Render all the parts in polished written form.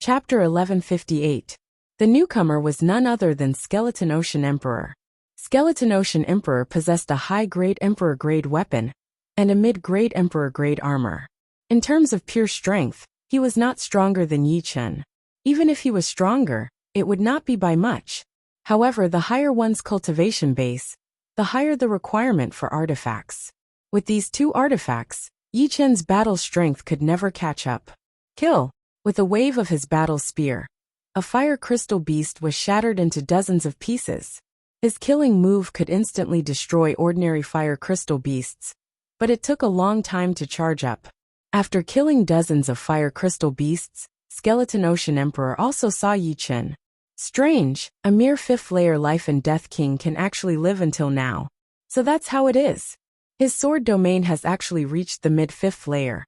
Chapter 1158. The newcomer was none other than Skeleton Ocean Emperor. Skeleton Ocean Emperor possessed a high-grade Emperor-grade weapon and a mid-grade Emperor-grade armor. In terms of pure strength, he was not stronger than Yi Chen. Even if he was stronger, it would not be by much. However, the higher one's cultivation base, the higher the requirement for artifacts. With these two artifacts, Yi Chen's battle strength could never catch up. Kill! With a wave of his battle spear, a fire crystal beast was shattered into dozens of pieces. His killing move could instantly destroy ordinary fire crystal beasts, but it took a long time to charge up. After killing dozens of fire crystal beasts, Skeleton Ocean Emperor also saw Yi Chen. Strange, a mere 5th layer life and death king can actually live until now. So that's how it is. His sword domain has actually reached the mid-5th layer.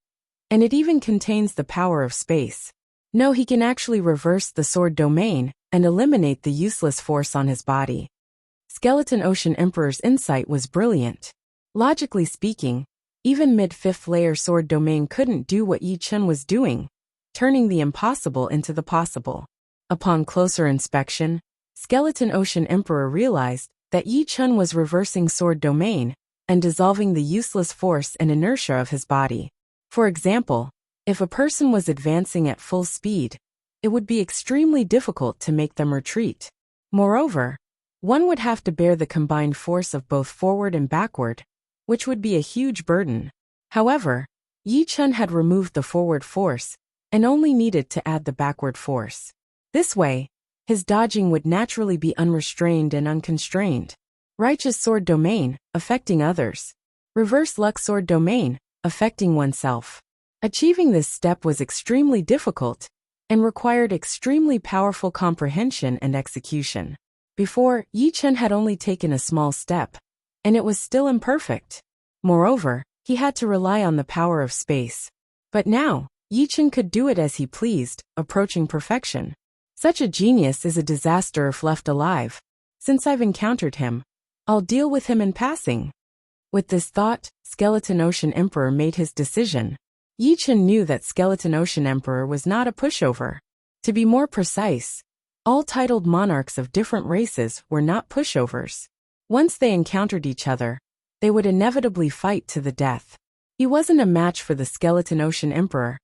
And it even contains the power of space. No, he can actually reverse the sword domain and eliminate the useless force on his body. Skeleton Ocean Emperor's insight was brilliant. Logically speaking, even mid-5th layer sword domain couldn't do what Yi Chen was doing, turning the impossible into the possible. Upon closer inspection, Skeleton Ocean Emperor realized that Yi Chen was reversing sword domain and dissolving the useless force and inertia of his body. For example, if a person was advancing at full speed, it would be extremely difficult to make them retreat. Moreover, one would have to bear the combined force of both forward and backward, which would be a huge burden. However, Yi Chen had removed the forward force and only needed to add the backward force. This way, his dodging would naturally be unrestrained and unconstrained. Righteous sword domain, affecting others. Reverse luck sword domain, affecting oneself. Achieving this step was extremely difficult and required extremely powerful comprehension and execution. Before, Yi Chen had only taken a small step, and it was still imperfect. Moreover, he had to rely on the power of space. But now, Yi Chen could do it as he pleased, approaching perfection. Such a genius is a disaster if left alive. Since I've encountered him, I'll deal with him in passing. With this thought, Skeleton Ocean Emperor made his decision. Yi Chen knew that Skeleton Ocean Emperor was not a pushover. To be more precise, all titled monarchs of different races were not pushovers. Once they encountered each other, they would inevitably fight to the death. He wasn't a match for the Skeleton Ocean Emperor,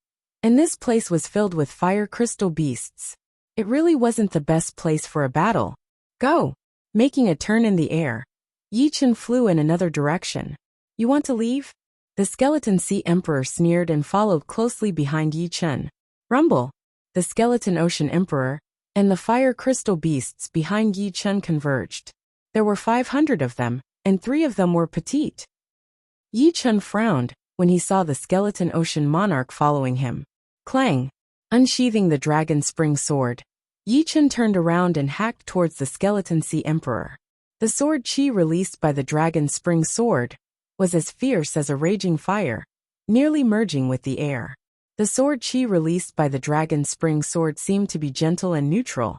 and this place was filled with fire crystal beasts. It really wasn't the best place for a battle. Go! Making a turn in the air, Yi Chen flew in another direction. You want to leave? The Skeleton Sea Emperor sneered and followed closely behind Yi Chen. Rumble! The Skeleton Ocean Emperor and the fire crystal beasts behind Yi Chen converged. There were 500 of them, and 3 of them were petite. Yi Chen frowned when he saw the Skeleton Ocean Monarch following him. Clang! Unsheathing the Dragon Spring Sword, Yi Chen turned around and hacked towards the Skeleton Sea Emperor. The sword chi released by the Dragon Spring Sword was as fierce as a raging fire, nearly merging with the air. The sword chi released by the Dragon Spring Sword seemed to be gentle and neutral,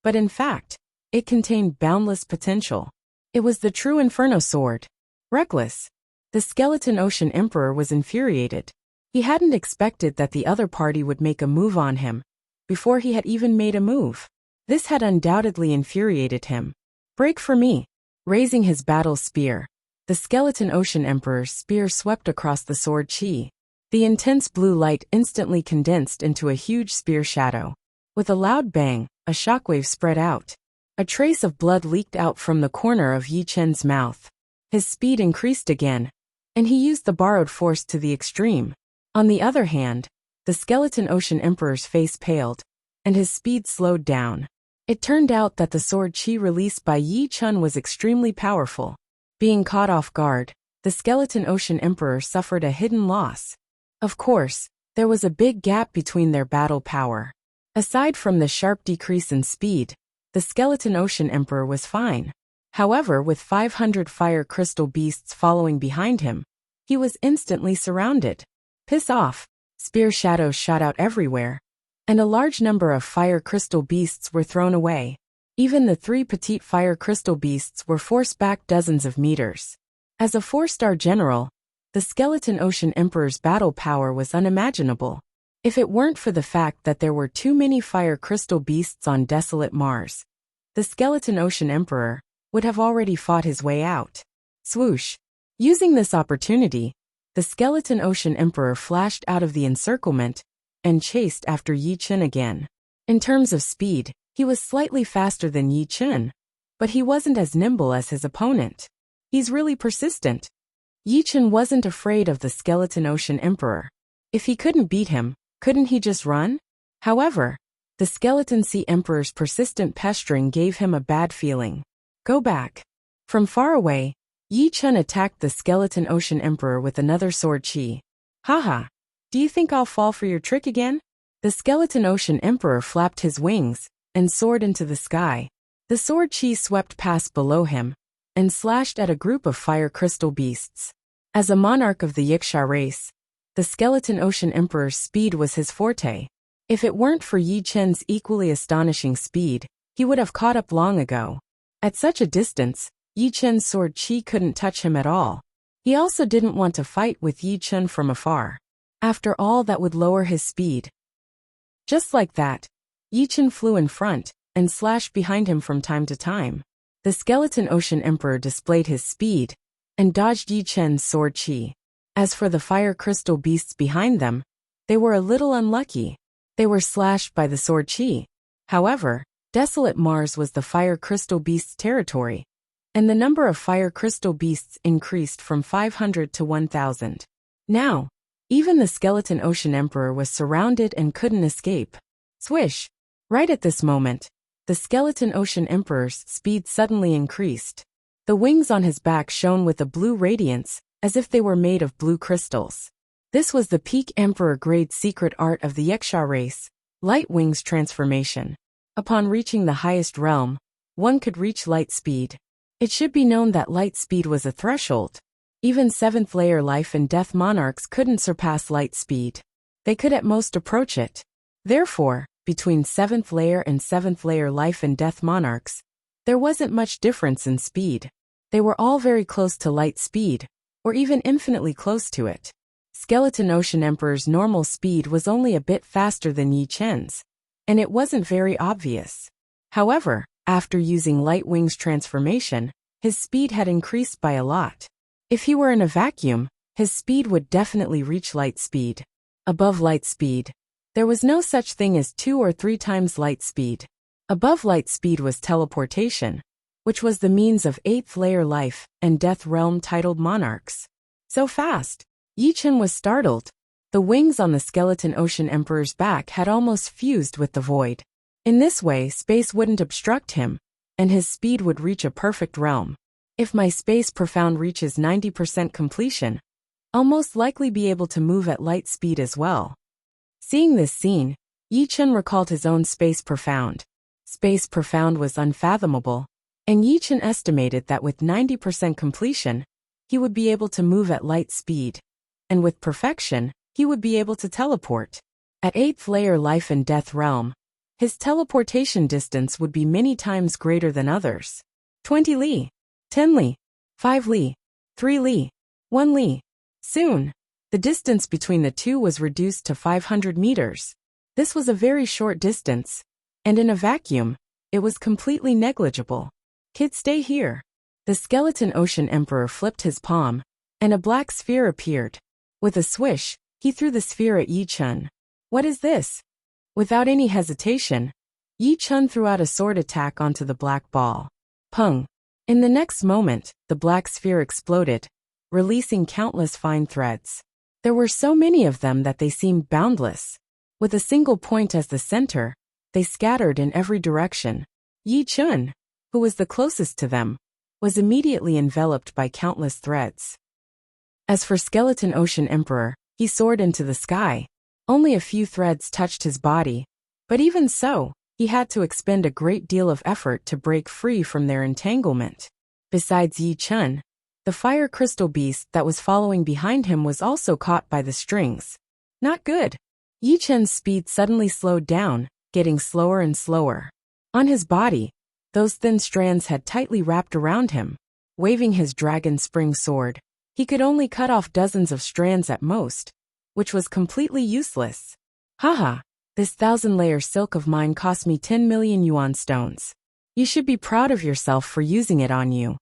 but in fact, it contained boundless potential. It was the true Inferno Sword. Reckless. The Skeleton Ocean Emperor was infuriated. He hadn't expected that the other party would make a move on him before he had even made a move. This had undoubtedly infuriated him. Break for me. Raising his battle spear, the Skeleton Ocean Emperor's spear swept across the sword chi. The intense blue light instantly condensed into a huge spear shadow. With a loud bang, a shockwave spread out. A trace of blood leaked out from the corner of Yi Chen's mouth. His speed increased again, and he used the borrowed force to the extreme. On the other hand, the Skeleton Ocean Emperor's face paled, and his speed slowed down. It turned out that the sword chi released by Yi Chen was extremely powerful. Being caught off guard, the Skeleton Ocean Emperor suffered a hidden loss. Of course, there was a big gap between their battle power. Aside from the sharp decrease in speed, the Skeleton Ocean Emperor was fine. However, with 500 fire crystal beasts following behind him, he was instantly surrounded. Piss off! Spear shadows shot out everywhere, and a large number of fire crystal beasts were thrown away. Even the 3 petite fire crystal beasts were forced back dozens of meters. As a 4-star general, the Skeleton Ocean Emperor's battle power was unimaginable. If it weren't for the fact that there were too many fire crystal beasts on desolate Mars, the Skeleton Ocean Emperor would have already fought his way out. Swoosh! Using this opportunity, the Skeleton Ocean Emperor flashed out of the encirclement and chased after Yi Chen again. In terms of speed, he was slightly faster than Yi Chen, but he wasn't as nimble as his opponent. He's really persistent. Yi Chen wasn't afraid of the Skeleton Ocean Emperor. If he couldn't beat him, couldn't he just run? However, the Skeleton Sea Emperor's persistent pestering gave him a bad feeling. Go back. From far away, Yi Chen attacked the Skeleton Ocean Emperor with another sword chi. Haha, do you think I'll fall for your trick again? The Skeleton Ocean Emperor flapped his wings and soared into the sky. The sword chi swept past below him and slashed at a group of fire crystal beasts. As a monarch of the Wuxia race, the Skeleton Ocean Emperor's speed was his forte. If it weren't for Yi Chen's equally astonishing speed, he would have caught up long ago. At such a distance, Yi Chen's sword chi couldn't touch him at all. He also didn't want to fight with Yi Chen from afar. After all, that would lower his speed. Just like that, Yi Chen flew in front and slashed behind him from time to time. The Skeleton Ocean Emperor displayed his speed and dodged Yi Chen's sword chi. As for the fire crystal beasts behind them, they were a little unlucky. They were slashed by the sword chi. However, desolate Mars was the fire crystal beasts' territory, and the number of fire crystal beasts increased from 500 to 1,000. Now, even the Skeleton Ocean Emperor was surrounded and couldn't escape. Swish! Right at this moment, the Skeleton Ocean Emperor's speed suddenly increased. The wings on his back shone with a blue radiance, as if they were made of blue crystals. This was the peak Emperor-grade secret art of the Wuxia race, Light Wings transformation. Upon reaching the highest realm, one could reach light speed. It should be known that light speed was a threshold. Even 7th layer life and death monarchs couldn't surpass light speed. They could at most approach it. Therefore, between 7th layer and 7th layer life and death monarchs, there wasn't much difference in speed. They were all very close to light speed, or even infinitely close to it. Skeleton Ocean Emperor's normal speed was only a bit faster than Yi Chen's, and it wasn't very obvious. However, after using Light Wings transformation, his speed had increased by a lot. If he were in a vacuum, his speed would definitely reach light speed. Above light speed, there was no such thing as 2 or 3 times light speed. Above light speed was teleportation, which was the means of 8th layer life and death realm titled monarchs. So fast! Yi Chen was startled. The wings on the Skeleton Ocean Emperor's back had almost fused with the void. In this way, space wouldn't obstruct him, and his speed would reach a perfect realm. If my space profound reaches 90% completion, I'll most likely be able to move at light speed as well. Seeing this scene, Yi Chen recalled his own space profound. Space profound was unfathomable, and Yi Chen estimated that with 90% completion, he would be able to move at light speed, and with perfection, he would be able to teleport. At 8th layer life and death realm, his teleportation distance would be many times greater than others. 20 li, 10 li, 5 li, 3 li, 1 li. Soon, the distance between the two was reduced to 500 meters. This was a very short distance, and in a vacuum, it was completely negligible. Kid, stay here. The Skeleton Ocean Emperor flipped his palm, and a black sphere appeared. With a swish, he threw the sphere at Yi Chen. What is this? Without any hesitation, Yi Chen threw out a sword attack onto the black ball. Pung! In the next moment, the black sphere exploded, releasing countless fine threads. There were so many of them that they seemed boundless. With a single point as the center, they scattered in every direction. Yi Chen, who was the closest to them, was immediately enveloped by countless threads. As for Skeleton Ocean Emperor, he soared into the sky. Only a few threads touched his body, but even so, he had to expend a great deal of effort to break free from their entanglement. Besides Yi Chen, the fire crystal beast that was following behind him was also caught by the strings. Not good. Yi Chen's speed suddenly slowed down, getting slower and slower. On his body, those thin strands had tightly wrapped around him. Waving his dragon spring sword, he could only cut off dozens of strands at most, which was completely useless. Haha, this 1,000-layer silk of mine cost me 10 million yuan stones. You should be proud of yourself for using it on you.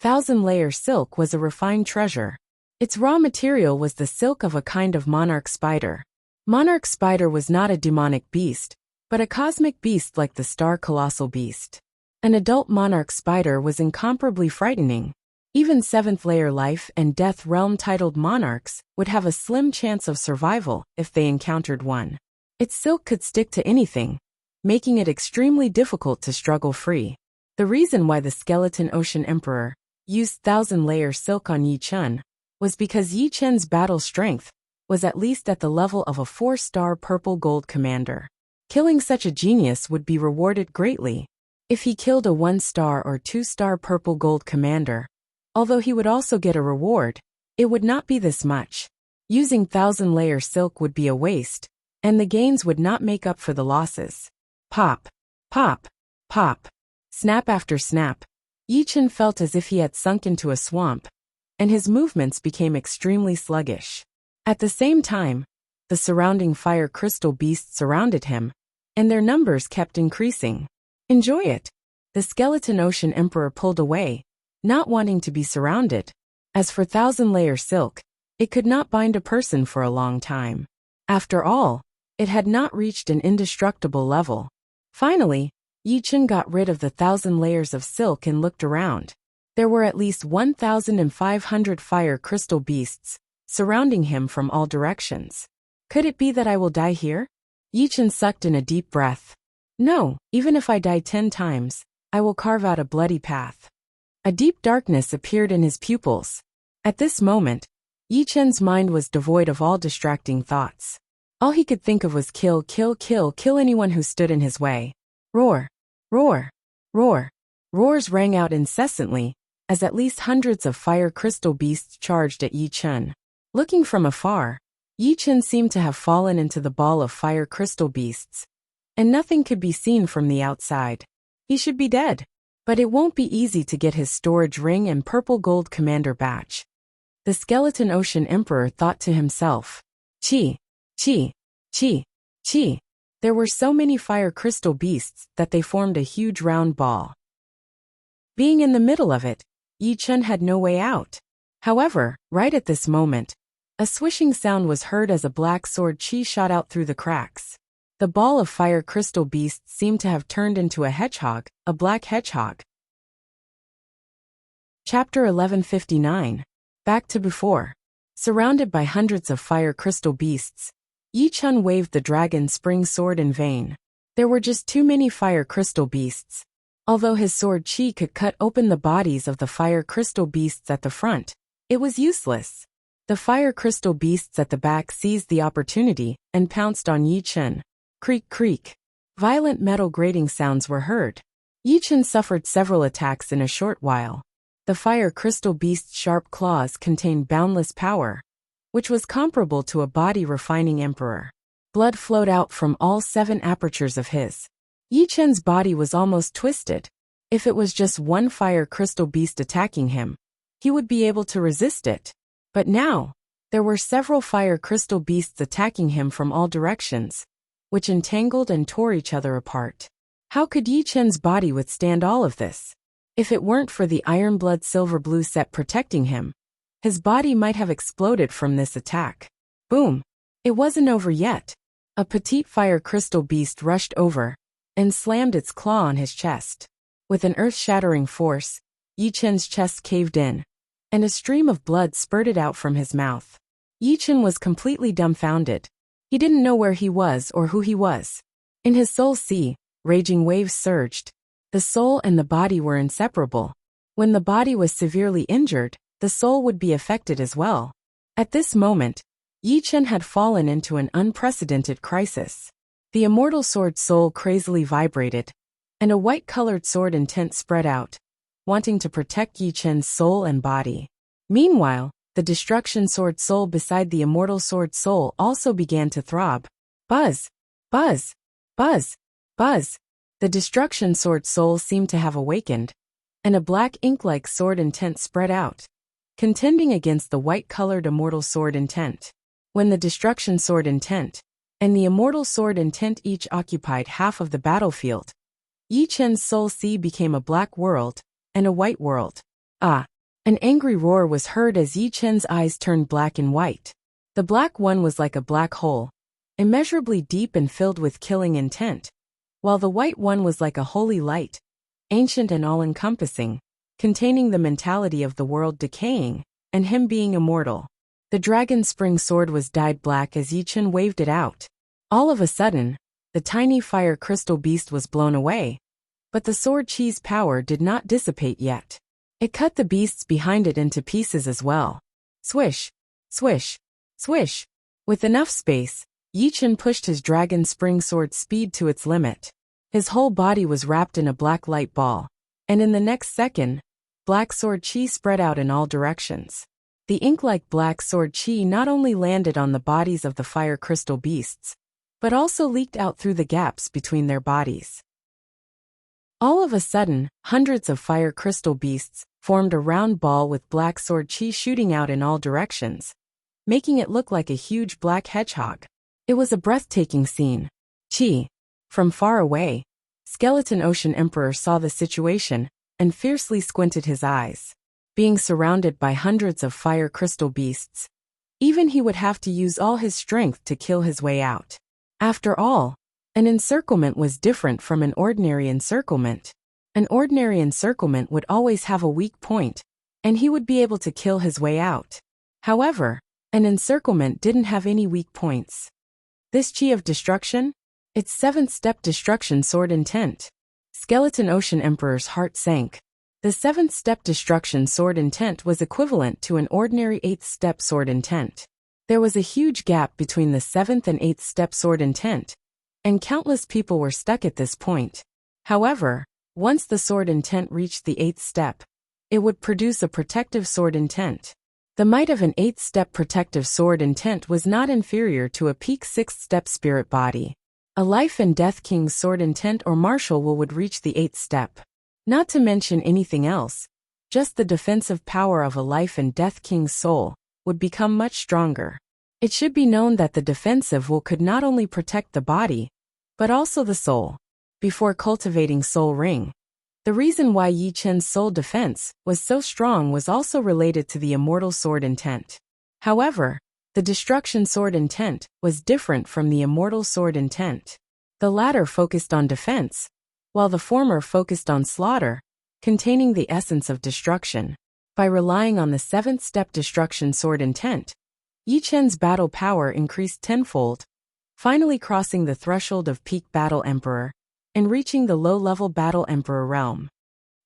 1,000-layer silk was a refined treasure. Its raw material was the silk of a kind of monarch spider. Monarch spider was not a demonic beast, but a cosmic beast like the star colossal beast. An adult monarch spider was incomparably frightening. Even 7th-layer life and death realm titled monarchs would have a slim chance of survival if they encountered one. Its silk could stick to anything, making it extremely difficult to struggle free. The reason why the Skeleton Ocean Emperor used 1,000-layer silk on Yi Chen was because Yi Chen's battle strength was at least at the level of a 4-star purple gold commander. Killing such a genius would be rewarded greatly. If he killed a 1-star or 2-star purple gold commander, although he would also get a reward, it would not be this much. Using 1,000-layer silk would be a waste, and the gains would not make up for the losses. Pop, pop, pop. Snap after snap. Yi Chen felt as if he had sunk into a swamp, and his movements became extremely sluggish. At the same time, the surrounding fire crystal beasts surrounded him, and their numbers kept increasing. Enjoy it. The Skeleton Ocean Emperor pulled away, not wanting to be surrounded. As for 1,000-layer silk, it could not bind a person for a long time. After all, it had not reached an indestructible level. Finally, Yi Chen got rid of the 1,000 layers of silk and looked around. There were at least 1,500 fire crystal beasts surrounding him from all directions. Could it be that I will die here? Yi Chen sucked in a deep breath. No, even if I die 10 times, I will carve out a bloody path. A deep darkness appeared in his pupils. At this moment, Yi Chen's mind was devoid of all distracting thoughts. All he could think of was kill, kill, kill, kill anyone who stood in his way. Roar, roar, roar. Roars rang out incessantly, as at least hundreds of fire crystal beasts charged at Yi Chen. Looking from afar, Yi Chen seemed to have fallen into the ball of fire crystal beasts, and nothing could be seen from the outside. He should be dead. But it won't be easy to get his storage ring and purple gold commander badge. The Skeleton Ocean Emperor thought to himself. Chi, chi, chi, chi. There were so many fire crystal beasts that they formed a huge round ball. Being in the middle of it, Yi Chen had no way out. However, right at this moment, a swishing sound was heard as a black sword chi shot out through the cracks. The ball of fire crystal beasts seemed to have turned into a hedgehog, a black hedgehog. Chapter 1159. Back to before. Surrounded by hundreds of fire crystal beasts, Yi Chen waved the dragon spring sword in vain. There were just too many fire crystal beasts. Although his sword chi could cut open the bodies of the fire crystal beasts at the front, it was useless. The fire crystal beasts at the back seized the opportunity and pounced on Yi Chen. Creak, creak. Violent metal grating sounds were heard. Yi Chen suffered several attacks in a short while. The fire crystal beast's sharp claws contained boundless power, which was comparable to a body-refining emperor. Blood flowed out from all 7 apertures of his. Yi Chen's body was almost twisted. If it was just one fire crystal beast attacking him, he would be able to resist it. But now, there were several fire crystal beasts attacking him from all directions, which entangled and tore each other apart. How could Yi Chen's body withstand all of this? If it weren't for the Ironblood Silver Blue set protecting him, his body might have exploded from this attack. Boom! It wasn't over yet. A petite fire crystal beast rushed over and slammed its claw on his chest. With an earth-shattering force, Yi Chen's chest caved in, and a stream of blood spurted out from his mouth. Yi Chen was completely dumbfounded. He didn't know where he was or who he was. In his soul sea, raging waves surged. The soul and the body were inseparable. When the body was severely injured, the soul would be affected as well. At this moment, Yi Chen had fallen into an unprecedented crisis. The immortal sword soul crazily vibrated, and a white-colored sword intent spread out, wanting to protect Yi Chen's soul and body. Meanwhile, the destruction sword soul beside the immortal sword soul also began to throb. Buzz! Buzz! Buzz! Buzz! The destruction sword soul seemed to have awakened, and a black ink-like sword intent spread out, contending against the white-colored immortal sword intent. When the destruction sword intent and the Immortal Sword and Tent each occupied half of the battlefield. Yi Chen's soul sea became a black world and a white world. Ah! An angry roar was heard as Yi Chen's eyes turned black and white. The black one was like a black hole, immeasurably deep and filled with killing intent, while the white one was like a holy light, ancient and all-encompassing, containing the mentality of the world decaying, and him being immortal. The dragon spring sword was dyed black as Yi Chen waved it out. All of a sudden, the tiny fire crystal beast was blown away, but the sword chi's power did not dissipate yet. It cut the beasts behind it into pieces as well. Swish, swish, swish. With enough space, Yi Chen pushed his dragon spring sword speed to its limit. His whole body was wrapped in a black light ball, and in the next second, black sword chi spread out in all directions. The ink-like black sword chi not only landed on the bodies of the fire crystal beasts, but also leaked out through the gaps between their bodies. All of a sudden, hundreds of fire crystal beasts formed a round ball with black sword chi shooting out in all directions, making it look like a huge black hedgehog. It was a breathtaking scene. Chi. From far away, Skeleton Ocean Emperor saw the situation and fiercely squinted his eyes. Being surrounded by hundreds of fire crystal beasts, even he would have to use all his strength to kill his way out. After all, an encirclement was different from an ordinary encirclement. An ordinary encirclement would always have a weak point, and he would be able to kill his way out. However, an encirclement didn't have any weak points. This chi of destruction? Its seventh-step destruction sword intent. Skeleton Ocean Emperor's heart sank. The seventh-step destruction sword intent was equivalent to an ordinary eighth-step sword intent. There was a huge gap between the seventh and eighth-step sword intent, and countless people were stuck at this point. However, once the sword intent reached the eighth step, it would produce a protective sword intent. The might of an eighth-step protective sword intent was not inferior to a peak sixth-step spirit body. A Life and Death King's sword intent or martial will would reach the eighth step. Not to mention anything else, just the defensive power of a Life and Death King's soul would become much stronger. It should be known that the defensive will could not only protect the body, but also the soul. Before cultivating Soul Ring, the reason why Yi Chen's soul defense was so strong was also related to the Immortal Sword intent. However, the Destruction Sword intent was different from the Immortal Sword intent. The latter focused on defense, while the former focused on slaughter, containing the essence of destruction. By relying on the seventh-step Destruction Sword intent, Yi Chen's battle power increased tenfold, finally crossing the threshold of peak Battle Emperor and reaching the low-level Battle Emperor realm.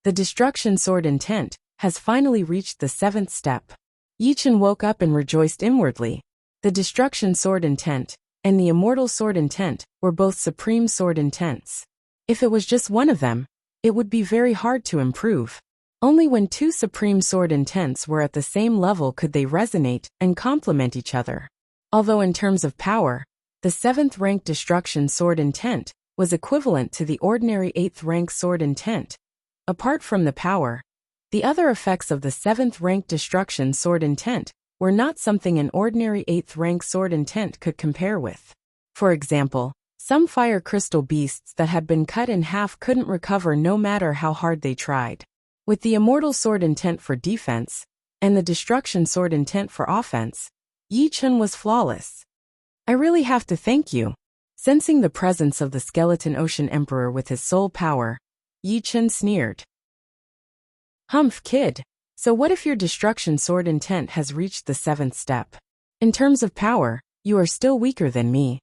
The Destruction Sword intent has finally reached the seventh step. Yi Chen woke up and rejoiced inwardly. The Destruction Sword intent and the Immortal Sword intent were both supreme sword intents. If it was just one of them, it would be very hard to improve. Only when two supreme sword intents were at the same level could they resonate and complement each other. Although in terms of power, the 7th rank Destruction Sword intent was equivalent to the ordinary 8th rank sword intent. Apart from the power, the other effects of the 7th rank Destruction Sword intent were not something an ordinary 8th rank sword intent could compare with. For example, some fire crystal beasts that had been cut in half couldn't recover no matter how hard they tried. With the Immortal Sword intent for defense, and the Destruction Sword intent for offense, Yi Chen was flawless. I really have to thank you. Sensing the presence of the Skeleton Ocean Emperor with his soul power, Yi Chen sneered. Humph, kid. So what if your Destruction Sword intent has reached the 7th step? In terms of power, you are still weaker than me.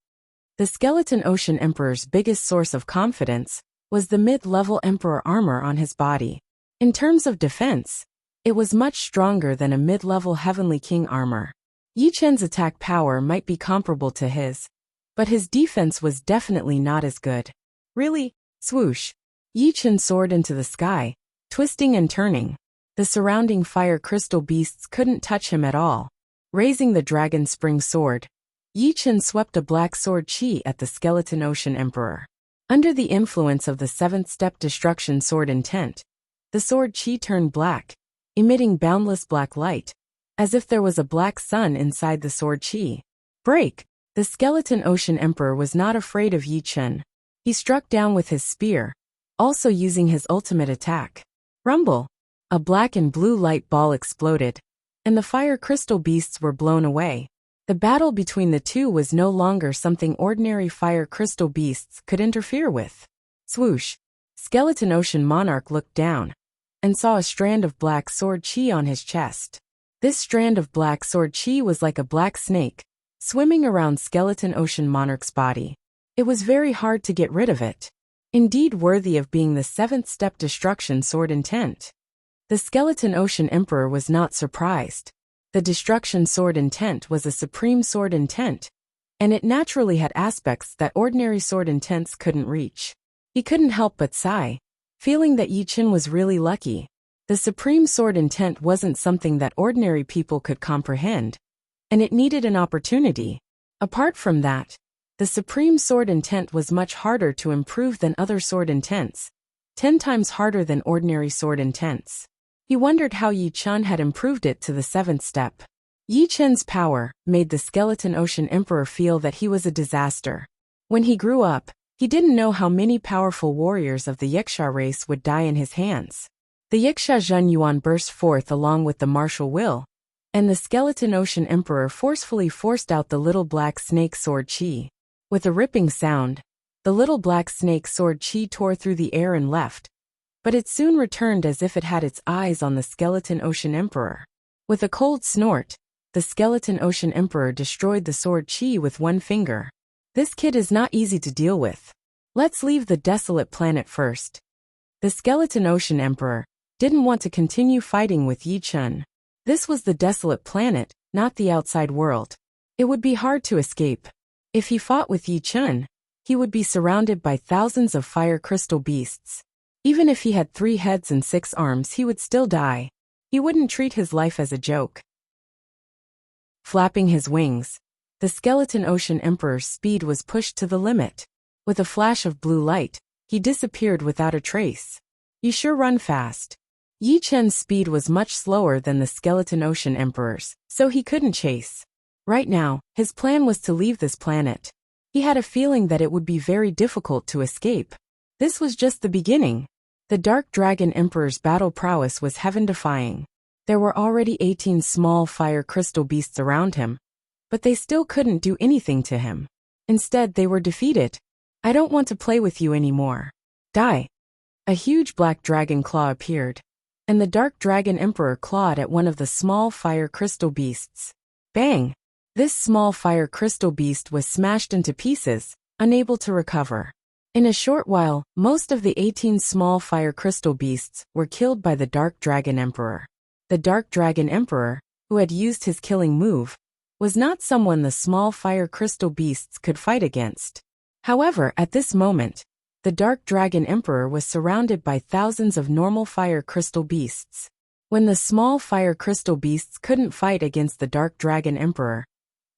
The Skeleton Ocean Emperor's biggest source of confidence was the mid-level Emperor armor on his body. In terms of defense, it was much stronger than a mid-level Heavenly King armor. Yi Chen's attack power might be comparable to his, but his defense was definitely not as good. Really? Swoosh. Yi Chen soared into the sky, twisting and turning. The surrounding fire crystal beasts couldn't touch him at all. Raising the dragon spring sword, Yi Chen swept a black sword chi at the Skeleton Ocean Emperor. Under the influence of the 7th step Destruction Sword intent, the sword chi turned black, emitting boundless black light, as if there was a black sun inside the sword chi. Break! The Skeleton Ocean Emperor was not afraid of Yi Chen. He struck down with his spear, also using his ultimate attack. Rumble! A black and blue light ball exploded, and the fire crystal beasts were blown away. The battle between the two was no longer something ordinary fire crystal beasts could interfere with. Swoosh! Skeleton Ocean Monarch looked down and saw a strand of black sword chi on his chest. This strand of black sword chi was like a black snake, swimming around Skeleton Ocean Monarch's body. It was very hard to get rid of it. Indeed worthy of being the 7th step destruction sword intent. The Skeleton Ocean Emperor was not surprised. The destruction sword intent was a supreme sword intent, and it naturally had aspects that ordinary sword intents couldn't reach. He couldn't help but sigh, feeling that Yi Chen was really lucky. The supreme sword intent wasn't something that ordinary people could comprehend, and it needed an opportunity. Apart from that, the supreme sword intent was much harder to improve than other sword intents, 10 times harder than ordinary sword intents. He wondered how Yi Chen had improved it to the 7th step. Yi Chen's power made the Skeleton Ocean Emperor feel that he was a disaster. When he grew up, he didn't know how many powerful warriors of the Yiksha race would die in his hands. The Yiksha Zhen Yuan burst forth along with the martial will, and the Skeleton Ocean Emperor forcefully forced out the little black snake sword chi. With a ripping sound, the little black snake sword chi tore through the air and left, but it soon returned as if it had its eyes on the Skeleton Ocean Emperor. With a cold snort, the Skeleton Ocean Emperor destroyed the sword chi with one finger. This kid is not easy to deal with. Let's leave the desolate planet first. The Skeleton Ocean Emperor didn't want to continue fighting with Yi Chen. This was the desolate planet, not the outside world. It would be hard to escape. If he fought with Yi Chen, he would be surrounded by thousands of fire crystal beasts. Even if he had 3 heads and 6 arms, he would still die. He wouldn't treat his life as a joke. Flapping his wings, the Skeleton Ocean Emperor's speed was pushed to the limit. With a flash of blue light, he disappeared without a trace. You sure run fast. Yi Chen's speed was much slower than the Skeleton Ocean Emperor's, so he couldn't chase. Right now, his plan was to leave this planet. He had a feeling that it would be very difficult to escape. This was just the beginning. The Dark Dragon Emperor's battle prowess was heaven-defying. There were already 18 small fire crystal beasts around him, but they still couldn't do anything to him. Instead, they were defeated. I don't want to play with you anymore. Die. A huge black dragon claw appeared, and the Dark Dragon Emperor clawed at one of the small fire crystal beasts. Bang! This small fire crystal beast was smashed into pieces, unable to recover. In a short while, most of the 18 small fire crystal beasts were killed by the Dark Dragon Emperor. The Dark Dragon Emperor, who had used his killing move, was not someone the small fire crystal beasts could fight against. However, at this moment, the Dark Dragon Emperor was surrounded by thousands of normal fire crystal beasts. When the small fire crystal beasts couldn't fight against the Dark Dragon Emperor,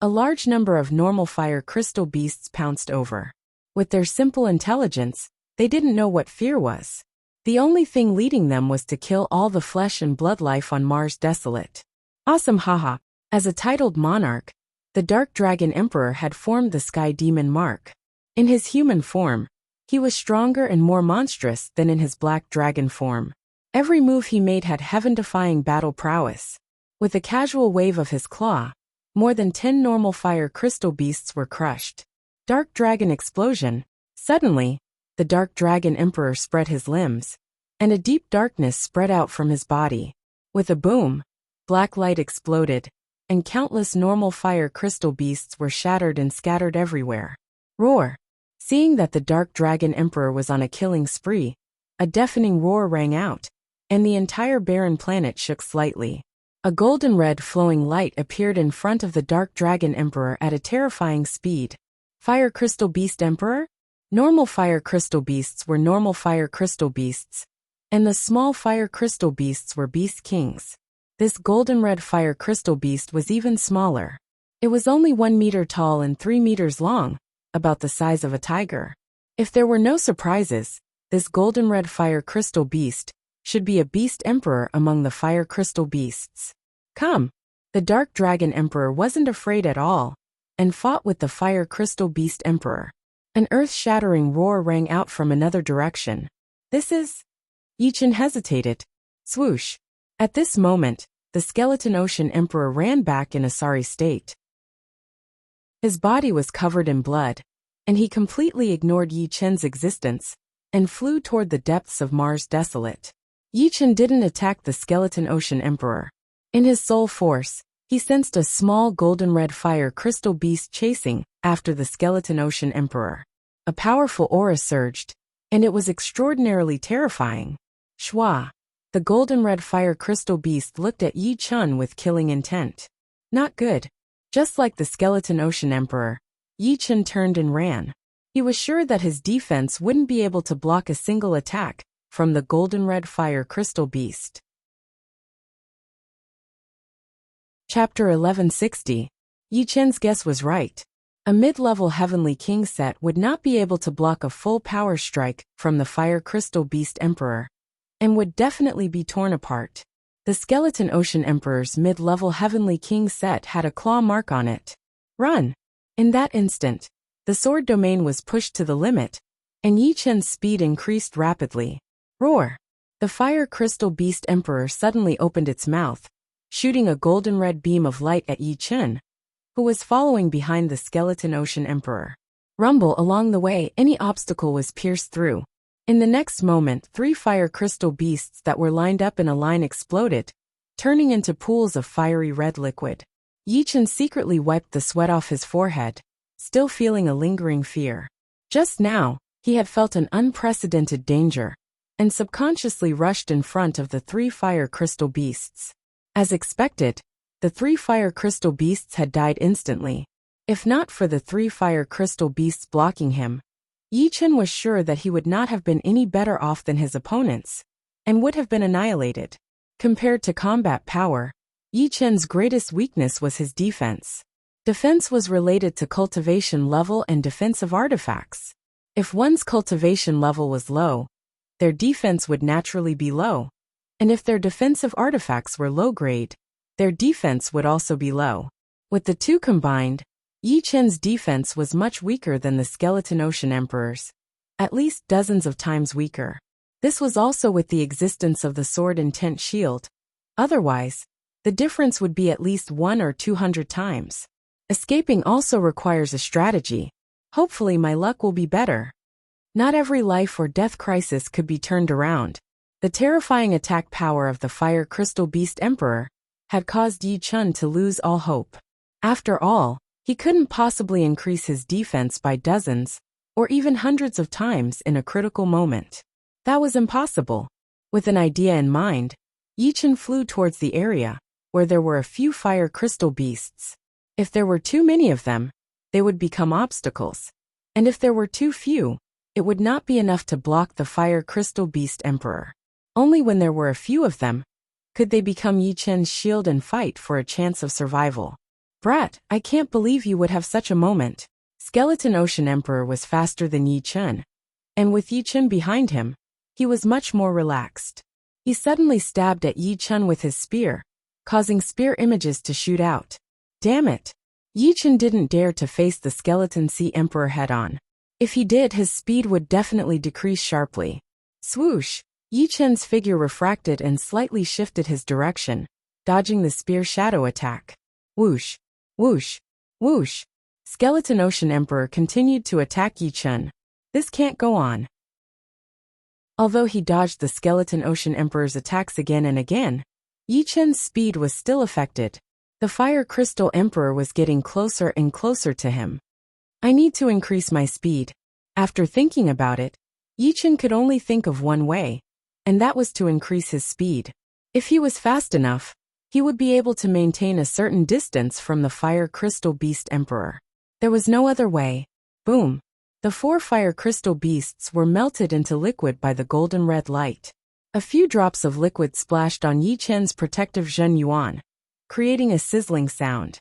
a large number of normal fire crystal beasts pounced over. With their simple intelligence, they didn't know what fear was. The only thing leading them was to kill all the flesh and blood life on Mars Desolate. Awesome, haha. As a titled monarch, the Dark Dragon Emperor had formed the Sky Demon Mark. In his human form, he was stronger and more monstrous than in his black dragon form. Every move he made had heaven-defying battle prowess. With a casual wave of his claw, more than 10 normal fire crystal beasts were crushed. Dark Dragon Explosion. Suddenly, the Dark Dragon Emperor spread his limbs, and a deep darkness spread out from his body. With a boom, black light exploded, and countless normal fire crystal beasts were shattered and scattered everywhere. Roar! Seeing that the Dark Dragon Emperor was on a killing spree, a deafening roar rang out, and the entire barren planet shook slightly. A golden red flowing light appeared in front of the Dark Dragon Emperor at a terrifying speed. Fire Crystal Beast Emperor? Normal fire crystal beasts were normal fire crystal beasts, and the small fire crystal beasts were beast kings. This golden red fire crystal beast was even smaller. It was only 1 meter tall and 3 meters long, about the size of a tiger. If there were no surprises, this golden red fire crystal beast should be a beast emperor among the fire crystal beasts. Come! The Dark Dragon Emperor wasn't afraid at all. and fought with the Fire Crystal Beast Emperor. An earth-shattering roar rang out from another direction. This is... Yi Chen hesitated. Swoosh. At this moment, the Skeleton Ocean Emperor ran back in a sorry state. His body was covered in blood, and he completely ignored Yi Chen's existence and flew toward the depths of Mars Desolate. Yi Chen didn't attack the Skeleton Ocean Emperor. In his soul force, he sensed a small golden-red fire crystal beast chasing after the Skeleton Ocean Emperor. A powerful aura surged, and it was extraordinarily terrifying. Shwa. The golden-red fire crystal beast looked at Yi Chen with killing intent. Not good. Just like the Skeleton Ocean Emperor, Yi Chen turned and ran. He was sure that his defense wouldn't be able to block a single attack from the golden-red fire crystal beast. Chapter 1160. Yi Chen's guess was right. A mid-level Heavenly King set would not be able to block a full power strike from the Fire Crystal Beast Emperor, and would definitely be torn apart. The Skeleton Ocean Emperor's mid-level Heavenly King set had a claw mark on it. Run! In that instant, the sword domain was pushed to the limit, and Yi Chen's speed increased rapidly. Roar! The Fire Crystal Beast Emperor suddenly opened its mouth, shooting a golden-red beam of light at Yi Chen, who was following behind the Skeleton Ocean Emperor. Rumble along the way, any obstacle was pierced through. In the next moment, 3 fire crystal beasts that were lined up in a line exploded, turning into pools of fiery red liquid. Yi Chen secretly wiped the sweat off his forehead, still feeling a lingering fear. Just now, he had felt an unprecedented danger, and subconsciously rushed in front of the 3 fire crystal beasts. As expected, the 3 fire crystal beasts had died instantly. If not for the 3 fire crystal beasts blocking him, Yi Chen was sure that he would not have been any better off than his opponents, and would have been annihilated. Compared to combat power, Yi Chen's greatest weakness was his defense. Defense was related to cultivation level and defensive artifacts. If one's cultivation level was low, their defense would naturally be low, and if their defensive artifacts were low grade, their defense would also be low. With the two combined, Yi Chen's defense was much weaker than the Skeleton Ocean Emperor's, at least dozens of times weaker. This was also with the existence of the Sword Intent Shield. Otherwise, the difference would be at least 100 or 200 times. Escaping also requires a strategy. Hopefully my luck will be better. Not every life or death crisis could be turned around. The terrifying attack power of the Fire Crystal Beast Emperor had caused Yi Chen to lose all hope. After all, he couldn't possibly increase his defense by dozens, or even hundreds of times in a critical moment. That was impossible. With an idea in mind, Yi Chen flew towards the area, where there were a few fire crystal beasts. If there were too many of them, they would become obstacles. And if there were too few, it would not be enough to block the Fire Crystal Beast Emperor. Only when there were a few of them, could they become Yi Chen's shield and fight for a chance of survival. Brat, I can't believe you would have such a moment. Skeleton Ocean Emperor was faster than Yi Chen, and with Yi Chen behind him, he was much more relaxed. He suddenly stabbed at Yi Chen with his spear, causing spear images to shoot out. Damn it! Yi Chen didn't dare to face the Skeleton Sea Emperor head-on. If he did, his speed would definitely decrease sharply. Swoosh! Yi Chen's figure refracted and slightly shifted his direction, dodging the spear shadow attack. Whoosh! Whoosh! Whoosh! Skeleton Ocean Emperor continued to attack Yi Chen. This can't go on. Although he dodged the Skeleton Ocean Emperor's attacks again and again, Yi Chen's speed was still affected. The Fire Crystal Emperor was getting closer and closer to him. I need to increase my speed. After thinking about it, Yi Chen could only think of one way, and that was to increase his speed. If he was fast enough, he would be able to maintain a certain distance from the Fire Crystal Beast Emperor. There was no other way. Boom! The 4 fire crystal beasts were melted into liquid by the golden red light. A few drops of liquid splashed on Yi Chen's protective Zhen Yuan, creating a sizzling sound.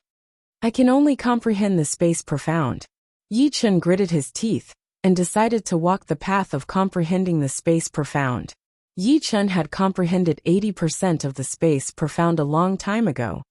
I can only comprehend the space profound. Yi Chen gritted his teeth and decided to walk the path of comprehending the space profound. Yi Chen had comprehended 80% of the space profound a long time ago.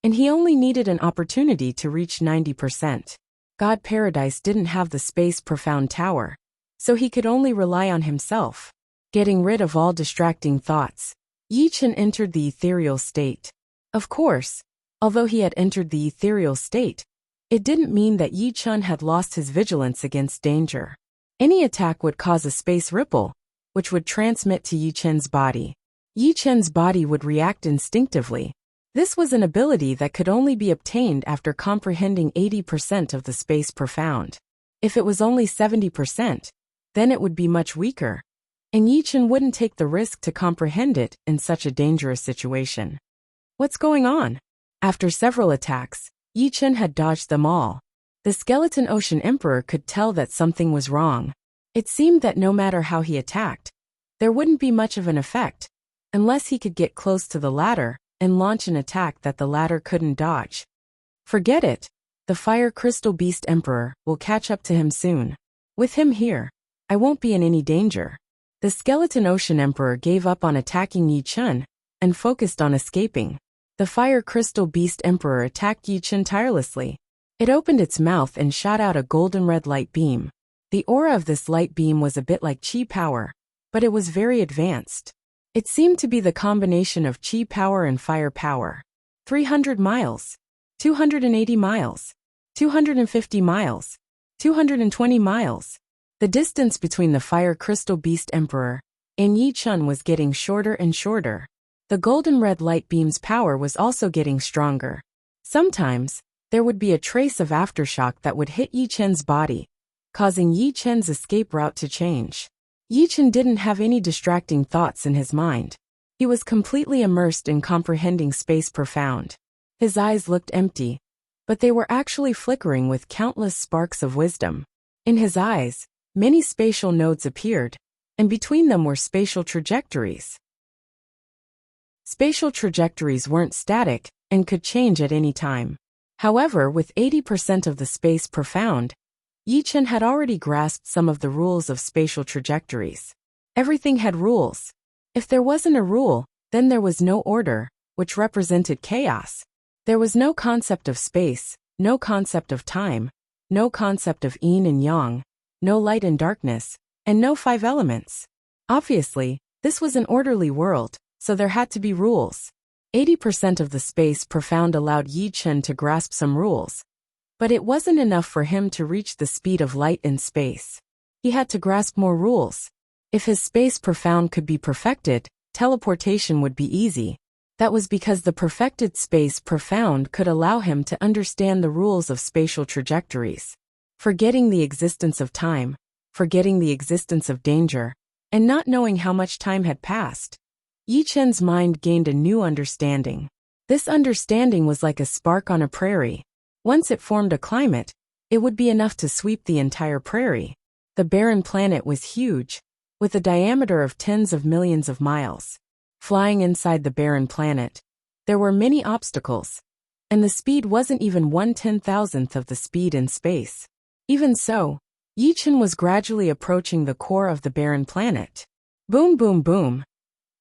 and he only needed an opportunity to reach 90%. God Paradise didn't have the space profound tower, so he could only rely on himself. Getting rid of all distracting thoughts, Yi Chen entered the ethereal state. Of course, although he had entered the ethereal state, it didn't mean that Yi Chen had lost his vigilance against danger. Any attack would cause a space ripple, which would transmit to Yi Chen's body. Yi Chen's body would react instinctively. This was an ability that could only be obtained after comprehending 80% of the space profound. If it was only 70%, then it would be much weaker, and Yi Chen wouldn't take the risk to comprehend it in such a dangerous situation. What's going on? After several attacks, Yi Chen had dodged them all. The Skeleton Ocean Emperor could tell that something was wrong. It seemed that no matter how he attacked, there wouldn't be much of an effect, unless he could get close to the ladder and launch an attack that the ladder couldn't dodge. Forget it. The Fire Crystal Beast Emperor will catch up to him soon. With him here, I won't be in any danger. The Skeleton Ocean Emperor gave up on attacking Yi Chen and focused on escaping. The Fire Crystal Beast Emperor attacked Yi Chen tirelessly. It opened its mouth and shot out a golden red light beam. The aura of this light beam was a bit like chi power, but it was very advanced. It seemed to be the combination of chi power and fire power. 300 miles, 280 miles, 250 miles, 220 miles. The distance between the Fire Crystal Beast Emperor and Yi Chen was getting shorter and shorter. The golden red light beam's power was also getting stronger. Sometimes, there would be a trace of aftershock that would hit Yi Chen's body, causing Yi Chen's escape route to change. Yi Chen didn't have any distracting thoughts in his mind. He was completely immersed in comprehending space profound. His eyes looked empty, but they were actually flickering with countless sparks of wisdom. In his eyes, many spatial nodes appeared, and between them were spatial trajectories. Spatial trajectories weren't static and could change at any time. However, with 80% of the space profound, Yi Chen had already grasped some of the rules of spatial trajectories. Everything had rules. If there wasn't a rule, then there was no order, which represented chaos. There was no concept of space, no concept of time, no concept of yin and yang, no light and darkness, and no 5 elements. Obviously, this was an orderly world, so there had to be rules. 80% of the space profound allowed Yi Chen to grasp some rules. But it wasn't enough for him to reach the speed of light in space. He had to grasp more rules. If his space profound could be perfected, teleportation would be easy. That was because the perfected space profound could allow him to understand the rules of spatial trajectories. Forgetting the existence of time, forgetting the existence of danger, and not knowing how much time had passed, Yi Chen's mind gained a new understanding. This understanding was like a spark on a prairie. Once it formed a climate, it would be enough to sweep the entire prairie. The barren planet was huge, with a diameter of tens of millions of miles. Flying inside the barren planet, there were many obstacles, and the speed wasn't even 1/10,000th of the speed in space. Even so, Yi Chen was gradually approaching the core of the barren planet. Boom, boom, boom.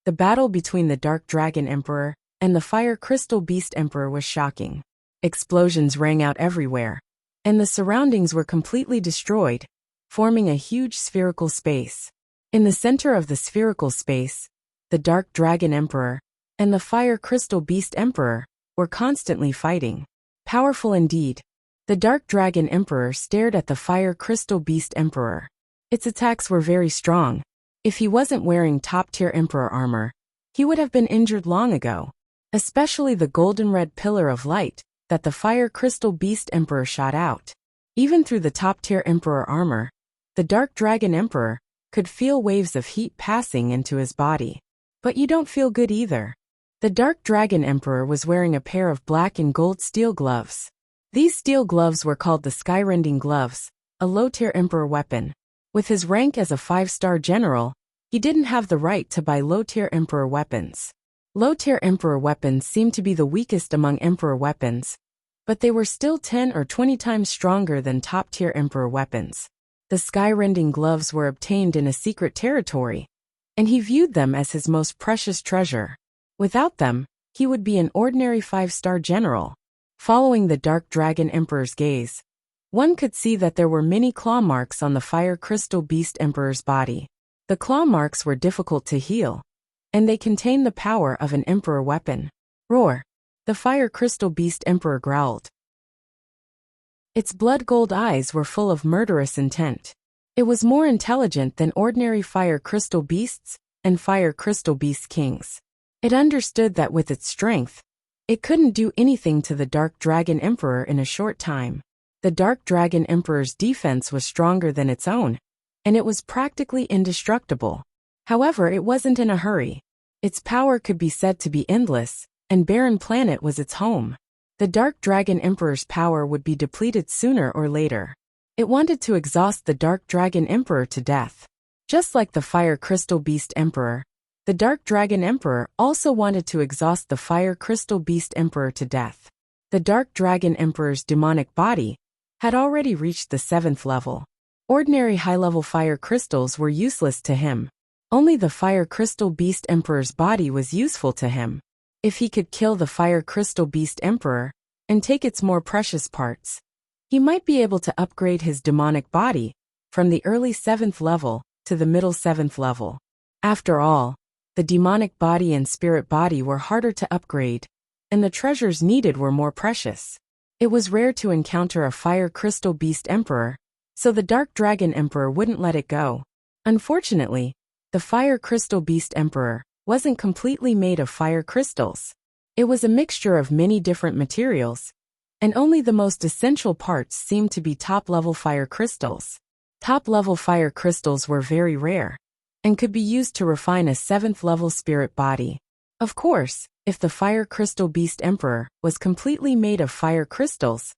The battle between the Dark Dragon Emperor and the Fire Crystal Beast Emperor was shocking. Explosions rang out everywhere, and the surroundings were completely destroyed, forming a huge spherical space. In the center of the spherical space, the Dark Dragon Emperor and the Fire Crystal Beast Emperor were constantly fighting. Powerful indeed. The Dark Dragon Emperor stared at the Fire Crystal Beast Emperor. Its attacks were very strong. If he wasn't wearing top-tier Emperor armor, he would have been injured long ago. Especially the golden red pillar of light that the Fire Crystal Beast Emperor shot out. Even through the top-tier Emperor armor, the Dark Dragon Emperor could feel waves of heat passing into his body. But you don't feel good either. The Dark Dragon Emperor was wearing a pair of black and gold steel gloves. These steel gloves were called the Skyrending Gloves, a low-tier Emperor weapon. With his rank as a 5-star general, he didn't have the right to buy low-tier Emperor weapons. Low-tier Emperor weapons seemed to be the weakest among Emperor weapons, but they were still 10 or 20 times stronger than top-tier Emperor weapons. The Skyrending Gloves were obtained in a secret territory, and he viewed them as his most precious treasure. Without them, he would be an ordinary 5-star general. Following the Dark Dragon Emperor's gaze, one could see that there were many claw marks on the Fire Crystal Beast Emperor's body. The claw marks were difficult to heal, and they contained the power of an Emperor weapon. Roar! The Fire Crystal Beast Emperor growled. Its blood-gold eyes were full of murderous intent. It was more intelligent than ordinary Fire Crystal Beasts and Fire Crystal Beast Kings. It understood that with its strength, it couldn't do anything to the Dark Dragon Emperor in a short time. The Dark Dragon Emperor's defense was stronger than its own, and it was practically indestructible. However, it wasn't in a hurry. Its power could be said to be endless, and Barren Planet was its home. The Dark Dragon Emperor's power would be depleted sooner or later. It wanted to exhaust the Dark Dragon Emperor to death. Just like the Fire Crystal Beast Emperor, the Dark Dragon Emperor also wanted to exhaust the Fire Crystal Beast Emperor to death. The Dark Dragon Emperor's demonic body had already reached the 7th level. Ordinary high-level fire crystals were useless to him. Only the Fire Crystal Beast Emperor's body was useful to him. If he could kill the Fire Crystal Beast Emperor and take its more precious parts, he might be able to upgrade his demonic body from the early 7th level to the middle 7th level. After all, the demonic body and spirit body were harder to upgrade, and the treasures needed were more precious. It was rare to encounter a Fire Crystal Beast Emperor, so the Dark Dragon Emperor wouldn't let it go. Unfortunately, the Fire Crystal Beast Emperor wasn't completely made of fire crystals. It was a mixture of many different materials, and only the most essential parts seemed to be top-level fire crystals. Top-level fire crystals were very rare, and could be used to refine a 7th-level spirit body. Of course, if the Fire Crystal Beast Emperor was completely made of fire crystals,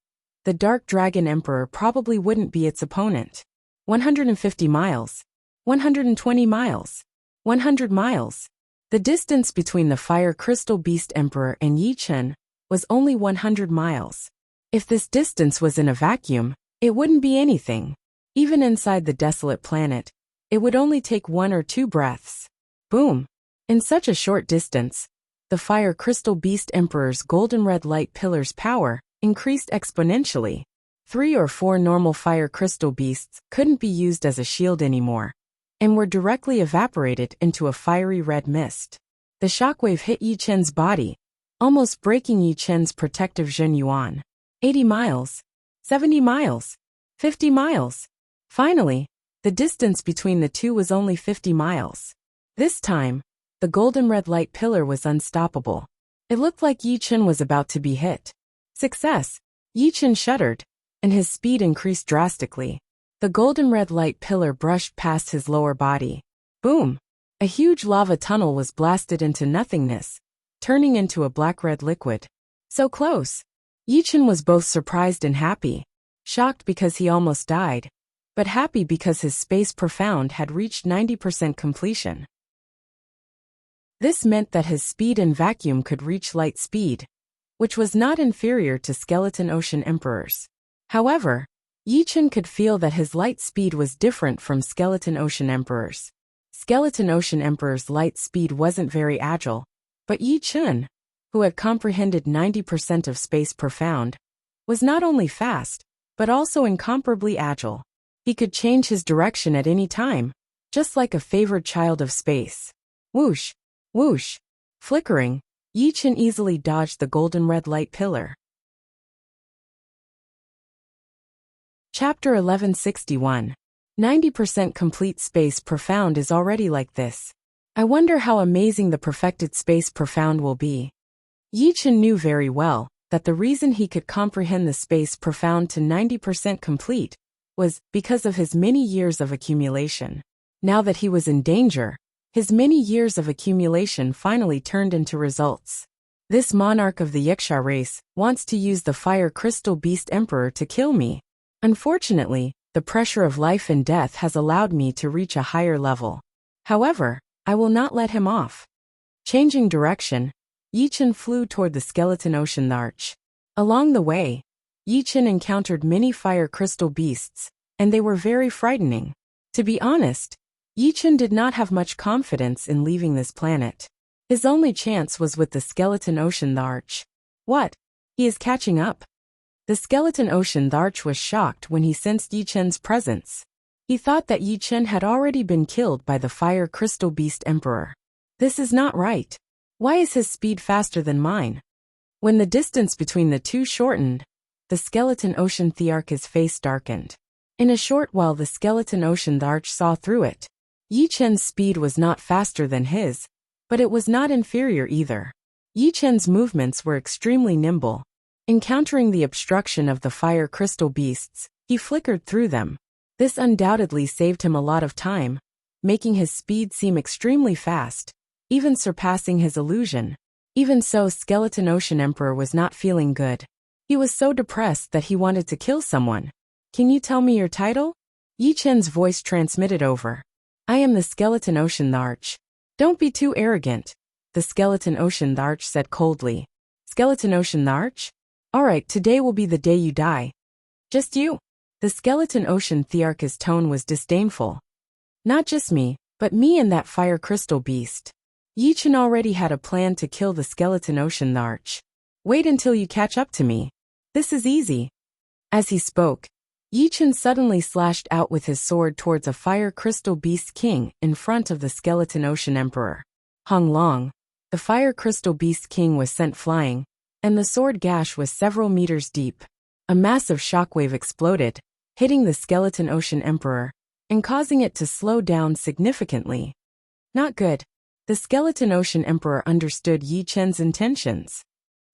the Dark Dragon Emperor probably wouldn't be its opponent. 150 miles. 120 miles. 100 miles. The distance between the Fire Crystal Beast Emperor and Yi Chen was only 100 miles. If this distance was in a vacuum, it wouldn't be anything. Even inside the desolate planet, it would only take 1 or 2 breaths. Boom! In such a short distance, the Fire Crystal Beast Emperor's golden red light pillar's power increased exponentially. 3 or 4 normal Fire Crystal Beasts couldn't be used as a shield anymore, and were directly evaporated into a fiery red mist. The shockwave hit Yi Chen's body, almost breaking Yi Chen's protective Zhen Yuan. 80 miles. 70 miles. 50 miles. Finally, the distance between the two was only 50 miles. This time, the golden red light pillar was unstoppable. It looked like Yi Chen was about to be hit. Success! Yi Chen shuddered, and his speed increased drastically. The golden red light pillar brushed past his lower body. Boom! A huge lava tunnel was blasted into nothingness, turning into a black-red liquid. So close! Yi Chen was both surprised and happy. Shocked because he almost died, but happy because his space profound had reached 90% completion. This meant that his speed in vacuum could reach light speed, which was not inferior to Skeleton Ocean Emperor's. However, Yi Chen could feel that his light speed was different from Skeleton Ocean Emperor's. Skeleton Ocean Emperor's light speed wasn't very agile, but Yi Chen, who had comprehended 90% of space profound, was not only fast, but also incomparably agile. He could change his direction at any time, just like a favored child of space. Whoosh! Whoosh! Flickering, Yi Chen easily dodged the golden red light pillar. Chapter 1161. 90% complete space profound is already like this. I wonder how amazing the perfected space profound will be. Yi Chen knew very well that the reason he could comprehend the space profound to 90% complete was because of his many years of accumulation. Now that he was in danger, his many years of accumulation finally turned into results. This monarch of the Yiksha race wants to use the Fire Crystal Beast Emperor to kill me. Unfortunately, the pressure of life and death has allowed me to reach a higher level. However, I will not let him off. Changing direction, Yi Chen flew toward the Skeleton Ocean Arch. Along the way, Yi Chen encountered many fire crystal beasts, and they were very frightening. To be honest, Yi Chen did not have much confidence in leaving this planet. His only chance was with the Skeleton Ocean Arch. What? He is catching up. The skeleton ocean arch was shocked when he sensed Yi Chen's presence. He thought that Yi Chen had already been killed by the fire crystal beast emperor. This is not right. Why is his speed faster than mine? When the distance between the two shortened, the skeleton ocean thearch's face darkened. In a short while the skeleton ocean arch saw through it. Yi Chen's speed was not faster than his, but it was not inferior either. Yi Chen's movements were extremely nimble. Encountering the obstruction of the fire crystal beasts, he flickered through them. This undoubtedly saved him a lot of time, making his speed seem extremely fast, even surpassing his illusion. Even so, Skeleton Ocean Emperor was not feeling good. He was so depressed that he wanted to kill someone. Can you tell me your title? Yi Chen's voice transmitted over. I am the Skeleton Ocean Arch. Don't be too arrogant, the Skeleton Ocean Arch said coldly. Skeleton Ocean Arch? Alright, today will be the day you die. Just you? The Skeleton Ocean Thearch's tone was disdainful. Not just me, but me and that fire crystal beast. Yi Chen already had a plan to kill the Skeleton Ocean Arch. Wait until you catch up to me. This is easy. As he spoke, Yi Chen suddenly slashed out with his sword towards a fire crystal beast king in front of the Skeleton Ocean Emperor. Hung Long, the fire crystal beast king was sent flying, and the sword gash was several meters deep. A massive shockwave exploded, hitting the Skeleton Ocean Emperor, and causing it to slow down significantly. Not good. The Skeleton Ocean Emperor understood Yi Chen's intentions.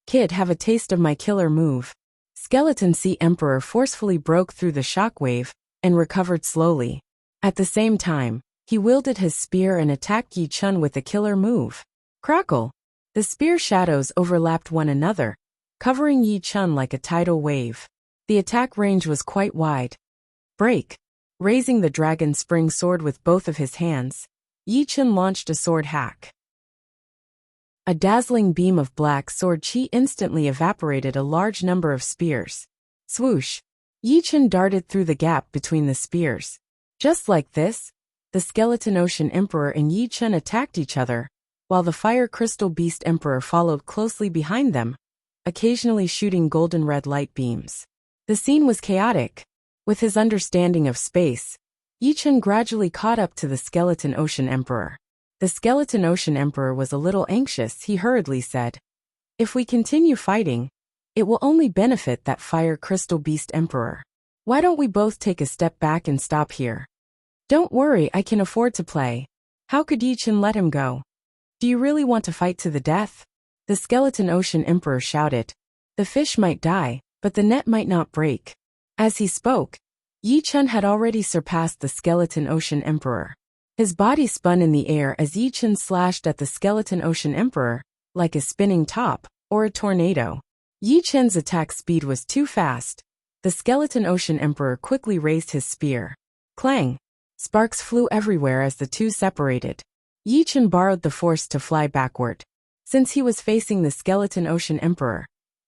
Kid, have a taste of my killer move. Skeleton Sea Emperor forcefully broke through the shockwave, and recovered slowly. At the same time, he wielded his spear and attacked Yi Chen with a killer move. Crackle! The spear shadows overlapped one another, covering Yi Chen like a tidal wave. The attack range was quite wide. Break! Raising the dragon spring sword with both of his hands, Yi Chen launched a sword hack. A dazzling beam of black sword chi instantly evaporated a large number of spears. Swoosh! Yi Chen darted through the gap between the spears. Just like this, the Skeleton Ocean Emperor and Yi Chen attacked each other, while the Fire Crystal Beast Emperor followed closely behind them, occasionally shooting golden red light beams. The scene was chaotic. With his understanding of space, Yi Chen gradually caught up to the Skeleton Ocean Emperor. The Skeleton Ocean Emperor was a little anxious. He hurriedly said, "If we continue fighting, it will only benefit that Fire Crystal Beast Emperor. Why don't we both take a step back and stop here? Don't worry, I can afford to play." How could Yi Chen let him go? Do you really want to fight to the death? The Skeleton Ocean Emperor shouted. The fish might die, but the net might not break. As he spoke, Yi Chen had already surpassed the Skeleton Ocean Emperor. His body spun in the air as Yi Chen slashed at the Skeleton Ocean Emperor, like a spinning top, or a tornado. Yi Chen's attack speed was too fast. The Skeleton Ocean Emperor quickly raised his spear. Clang! Sparks flew everywhere as the two separated. Yi Chen borrowed the force to fly backward. Since he was facing the Skeleton Ocean Emperor,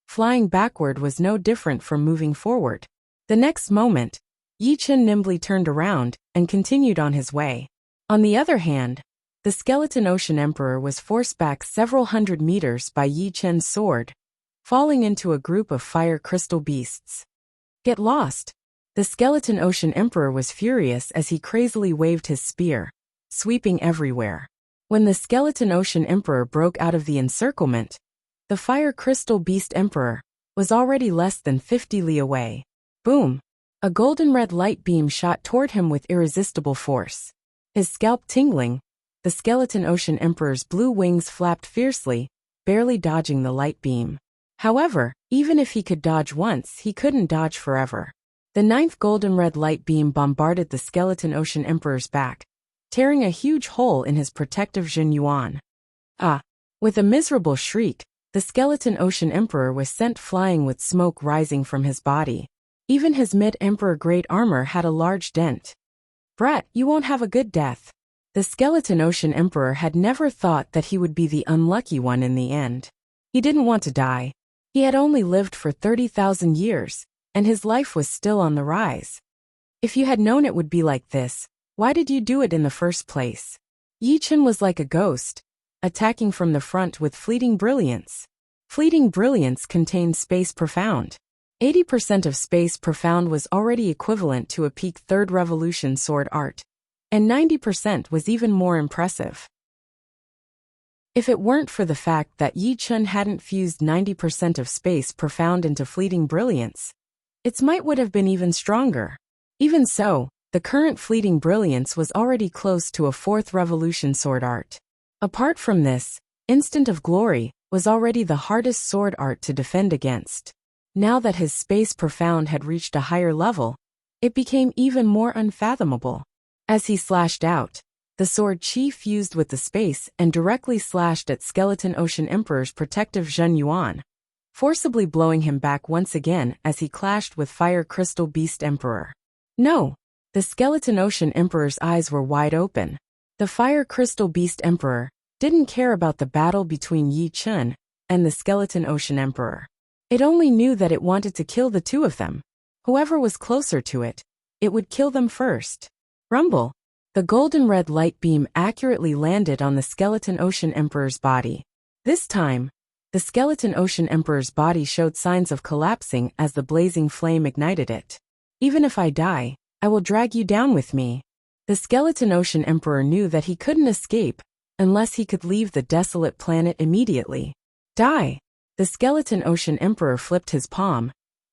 flying backward was no different from moving forward. The next moment, Yi Chen nimbly turned around and continued on his way. On the other hand, the Skeleton Ocean Emperor was forced back several hundred meters by Yi Chen's sword, falling into a group of fire crystal beasts. Get lost! The Skeleton Ocean Emperor was furious as he crazily waved his spear, sweeping everywhere. When the Skeleton Ocean Emperor broke out of the encirclement, the Fire Crystal Beast Emperor was already less than 50 li away. Boom! A golden red light beam shot toward him with irresistible force. His scalp tingling, the Skeleton Ocean Emperor's blue wings flapped fiercely, barely dodging the light beam. However, even if he could dodge once, he couldn't dodge forever. The ninth golden red light beam bombarded the Skeleton Ocean Emperor's back, tearing a huge hole in his protective Jin Yuan. Ah! With a miserable shriek, the Skeleton Ocean Emperor was sent flying with smoke rising from his body. Even his mid-emperor great armor had a large dent. Brat, you won't have a good death. The Skeleton Ocean Emperor had never thought that he would be the unlucky one in the end. He didn't want to die. He had only lived for 30,000 years, and his life was still on the rise. If you had known it would be like this, why did you do it in the first place? Yi Chen was like a ghost, attacking from the front with fleeting brilliance. Fleeting Brilliance contained Space Profound. 80% of Space Profound was already equivalent to a peak Third Revolution sword art, and 90% was even more impressive. If it weren't for the fact that Yi Chun hadn't fused 90% of Space Profound into Fleeting Brilliance, its might would have been even stronger. Even so, the current Fleeting Brilliance was already close to a Fourth Revolution sword art. Apart from this, Instant of Glory was already the hardest sword art to defend against. Now that his Space Profound had reached a higher level, it became even more unfathomable. As he slashed out, the sword Qi fused with the space and directly slashed at Skeleton Ocean Emperor's protective Zhen Yuan, forcibly blowing him back once again as he clashed with Fire Crystal Beast Emperor. No! The Skeleton Ocean Emperor's eyes were wide open. The Fire Crystal Beast Emperor didn't care about the battle between Yi Chun and the Skeleton Ocean Emperor. It only knew that it wanted to kill the two of them. Whoever was closer to it, it would kill them first. Rumble! The golden red light beam accurately landed on the Skeleton Ocean Emperor's body. This time, the Skeleton Ocean Emperor's body showed signs of collapsing as the blazing flame ignited it. Even if I die, I will drag you down with me. The Skeleton Ocean Emperor knew that he couldn't escape unless he could leave the desolate planet immediately. Die! The Skeleton Ocean Emperor flipped his palm,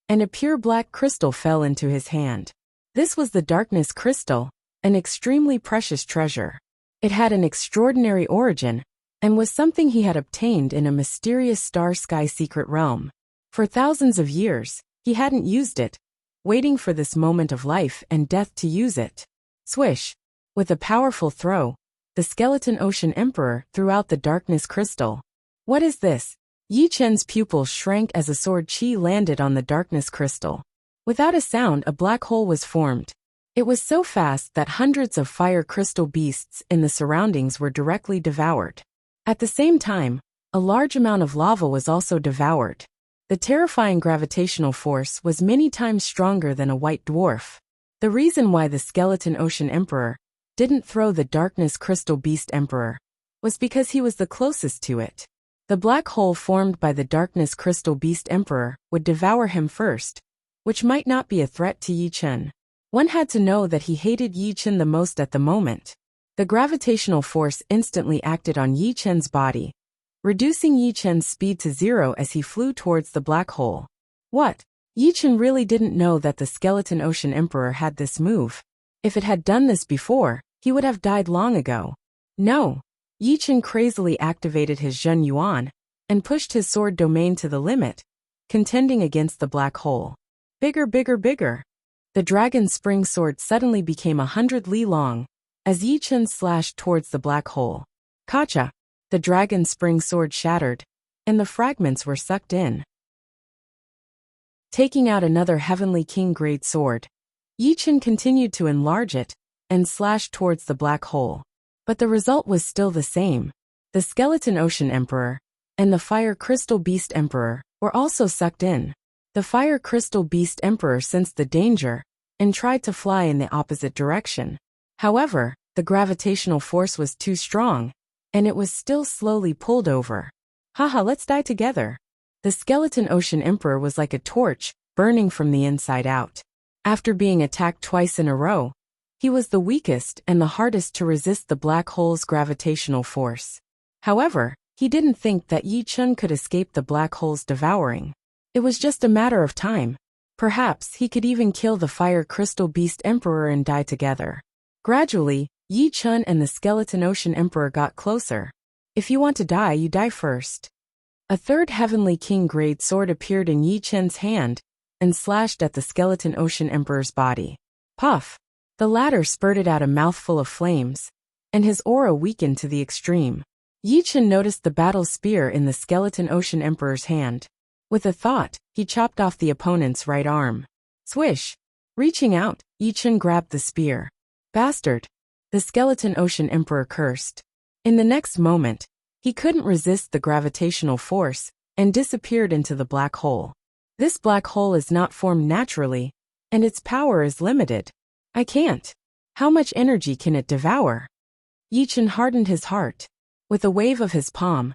and a pure black crystal fell into his hand. This was the Darkness Crystal, an extremely precious treasure. It had an extraordinary origin, and was something he had obtained in a mysterious star-sky secret realm. For thousands of years, he hadn't used it, waiting for this moment of life and death to use it. Swish! With a powerful throw, the Skeleton Ocean Emperor threw out the Darkness Crystal. What is this? Yi Chen's pupils shrank as a sword Qi landed on the Darkness Crystal. Without a sound, a black hole was formed. It was so fast that hundreds of fire crystal beasts in the surroundings were directly devoured. At the same time, a large amount of lava was also devoured. The terrifying gravitational force was many times stronger than a white dwarf. The reason why the Skeleton Ocean Emperor didn't throw the Darkness Crystal Beast Emperor was because he was the closest to it. The black hole formed by the Darkness Crystal Beast Emperor would devour him first, which might not be a threat to Yi Chun. One had to know that he hated Yi Chun the most at the moment. The gravitational force instantly acted on Yi Chun's body, reducing Yi Chun's speed to 0 as he flew towards the black hole. What? Yi Chun really didn't know that the Skeleton Ocean Emperor had this move. If it had done this before, he would have died long ago. No. Yi Chun crazily activated his Zhen Yuan and pushed his sword domain to the limit, contending against the black hole. Bigger, bigger, bigger. The dragon spring sword suddenly became 100 li long, as Yi Chun slashed towards the black hole. Kacha! The dragon spring sword shattered, and the fragments were sucked in. Taking out another Heavenly King grade sword, Yi Chun continued to enlarge it, and slashed towards the black hole. But the result was still the same. The Skeleton Ocean Emperor and the Fire Crystal Beast Emperor were also sucked in. The Fire Crystal Beast Emperor sensed the danger and tried to fly in the opposite direction. However, the gravitational force was too strong, and it was still slowly pulled over. Haha, let's die together. The Skeleton Ocean Emperor was like a torch, burning from the inside out. After being attacked twice in a row, he was the weakest and the hardest to resist the black hole's gravitational force. However, he didn't think that Yi Chun could escape the black hole's devouring. It was just a matter of time. Perhaps he could even kill the Fire Crystal Beast Emperor and die together. Gradually, Yi Chun and the Skeleton Ocean Emperor got closer. If you want to die, you die first. A third Heavenly King grade sword appeared in Yi Chun's hand and slashed at the Skeleton Ocean Emperor's body. Puff! The latter spurted out a mouthful of flames, and his aura weakened to the extreme. Yi Chun noticed the battle spear in the Skeleton Ocean Emperor's hand. With a thought, he chopped off the opponent's right arm. Swish! Reaching out, Yi Chun grabbed the spear. Bastard! The Skeleton Ocean Emperor cursed. In the next moment, he couldn't resist the gravitational force and disappeared into the black hole. This black hole is not formed naturally, and its power is limited. I can't. How much energy can it devour? Yi Chun hardened his heart. With a wave of his palm,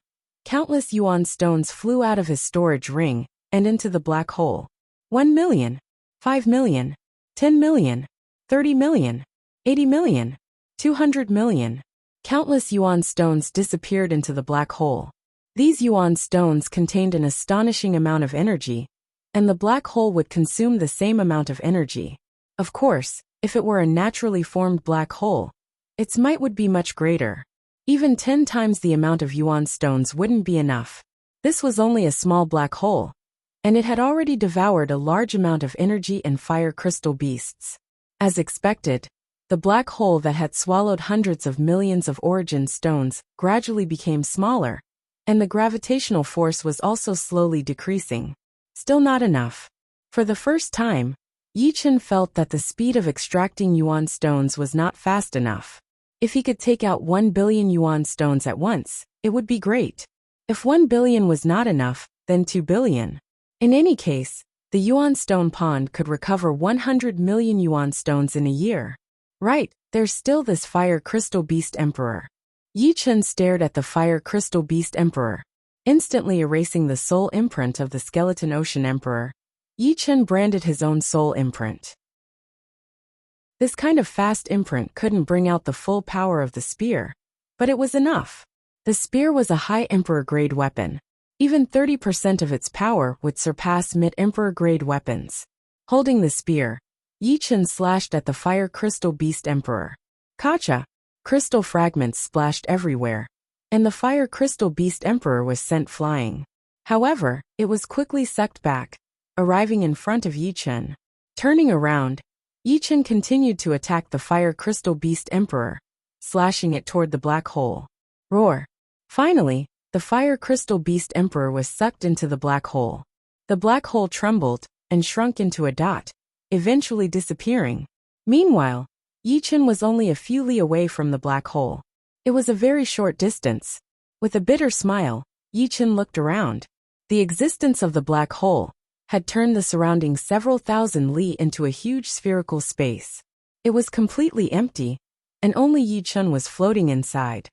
Countless yuan stones flew out of his storage ring and into the black hole. 1 million, 5 million, 10 million, 30 million, 80 million, 200 million. Countless yuan stones disappeared into the black hole. These yuan stones contained an astonishing amount of energy, and the black hole would consume the same amount of energy. Of course, if it were a naturally formed black hole, its might would be much greater. Even 10 times the amount of yuan stones wouldn't be enough. This was only a small black hole, and it had already devoured a large amount of energy and fire crystal beasts. As expected, the black hole that had swallowed hundreds of millions of origin stones gradually became smaller, and the gravitational force was also slowly decreasing. Still not enough. For the first time, Yi Chen felt that the speed of extracting yuan stones was not fast enough. If he could take out 1 billion yuan stones at once, it would be great. If 1 billion was not enough, then 2 billion. In any case, the yuan stone pond could recover 100 million yuan stones in a year. Right, there's still this fire crystal beast emperor. Yi Chen stared at the fire crystal beast emperor, instantly erasing the soul imprint of the skeleton ocean emperor. Yi Chen branded his own soul imprint. This kind of fast imprint couldn't bring out the full power of the spear, but it was enough. The spear was a high emperor-grade weapon. Even 30% of its power would surpass mid-emperor-grade weapons. Holding the spear, Yi Chen slashed at the fire crystal beast emperor. Kacha! Crystal fragments splashed everywhere, and the fire crystal beast emperor was sent flying. However, it was quickly sucked back, arriving in front of Yi Chen. Turning around, Yi Chen continued to attack the fire crystal beast emperor, slashing it toward the black hole. Roar! Finally, the fire crystal beast emperor was sucked into the black hole. The black hole trembled and shrunk into a dot, eventually disappearing. Meanwhile, Yi Chen was only a few li away from the black hole. It was a very short distance. With a bitter smile, Yi Chen looked around. The existence of the black hole had turned the surrounding several thousand li into a huge spherical space. It was completely empty, and only Yi Chen was floating inside.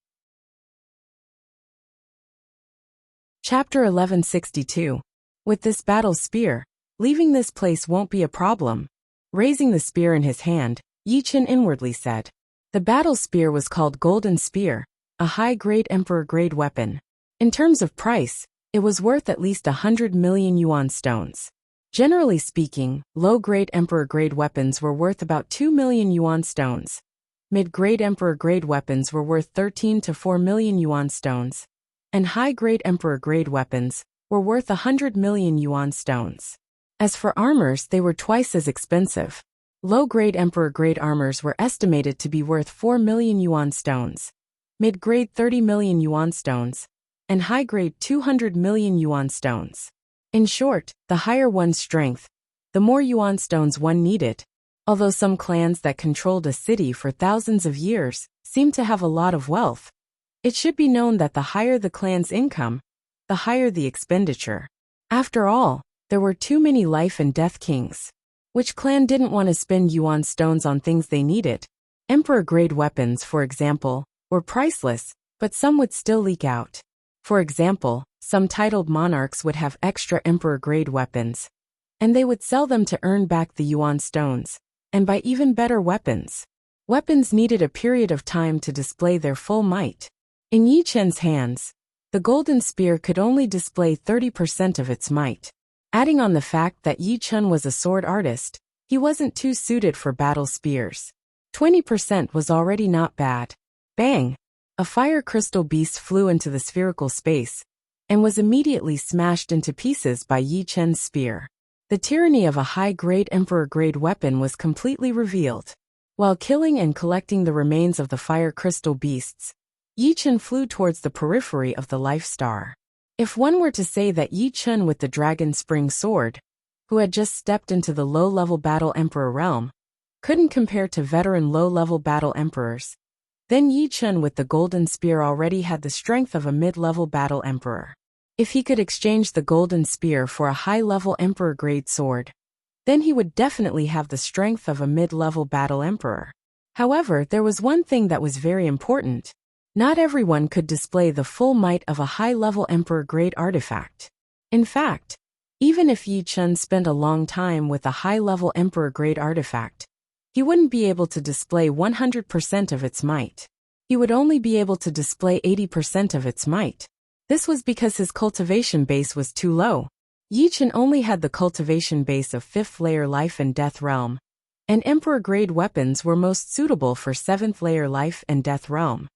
Chapter 1162. With this battle spear, leaving this place won't be a problem. Raising the spear in his hand, Yi Chen inwardly said. The battle spear was called Golden Spear, a high-grade emperor-grade weapon. In terms of price, it was worth at least 100 million yuan stones. Generally speaking, low-grade emperor-grade weapons were worth about 2 million yuan stones. Mid-grade emperor-grade weapons were worth 13 to 4 million yuan stones. And high-grade emperor-grade weapons were worth 100 million yuan stones. As for armors, they were twice as expensive. Low-grade emperor-grade armors were estimated to be worth 4 million yuan stones, mid-grade 30 million yuan stones, and high-grade 200 million yuan stones. In short, the higher one's strength, the more yuan stones one needed. Although some clans that controlled a city for thousands of years seemed to have a lot of wealth, it should be known that the higher the clan's income, the higher the expenditure. After all, there were too many life and death kings. Which clan didn't want to spend yuan stones on things they needed? Emperor-grade weapons, for example, were priceless, but some would still leak out. For example, some titled monarchs would have extra emperor-grade weapons, and they would sell them to earn back the yuan stones, and buy even better weapons. Weapons needed a period of time to display their full might. In Yi Chen's hands, the golden spear could only display 30% of its might. Adding on the fact that Yi Chen was a sword artist, he wasn't too suited for battle spears. 20% was already not bad. Bang! A fire crystal beast flew into the spherical space, and was immediately smashed into pieces by Yi Chen's spear. The tyranny of a high-grade emperor-grade weapon was completely revealed. While killing and collecting the remains of the fire crystal beasts, Yi Chen flew towards the periphery of the life star. If one were to say that Yi Chen with the dragon spring sword, who had just stepped into the low-level battle emperor realm, couldn't compare to veteran low-level battle emperors, then Yi Chen with the golden spear already had the strength of a mid-level battle emperor. If he could exchange the golden spear for a high-level emperor-grade sword, then he would definitely have the strength of a mid-level battle emperor. However, there was one thing that was very important. Not everyone could display the full might of a high-level emperor-grade artifact. In fact, even if Yi Chen spent a long time with a high-level emperor-grade artifact, he wouldn't be able to display 100% of its might. He would only be able to display 80% of its might. This was because his cultivation base was too low. Yi Chen only had the cultivation base of 5th layer life and death realm, and emperor-grade weapons were most suitable for 7th layer life and death realm.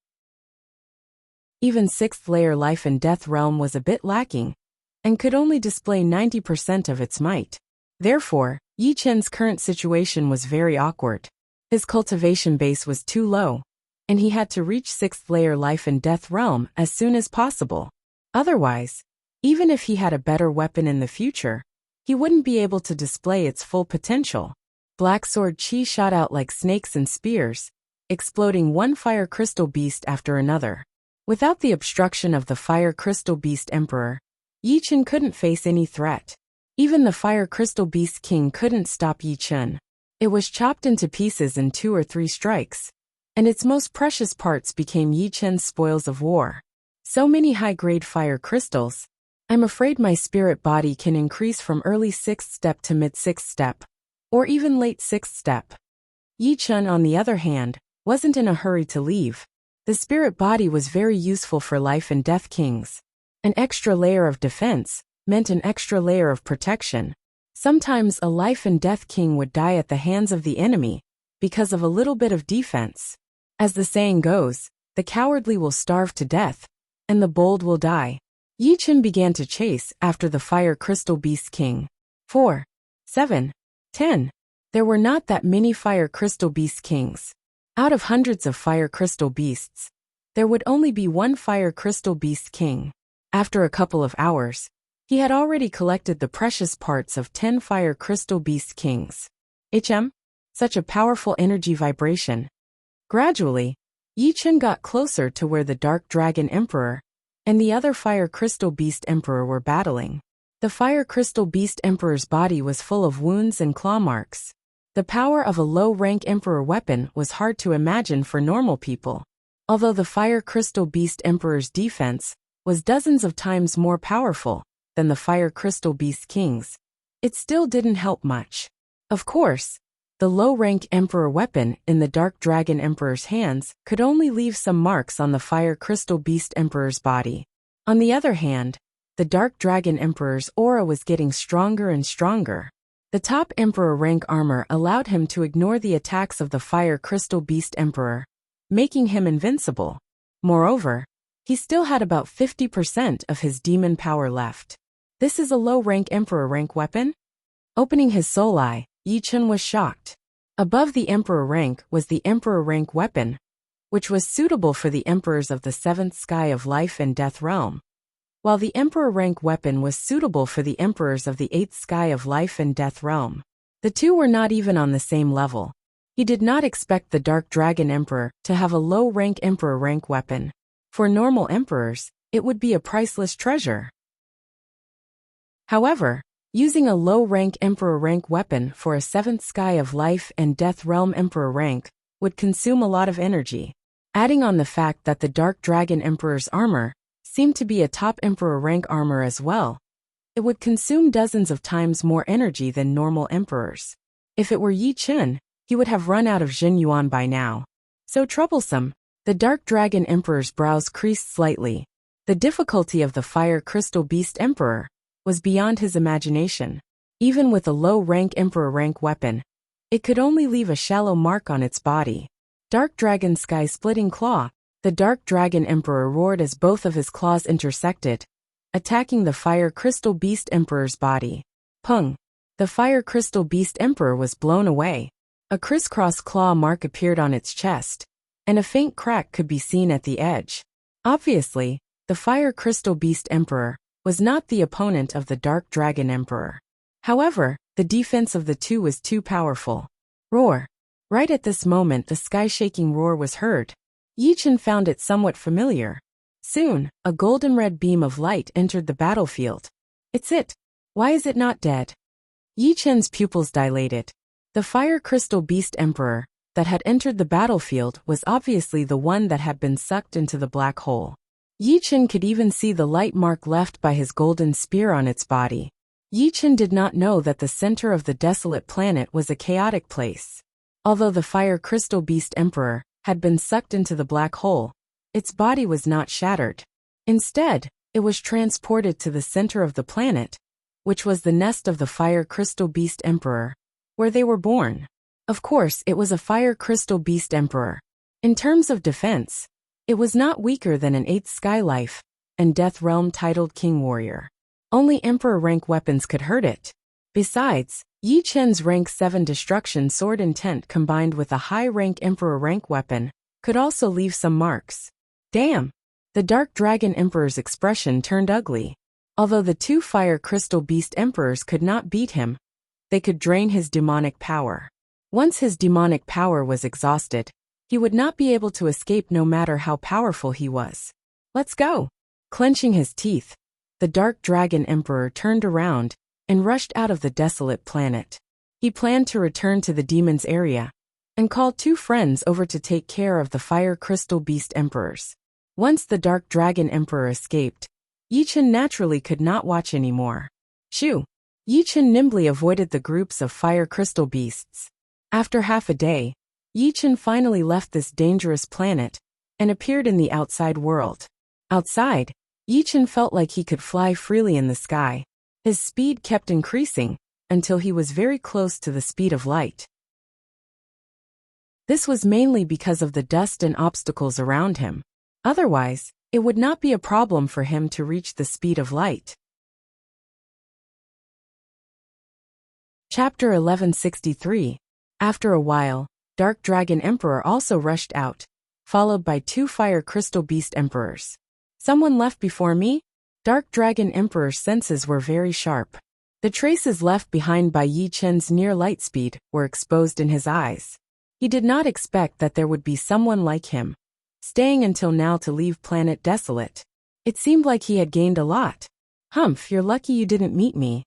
Even 6th layer life and death realm was a bit lacking, and could only display 90% of its might. Therefore, Yi Chen's current situation was very awkward. His cultivation base was too low, and he had to reach 6th layer life and death realm as soon as possible. Otherwise, even if he had a better weapon in the future, he wouldn't be able to display its full potential. Black sword chi shot out like snakes and spears, exploding one fire crystal beast after another. Without the obstruction of the fire crystal beast emperor, Yi Chen couldn't face any threat. Even the fire crystal beast king couldn't stop Yi Chen. It was chopped into pieces in 2 or 3 strikes, and its most precious parts became Yi Chen's spoils of war. So many high-grade fire crystals. I'm afraid my spirit body can increase from early 6th step to mid-6th step, or even late 6th step. Yi Chen, on the other hand, wasn't in a hurry to leave. The spirit body was very useful for life and death kings. An extra layer of defense meant an extra layer of protection. Sometimes a life and death king would die at the hands of the enemy because of a little bit of defense. As the saying goes, the cowardly will starve to death, and the bold will die. Yi Chen began to chase after the fire crystal beast king. 4, 7, 10. There were not that many fire crystal beast kings. Out of hundreds of fire crystal beasts, there would only be one fire crystal beast king. After a couple of hours, he had already collected the precious parts of 10 fire crystal beast kings. Such a powerful energy vibration. Gradually, Yi Chen got closer to where the Dark Dragon Emperor and the other Fire Crystal Beast Emperor were battling. The Fire Crystal Beast Emperor's body was full of wounds and claw marks. The power of a low-rank Emperor weapon was hard to imagine for normal people. Although the Fire Crystal Beast Emperor's defense was dozens of times more powerful than the Fire Crystal Beast King's, it still didn't help much. Of course, the low-rank Emperor weapon in the Dark Dragon Emperor's hands could only leave some marks on the Fire Crystal Beast Emperor's body. On the other hand, the Dark Dragon Emperor's aura was getting stronger and stronger. The top Emperor rank armor allowed him to ignore the attacks of the Fire Crystal Beast Emperor, making him invincible. Moreover, he still had about 50% of his demon power left. This is a low-rank Emperor rank weapon? Opening his soul eye, Yi Chen was shocked. Above the Emperor rank was the Emperor rank weapon, which was suitable for the Emperors of the 7th sky of life and death realm, while the Emperor rank weapon was suitable for the Emperors of the 8th sky of life and death realm. The two were not even on the same level. He did not expect the Dark Dragon Emperor to have a low-rank Emperor rank weapon. For normal Emperors, it would be a priceless treasure. However, using a low-rank Emperor rank weapon for a 7th sky of life and death realm Emperor rank would consume a lot of energy. Adding on the fact that the Dark Dragon Emperor's armor seemed to be a top Emperor rank armor as well, it would consume dozens of times more energy than normal Emperors. If it were Yi Chen, he would have run out of Jin Yuan by now. So troublesome. The Dark Dragon Emperor's brows creased slightly. The difficulty of the Fire Crystal Beast Emperor was beyond his imagination. Even with a low-rank Emperor rank weapon, it could only leave a shallow mark on its body. Dark Dragon Sky-Splitting Claw. The Dark Dragon Emperor roared as both of his claws intersected, attacking the Fire Crystal Beast Emperor's body. Pung! The Fire Crystal Beast Emperor was blown away. A crisscross claw mark appeared on its chest, and a faint crack could be seen at the edge. Obviously, the Fire Crystal Beast Emperor was not the opponent of the Dark Dragon Emperor. However, the defense of the two was too powerful. Roar! Right at this moment the sky-shaking roar was heard. Yi Chen found it somewhat familiar. Soon, a golden red beam of light entered the battlefield. It's it! Why is it not dead? Yi Chen's pupils dilated. The Fire Crystal Beast Emperor, that had entered the battlefield was obviously the one that had been sucked into the black hole. Yi Chen could even see the light mark left by his golden spear on its body. Yi Chen did not know that the center of the desolate planet was a chaotic place. Although the Fire Crystal Beast Emperor had been sucked into the black hole, its body was not shattered. Instead, it was transported to the center of the planet, which was the nest of the Fire Crystal Beast Emperor, where they were born. Of course, it was a Fire Crystal Beast Emperor. In terms of defense, it was not weaker than an 8th Sky Life and Death Realm titled King Warrior. Only Emperor rank weapons could hurt it. Besides, Yi Chen's rank 7 Destruction Sword Intent combined with a high rank Emperor rank weapon could also leave some marks. Damn! The Dark Dragon Emperor's expression turned ugly. Although the 2 Fire Crystal Beast Emperors could not beat him, they could drain his demonic power. Once his demonic power was exhausted, he would not be able to escape no matter how powerful he was. Let's go! Clenching his teeth, the Dark Dragon Emperor turned around and rushed out of the desolate planet. He planned to return to the demon's area and called 2 friends over to take care of the Fire Crystal Beast Emperors. Once the Dark Dragon Emperor escaped, Yi Chen naturally could not watch anymore. Shoo! Yi Chen nimbly avoided the groups of Fire Crystal Beasts. After half a day, Yi Chen finally left this dangerous planet and appeared in the outside world. Outside, Yi Chen felt like he could fly freely in the sky. His speed kept increasing until he was very close to the speed of light. This was mainly because of the dust and obstacles around him. Otherwise, it would not be a problem for him to reach the speed of light. Chapter 1163. After a while, Dark Dragon Emperor also rushed out, followed by 2 Fire Crystal Beast Emperors. Someone left before me? Dark Dragon Emperor's senses were very sharp. The traces left behind by Yi Chen's near light speed were exposed in his eyes. He did not expect that there would be someone like him, staying until now to leave planet desolate. It seemed like he had gained a lot. Humph, you're lucky you didn't meet me.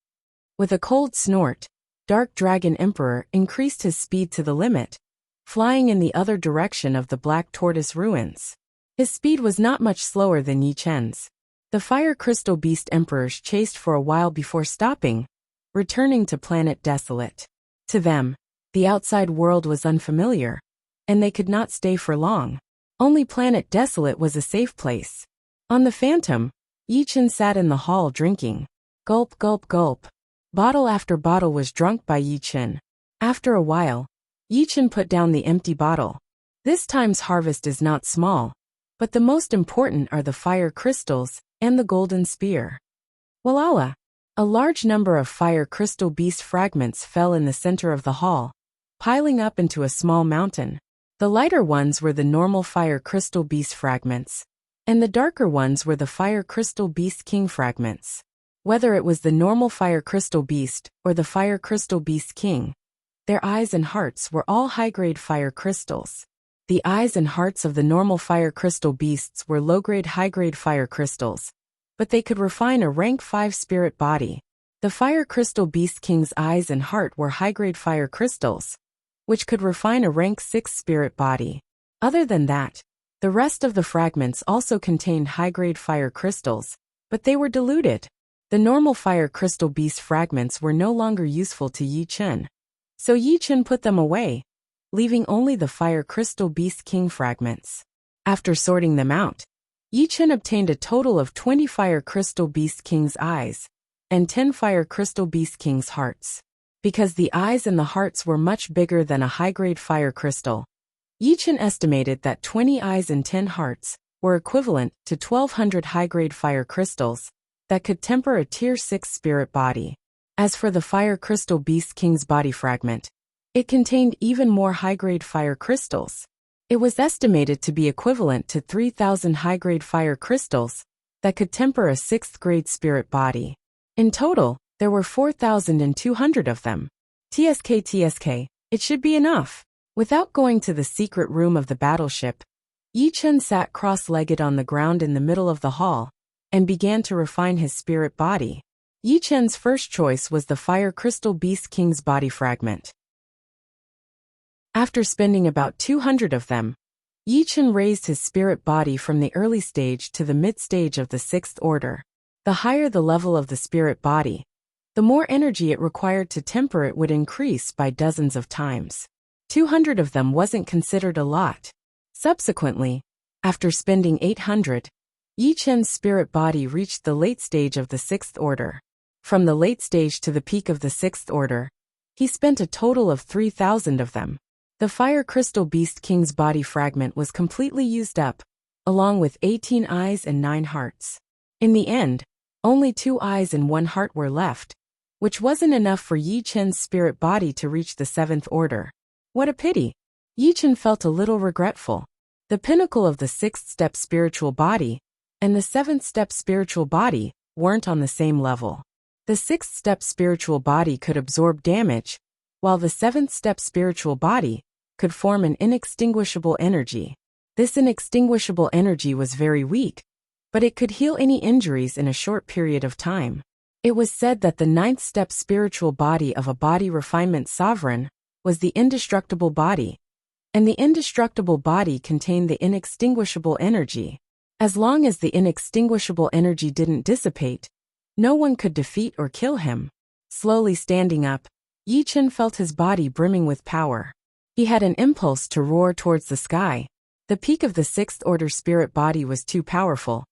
With a cold snort, Dark Dragon Emperor increased his speed to the limit, flying in the other direction of the Black Tortoise ruins. His speed was not much slower than Yi Chen's. The Fire Crystal Beast Emperors chased for a while before stopping, returning to planet desolate. To them, the outside world was unfamiliar, and they could not stay for long. Only planet desolate was a safe place. On the Phantom, Yi Chen sat in the hall drinking. Gulp, gulp, gulp. Bottle after bottle was drunk by Yi Chen. After a while, Yi Chen put down the empty bottle. This time's harvest is not small, but the most important are the fire crystals and the golden spear. Walala! A large number of fire crystal beast fragments fell in the center of the hall, piling up into a small mountain. The lighter ones were the normal fire crystal beast fragments, and the darker ones were the fire crystal beast king fragments. Whether it was the normal fire crystal beast or the fire crystal beast king, their eyes and hearts were all high-grade fire crystals. The eyes and hearts of the normal fire crystal beasts were low-grade high-grade fire crystals, but they could refine a rank 5 spirit body. The fire crystal beast king's eyes and heart were high-grade fire crystals, which could refine a rank 6 spirit body. Other than that, the rest of the fragments also contained high-grade fire crystals, but they were diluted. The normal fire crystal beast fragments were no longer useful to Yi Chen, so Yi Chen put them away, leaving only the fire crystal beast king fragments. After sorting them out, Yi Chen obtained a total of 20 fire crystal beast king's eyes and 10 fire crystal beast king's hearts. Because the eyes and the hearts were much bigger than a high-grade fire crystal, Yi Chen estimated that 20 eyes and 10 hearts were equivalent to 1,200 high-grade fire crystals that could temper a tier 6 spirit body. As for the fire crystal beast king's body fragment, it contained even more high-grade fire crystals. It was estimated to be equivalent to 3,000 high-grade fire crystals that could temper a 6th grade spirit body. In total, there were 4,200 of them. TSK, it should be enough. Without going to the secret room of the battleship, Yi Chen sat cross-legged on the ground in the middle of the hall and began to refine his spirit body. Yi Chen's first choice was the Fire Crystal Beast King's body fragment. After spending about 200 of them, Yi Chen raised his spirit body from the early stage to the mid-stage of the sixth order. The higher the level of the spirit body, the more energy it required to temper it would increase by dozens of times. 200 of them wasn't considered a lot. Subsequently, after spending 800, Yi Chen's spirit body reached the late stage of the sixth order. From the late stage to the peak of the sixth order, he spent a total of 3,000 of them. The Fire Crystal Beast King's body fragment was completely used up, along with 18 eyes and 9 hearts. In the end, only 2 eyes and 1 heart were left, which wasn't enough for Yi Chen's spirit body to reach the seventh order. What a pity! Yi Chen felt a little regretful. The pinnacle of the sixth step spiritual body and the seventh step spiritual body weren't on the same level. The sixth step spiritual body could absorb damage, while the seventh step spiritual body could form an inextinguishable energy. This inextinguishable energy was very weak, but it could heal any injuries in a short period of time. It was said that the ninth step spiritual body of a body refinement sovereign was the indestructible body, and the indestructible body contained the inextinguishable energy. As long as the inextinguishable energy didn't dissipate, no one could defeat or kill him. Slowly standing up, Yi Chen felt his body brimming with power. He had an impulse to roar towards the sky. The peak of the sixth order spirit body was too powerful,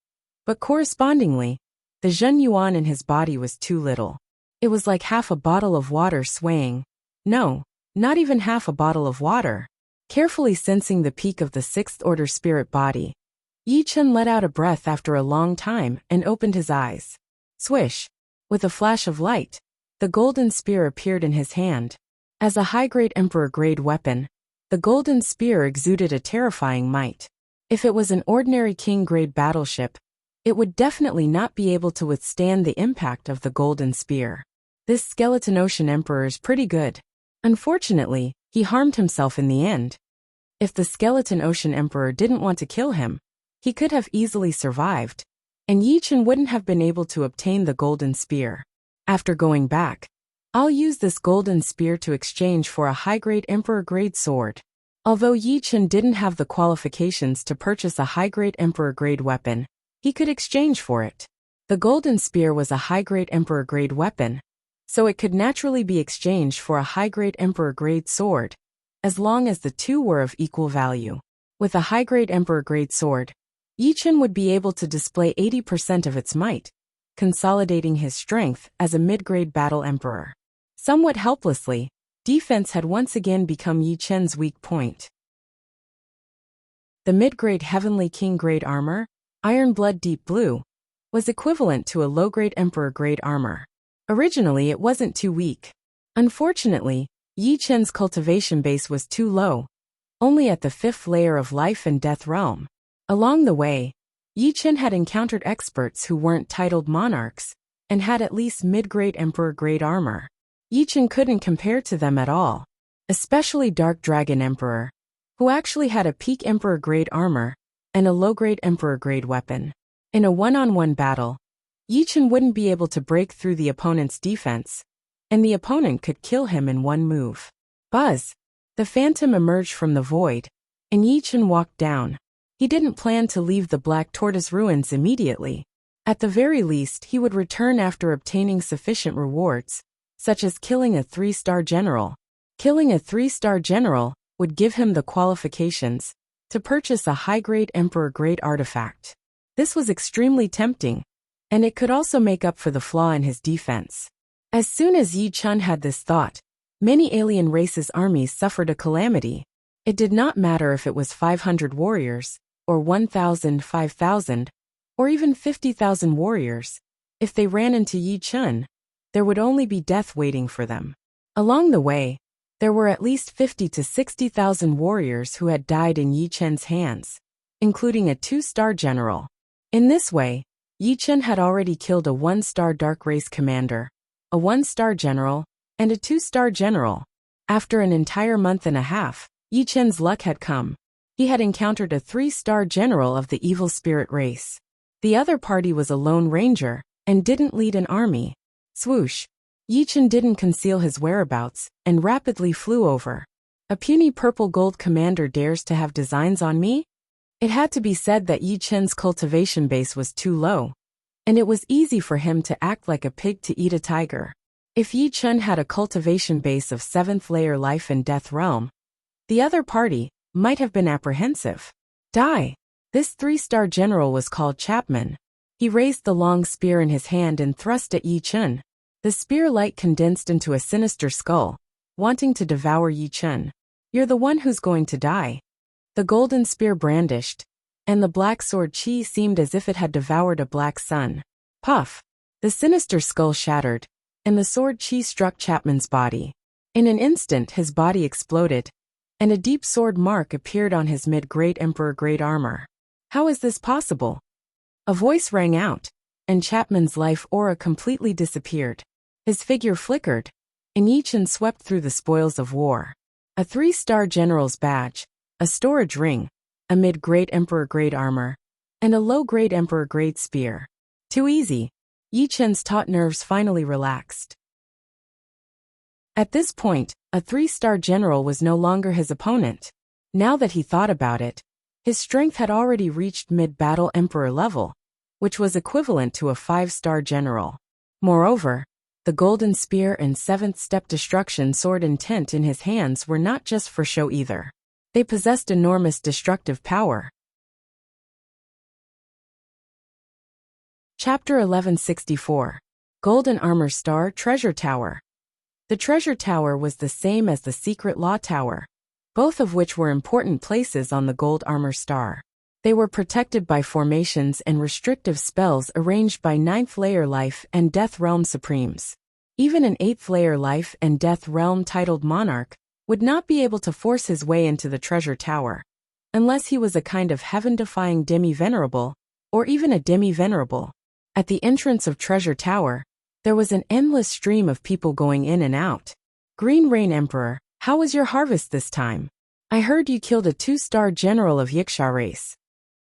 but correspondingly, the Zhen Yuan in his body was too little. It was like half a bottle of water swaying. No, not even half a bottle of water. Carefully sensing the peak of the sixth order spirit body, Yi Chen let out a breath after a long time and opened his eyes. Swish! With a flash of light, the golden spear appeared in his hand. As a high-grade emperor-grade weapon, the golden spear exuded a terrifying might. If it was an ordinary king-grade battleship, it would definitely not be able to withstand the impact of the golden spear. This skeleton ocean emperor is pretty good. Unfortunately, he harmed himself in the end. If the skeleton ocean emperor didn't want to kill him, he could have easily survived, and Yi Chen wouldn't have been able to obtain the golden spear. After going back, I'll use this golden spear to exchange for a high-grade emperor-grade sword. Although Yi Chen didn't have the qualifications to purchase a high-grade emperor-grade weapon, he could exchange for it. The golden spear was a high-grade emperor-grade weapon, so it could naturally be exchanged for a high-grade emperor-grade sword, as long as the two were of equal value. With a high-grade emperor-grade sword, Yi Chen would be able to display 80% of its might, consolidating his strength as a mid-grade battle emperor. Somewhat helplessly, defense had once again become Yi Chen's weak point. The mid-grade Heavenly King-grade armor, Iron Blood Deep Blue, was equivalent to a low-grade Emperor-grade armor. Originally it wasn't too weak. Unfortunately, Yi Chen's cultivation base was too low, only at the 5th layer of life and death realm. Along the way, Yi Chen had encountered experts who weren't titled monarchs, and had at least mid-grade Emperor-grade armor. Yi Chen couldn't compare to them at all, especially Dark Dragon Emperor, who actually had a peak Emperor-grade armor and a low-grade Emperor-grade weapon. In a one-on-one battle, Yi Chen wouldn't be able to break through the opponent's defense, and the opponent could kill him in one move. Buzz! The phantom emerged from the void, and Yi Chen walked down. He didn't plan to leave the Black Tortoise ruins immediately. At the very least, he would return after obtaining sufficient rewards, such as killing a 3-star general. Killing a 3-star general would give him the qualifications to purchase a high-grade Emperor-grade artifact. This was extremely tempting, and it could also make up for the flaw in his defense. As soon as Yi Chen had this thought, many alien races' armies suffered a calamity. It did not matter if it was 500 warriors, or 1,000, 5,000, or even 50,000 warriors. If they ran into Yi Chen, there would only be death waiting for them. Along the way, there were at least 50 to 60,000 warriors who had died in Yi Chen's hands, including a 2-star general. In this way, Yi Chen had already killed a 1-star dark race commander, a 1-star general, and a 2-star general. After an entire month and a half, Yi Chen's luck had come. He had encountered a 3-star general of the evil spirit race. The other party was a lone ranger, and didn't lead an army. Swoosh! Yi Chen didn't conceal his whereabouts, and rapidly flew over. A puny purple gold commander dares to have designs on me? It had to be said that Yi Chen's cultivation base was too low, and it was easy for him to act like a pig to eat a tiger. If Yi Chen had a cultivation base of 7th layer life and death realm, the other party might have been apprehensive. Die! This 3-star general was called Chapman. He raised the long spear in his hand and thrust at Yi Chen. The spear light condensed into a sinister skull, wanting to devour Yi Chen. You're the one who's going to die. The golden spear brandished, and the black sword chi seemed as if it had devoured a black sun. Puff! The sinister skull shattered, and the sword chi struck Chapman's body. In an instant his body exploded, and a deep sword mark appeared on his mid-great emperor-grade armor. How is this possible? A voice rang out, and Chapman's life aura completely disappeared. His figure flickered, and Yi Chen swept through the spoils of war. A 3-star general's badge, a storage ring, a mid-grade emperor-grade armor, and a low-grade emperor-grade spear. Too easy. Yi Chen's taut nerves finally relaxed. At this point, a 3-star general was no longer his opponent. Now that he thought about it, his strength had already reached mid-battle emperor level, which was equivalent to a 5-star general. Moreover, the golden spear and 7th-step destruction sword intent in his hands were not just for show either. They possessed enormous destructive power. Chapter 1164. Golden Armor Star Treasure Tower. The Treasure Tower was the same as the Secret Law Tower, both of which were important places on the Gold Armor Star. They were protected by formations and restrictive spells arranged by 9th layer life and death realm supremes. Even an 8th layer life and death realm titled monarch would not be able to force his way into the treasure tower, unless he was a kind of heaven-defying demi-venerable, or even a demi-venerable. At the entrance of Treasure Tower, there was an endless stream of people going in and out. Green Rain Emperor, how was your harvest this time? I heard you killed a 2-star general of Wuxia race.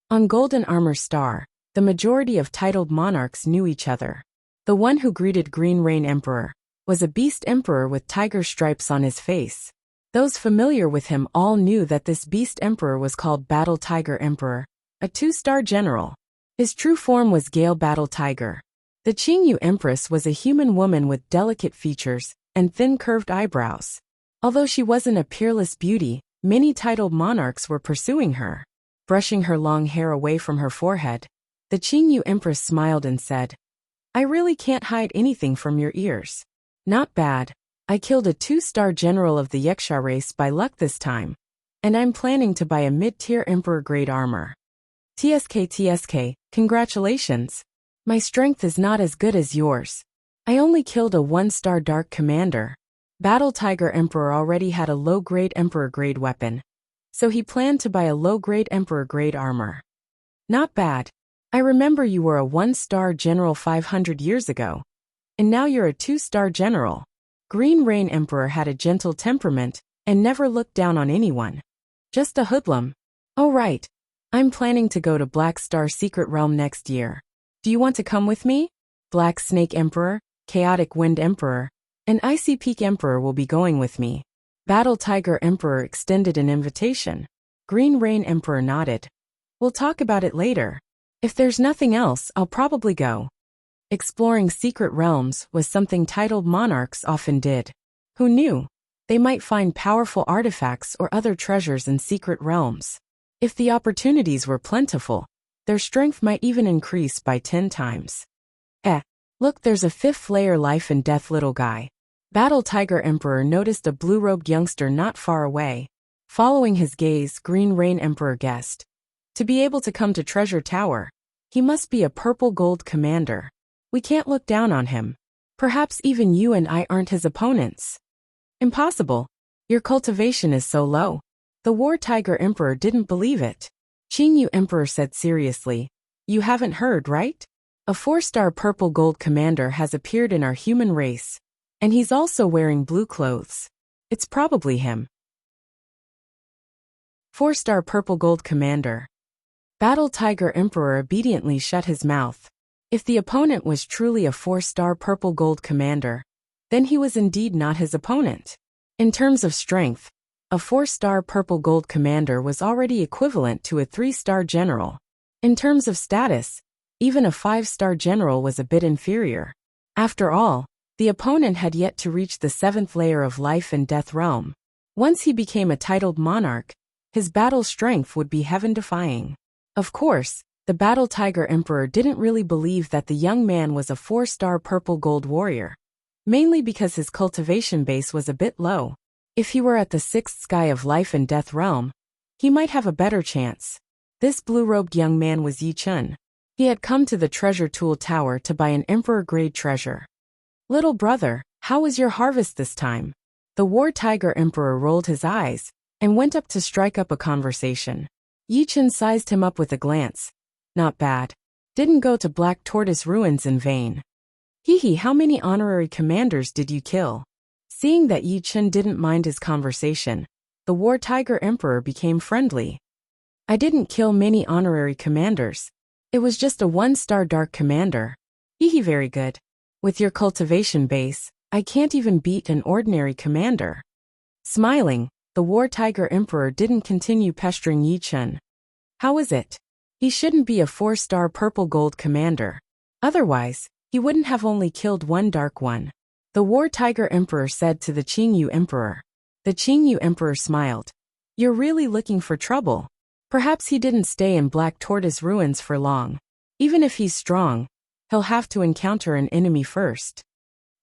On Golden Armor Star, the majority of titled monarchs knew each other. The one who greeted Green Rain Emperor was a beast emperor with tiger stripes on his face. Those familiar with him all knew that this beast emperor was called Battle Tiger Emperor, a 2-star general. His true form was Gale Battle Tiger. The Qingyu Empress was a human woman with delicate features and thin curved eyebrows. Although she wasn't a peerless beauty, many titled monarchs were pursuing her. Brushing her long hair away from her forehead, the Qingyu Empress smiled and said, I really can't hide anything from your ears. Not bad. I killed a 2-star general of the Wuxia race by luck this time, and I'm planning to buy a mid-tier emperor-grade armor. TSK, congratulations. My strength is not as good as yours. I only killed a 1-star dark commander. Battle Tiger Emperor already had a low-grade emperor-grade weapon, so he planned to buy a low-grade emperor-grade armor. Not bad. I remember you were a 1-star general 500 years ago, and now you're a 2-star general. Green Rain Emperor had a gentle temperament and never looked down on anyone. Just a hoodlum. Oh right. I'm planning to go to Black Star Secret Realm next year. Do you want to come with me? Black Snake Emperor, Chaotic Wind Emperor, and Icy Peak Emperor will be going with me. Battle Tiger Emperor extended an invitation. Green Rain Emperor nodded. We'll talk about it later. If there's nothing else, I'll probably go. Exploring secret realms was something titled monarchs often did. Who knew? They might find powerful artifacts or other treasures in secret realms. If the opportunities were plentiful, their strength might even increase by 10 times. Look, there's a 5th layer life and death little guy. Battle Tiger Emperor noticed a blue-robed youngster not far away. Following his gaze, Green Rain Emperor guessed. To be able to come to Treasure Tower, he must be a purple gold commander. We can't look down on him. Perhaps even you and I aren't his opponents. Impossible. Your cultivation is so low. The War Tiger Emperor didn't believe it. Qingyu Emperor said seriously, You haven't heard, right? A 4-star purple gold commander has appeared in our human race, and he's also wearing blue clothes. It's probably him. 4-star purple gold commander. Battle Tiger Emperor obediently shut his mouth. If the opponent was truly a 4-star purple gold commander, then he was indeed not his opponent. In terms of strength, A 4-star purple gold commander was already equivalent to a 3-star general. In terms of status, even a 5-star general was a bit inferior. After all, the opponent had yet to reach the 7th layer of life and death realm. Once he became a titled monarch, his battle strength would be heaven-defying. Of course, the Battle Tiger Emperor didn't really believe that the young man was a 4-star purple gold warrior, mainly because his cultivation base was a bit low. If he were at the 6th sky of life and death realm, he might have a better chance. This blue-robed young man was Yi Chun. He had come to the treasure tool tower to buy an emperor-grade treasure. "Little brother, how was your harvest this time?" The War Tiger Emperor rolled his eyes and went up to strike up a conversation. Yi Chun sized him up with a glance. "Not bad. Didn't go to Black Tortoise Ruins in vain." "Hee, how many honorary commanders did you kill?" Seeing that Yi Chun didn't mind his conversation, the War Tiger Emperor became friendly. "I didn't kill many honorary commanders. It was just a 1-star dark commander." "Hee, very good. With your cultivation base, I can't even beat an ordinary commander." Smiling, the War Tiger Emperor didn't continue pestering Yi Chun. "How is it? He shouldn't be a 4-star purple gold commander. Otherwise, he wouldn't have only killed one dark one," the War Tiger Emperor said to the Qingyu Emperor. The Qingyu Emperor smiled. "You're really looking for trouble. Perhaps he didn't stay in Black Tortoise Ruins for long. Even if he's strong, he'll have to encounter an enemy first."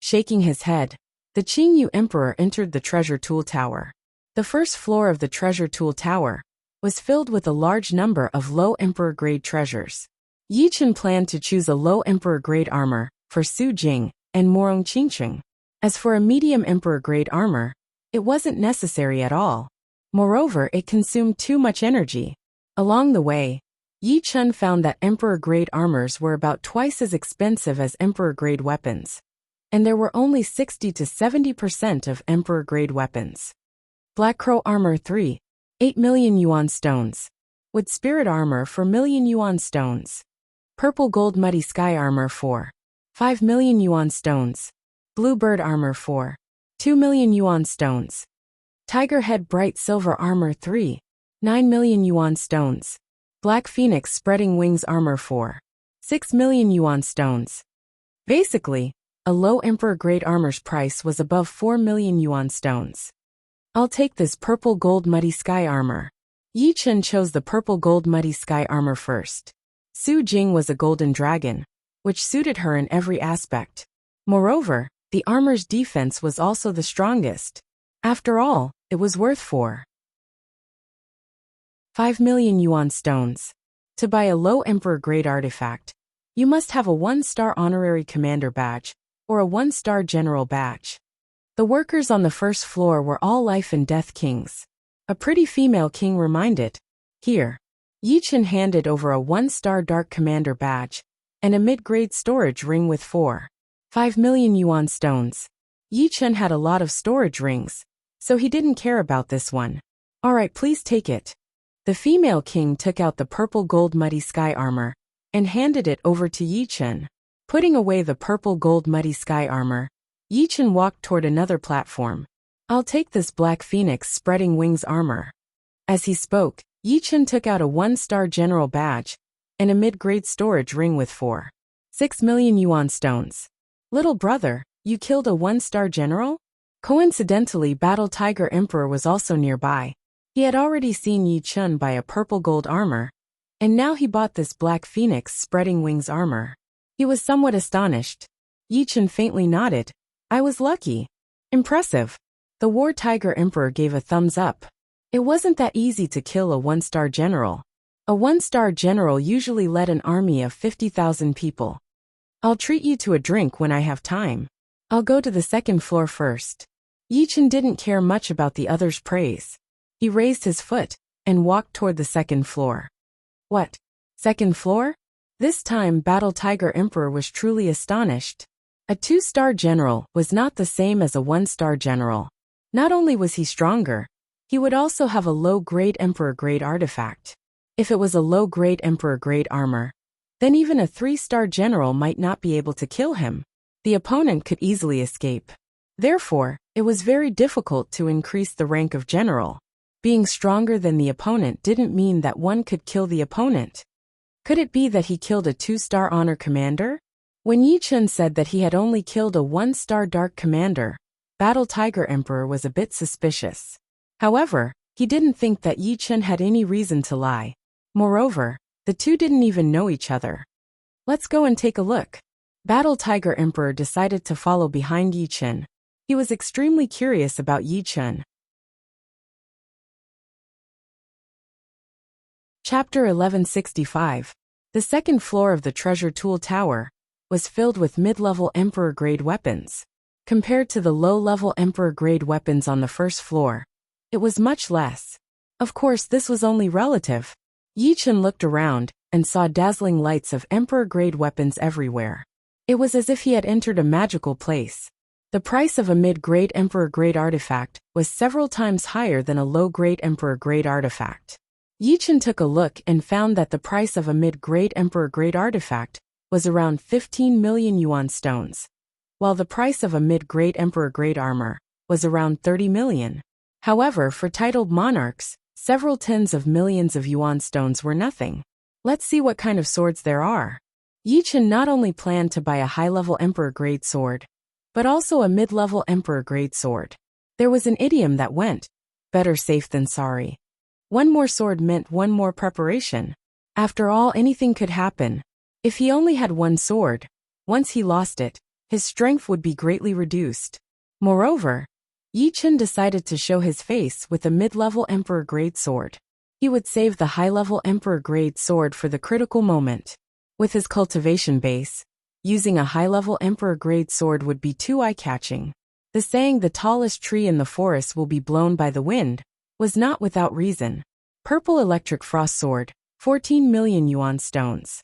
Shaking his head, the Qingyu Emperor entered the treasure tool tower. The first floor of the treasure tool tower was filled with a large number of low emperor-grade treasures. Yi Chun planned to choose a low emperor-grade armor for Su Jing and Morong Qingcheng. As for a medium emperor-grade armor, it wasn't necessary at all. Moreover, it consumed too much energy. Along the way, Yi Chun found that emperor-grade armors were about twice as expensive as emperor-grade weapons, and there were only 60 to 70% of emperor-grade weapons. Black Crow Armor 3, 8 million yuan stones. Wood Spirit Armor 4 million yuan stones. Purple Gold Muddy Sky Armor 4, 5 million yuan stones. Blue Bird Armor 4, 2 million yuan stones. Tiger Head Bright Silver Armor 3, 9 million yuan stones. Black Phoenix Spreading Wings Armor 4, 6 million yuan stones. Basically, a low emperor-grade armor's price was above 4 million yuan stones. "I'll take this Purple Gold Muddy Sky Armor." Yi Chun chose the Purple Gold Muddy Sky Armor first. Su Jing was a golden dragon, which suited her in every aspect. Moreover, the armor's defense was also the strongest. After all, it was worth 5 million yuan stones. To buy a low emperor-grade artifact, you must have a 1-star honorary commander badge or a 1-star general badge. The workers on the first floor were all life and death kings. A pretty female king reminded. "Here." Yi Chun handed over a 1-star dark commander badge and a mid-grade storage ring with 5 million yuan stones. Yi Chun had a lot of storage rings, so he didn't care about this one. "All right, please take it." The female king took out the Purple Gold Muddy Sky Armor and handed it over to Yi Chun. Putting away the Purple Gold Muddy Sky Armor, Yi Chun walked toward another platform. "I'll take this Black Phoenix Spreading Wings Armor." As he spoke, Yi Chun took out a 1-star general badge and a mid-grade storage ring with 6 million yuan stones. "Little brother, you killed a 1-star general?" Coincidentally, Battle Tiger Emperor was also nearby. He had already seen Yi Chun buy a purple gold armor, and now he bought this Black Phoenix Spreading Wings armor. He was somewhat astonished. Yi Chun faintly nodded. "I was lucky." "Impressive." The War Tiger Emperor gave a thumbs up. It wasn't that easy to kill a 1-star general. A 1-star general usually led an army of 50,000 people. "I'll treat you to a drink when I have time. I'll go to the second floor first." Yi Chun didn't care much about the other's praise. He raised his foot and walked toward the second floor. "What? Second floor?" This time Battle Tiger Emperor was truly astonished. A 2-star general was not the same as a 1-star general. Not only was he stronger, he would also have a low-grade emperor-grade artifact. If it was a low-grade emperor-grade armor, then even a 3-star general might not be able to kill him. The opponent could easily escape. Therefore, It was very difficult to increase the rank of general. Being stronger than the opponent didn't mean that one could kill the opponent. Could it be that he killed a 2-star honor commander? When Yi Chen said that he had only killed a 1-star dark commander, Battle Tiger Emperor was a bit suspicious. However, he didn't think that Yi Chen had any reason to lie. Moreover, the two didn't even know each other. Let's go and take a look. Battle Tiger Emperor decided to follow behind Yi Chen. He was extremely curious about Yi Chen. Chapter 1165. The second floor of the Treasure Tool Tower was filled with mid-level Emperor-grade weapons. Compared to the low-level Emperor-grade weapons on the first floor, it was much less. Of course, this was only relative. Yi Chen looked around and saw dazzling lights of Emperor-grade weapons everywhere. It was as if he had entered a magical place. The price of a mid-grade Emperor-grade artifact was several times higher than a low-grade Emperor-grade artifact. Yi Chen took a look and found that the price of a mid-grade Emperor-grade artifact was around 15 million yuan stones, while the price of a mid-grade Emperor-grade armor was around 30 million. However, for titled monarchs, several tens of millions of yuan stones were nothing. Let's see what kind of swords there are. Yi Chen not only planned to buy a high-level Emperor-grade sword, but also a mid-level Emperor-grade sword. There was an idiom that went, "Better safe than sorry." One more sword meant one more preparation. After all, anything could happen. If he only had one sword, once he lost it, his strength would be greatly reduced. Moreover, Yi Chen decided to show his face with a mid-level Emperor-grade sword. He would save the high-level Emperor-grade sword for the critical moment. With his cultivation base, using a high-level Emperor-grade sword would be too eye-catching. The saying "the tallest tree in the forest will be blown by the wind" was not without reason. Purple Electric Frost Sword, 14 million yuan stones.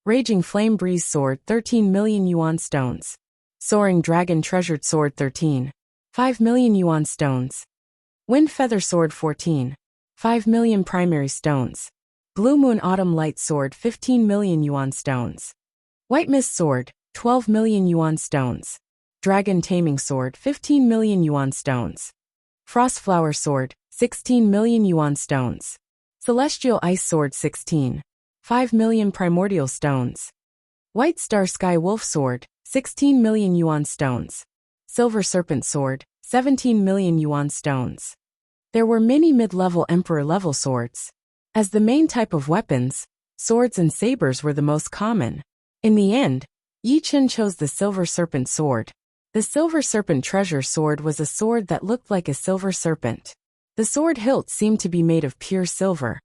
Raging Flame Breeze Sword, 13 million yuan stones. Soaring Dragon Treasured Sword, 5 million yuan stones. Wind Feather Sword, 5 million primary stones. Blue Moon Autumn Light Sword, 15 million yuan stones. White Mist Sword, 12 million yuan stones. Dragon Taming Sword, 15 million yuan stones. Frost Flower Sword, 16 million yuan stones. Celestial Ice Sword, 5 million primordial stones. White Star Sky Wolf Sword, 16 million yuan stones. Silver Serpent Sword, 17 million yuan stones. There were many mid-level Emperor-level swords. As the main type of weapons, swords and sabers were the most common. In the end, Yi Chen chose the Silver Serpent Sword. The Silver Serpent Treasure Sword was a sword that looked like a silver serpent. The sword hilt seemed to be made of pure silver,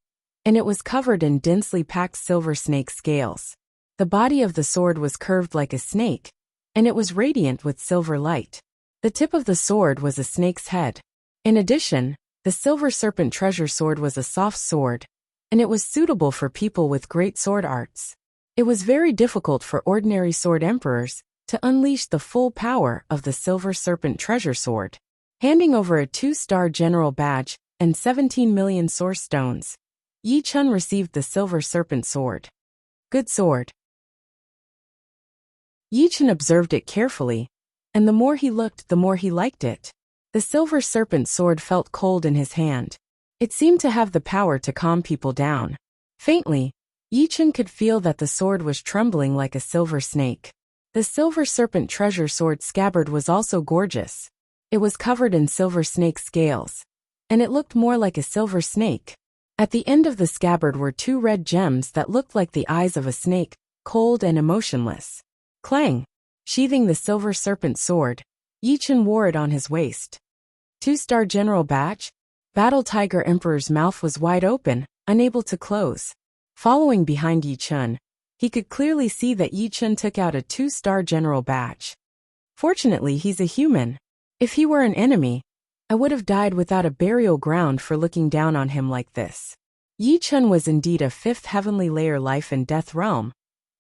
and it was covered in densely packed silver snake scales. The body of the sword was curved like a snake, and it was radiant with silver light. The tip of the sword was a snake's head. In addition, the Silver Serpent Treasure Sword was a soft sword, and it was suitable for people with great sword arts. It was very difficult for ordinary sword emperors to unleash the full power of the Silver Serpent Treasure Sword. Handing over a 2-star general badge and 17 million source stones, Yi Chen received the Silver Serpent Sword. Good sword. Yi Chen observed it carefully, and the more he looked, the more he liked it. The Silver Serpent Sword felt cold in his hand. It seemed to have the power to calm people down. Faintly, Yi Chen could feel that the sword was trembling like a silver snake. The Silver Serpent Treasure Sword scabbard was also gorgeous. It was covered in silver snake scales, and it looked more like a silver snake. At the end of the scabbard were 2 red gems that looked like the eyes of a snake, cold and emotionless. Clang! Sheathing the Silver Serpent Sword, Yi Chen wore it on his waist. 2-star general badge? Battle Tiger Emperor's mouth was wide open, unable to close. Following behind Yi Chen, he could clearly see that Yi Chen took out a 2-star general badge. Fortunately, he's a human. If he were an enemy, I would have died without a burial ground for looking down on him like this. Yi Chen was indeed a 5th heavenly layer life and death realm,